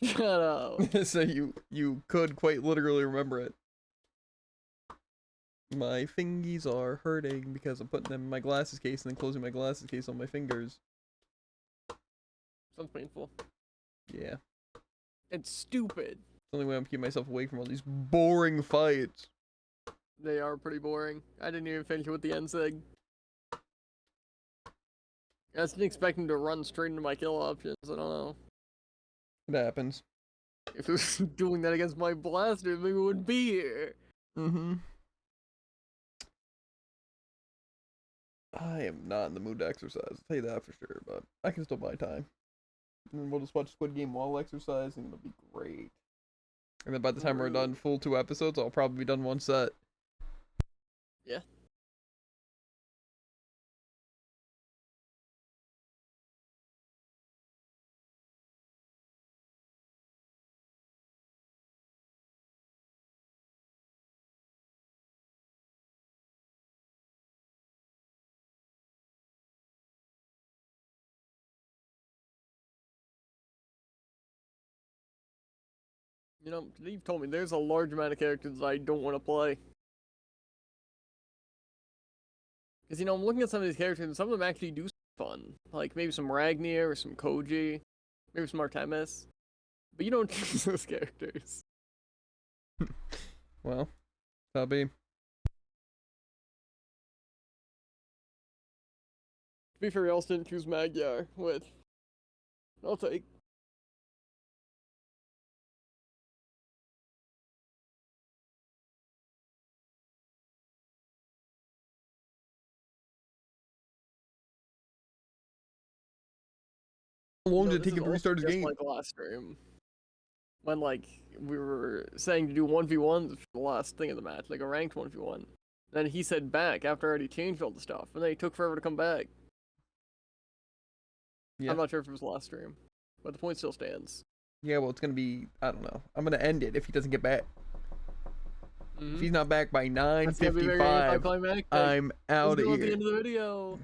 Shut up. so you could quite literally remember it. My fingies are hurting because I'm putting them in my glasses case and then closing my glasses case on my fingers. Sounds painful. Yeah, It's stupid. it's the only way I'm keeping myself away from all these boring fights. They are pretty boring. I didn't even finish with the end sig. I wasn't expecting to run straight into my kill options. I don't know. It happens. If it was doing that against my blaster, maybe it wouldn't be here. Mm-hmm. I am not in the mood to exercise, I'll tell you that for sure, but I can still buy time. And then we'll just watch Squid Game while exercising, it'll be great. And then by the time we're done full 2 episodes, I'll probably be done 1 set. Yeah. You know, you've told me there's a large amount of characters I don't want to play. Because, you know, I'm looking at some of these characters and some of them actually do fun. Like maybe some Ragnar or some Koji, maybe some Artemis. But you don't choose those characters. Well, that'll be. To be fair, I also didn't choose Magyar, which I'll take. How long You know, did it this take is him to also restart his just game? like last stream. When, like, we were saying to do 1v1s for the last thing of the match, like a ranked 1v1. Then he said back after I already changed all the stuff, and then he took forever to come back. Yeah. I'm not sure if it was last stream, but the point still stands. Yeah, well, it's gonna be. I don't know. I'm gonna end it if he doesn't get back. If he's not back by That's gonna be very 9:55, anticlimactic. I'm out Let's of go at the here. end of the video.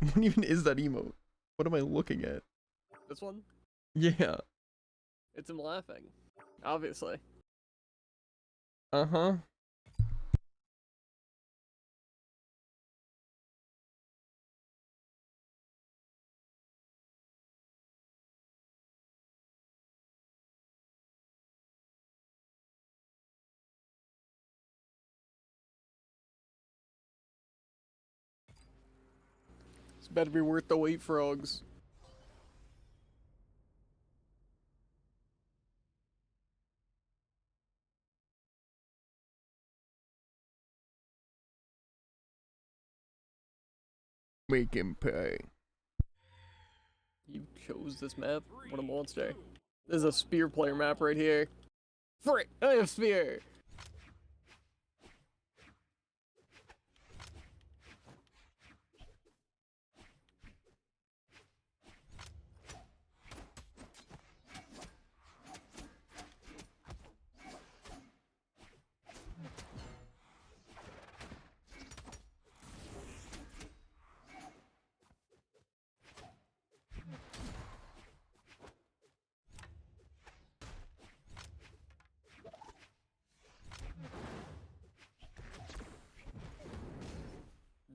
What even is that emote? What am I looking at? This one? Yeah. It's him laughing. Obviously. Uh-huh. It's better be worth the wait, frogs. Make him pay. You chose this map? What a monster. This is a spear player map right here. Frick! I have spear!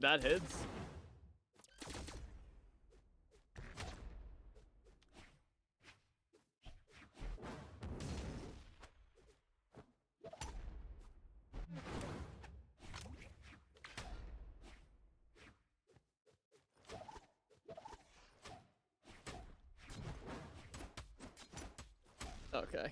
That hits. Okay.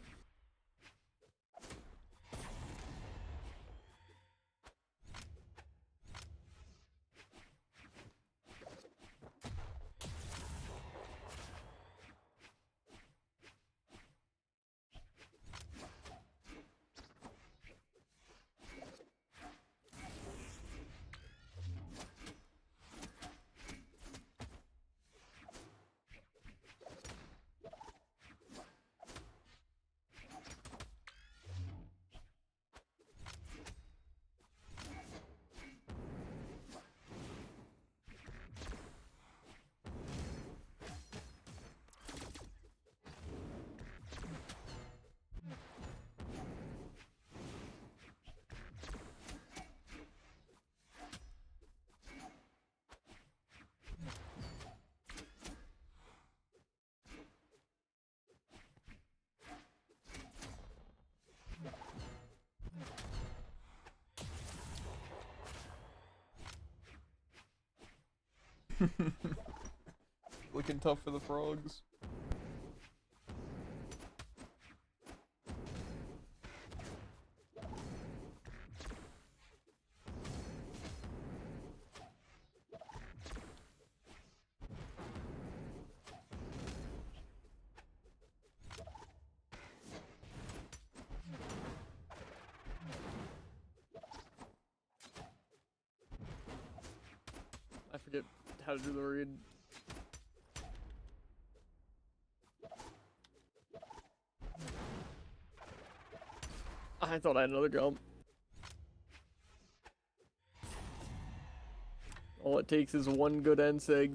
Looking tough for the frogs. I forget how to do the read. I thought I had another jump. All it takes is one good end sig.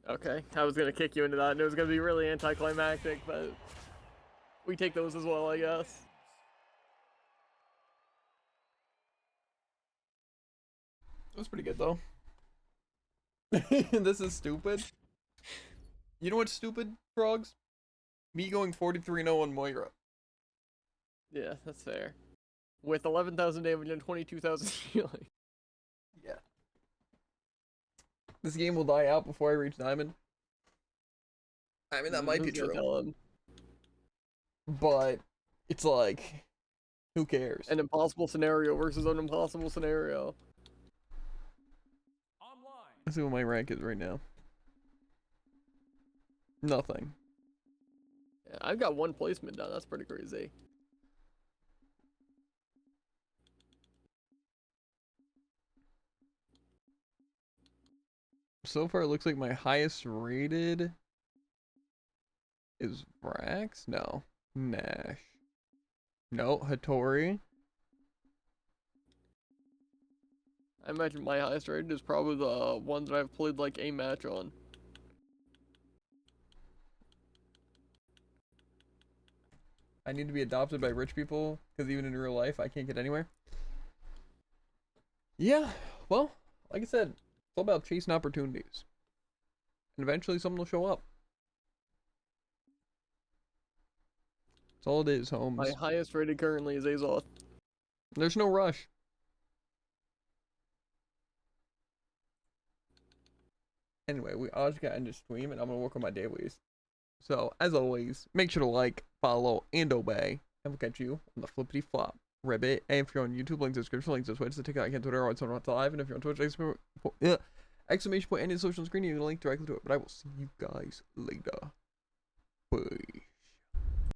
Okay, I was gonna kick you into that, and it was gonna be really anticlimactic, but we take those as well, I guess. That was pretty good though. This is stupid. You know what's stupid, frogs? Me going 43-0 on Moira. Yeah, that's fair. With 11,000 damage and 22,000 healing. Yeah. This game will die out before I reach Diamond. I mean, that might be Who's gonna true. tell him? But it's like, who cares? An impossible scenario versus an impossible scenario. Online. Let's see what my rank is right now. Nothing. Yeah, I've got one placement done. That's pretty crazy. So far, it looks like my highest rated is Vrax? No. Nash. No, Hattori. I imagine my highest rated is probably the one that I've played like a match on. I need to be adopted by rich people, because even in real life, I can't get anywhere. Yeah, well, like I said, it's all about chasing opportunities. And eventually something will show up. That's all it is, Holmes. My highest rated currently is Azoth. There's no rush. Anyway, we are just gonna end the stream, and I'm gonna work on my dailies. So, as always, make sure to like, follow, and obey. And we'll catch you on the flippity flop ribbit. And if you're on YouTube, links in the description, links to Twitch, to TikTok, and Twitter, or it's on live. And if you're on Twitch, exclamation point, and social screen, you can link directly to it. But I will see you guys later. Bye.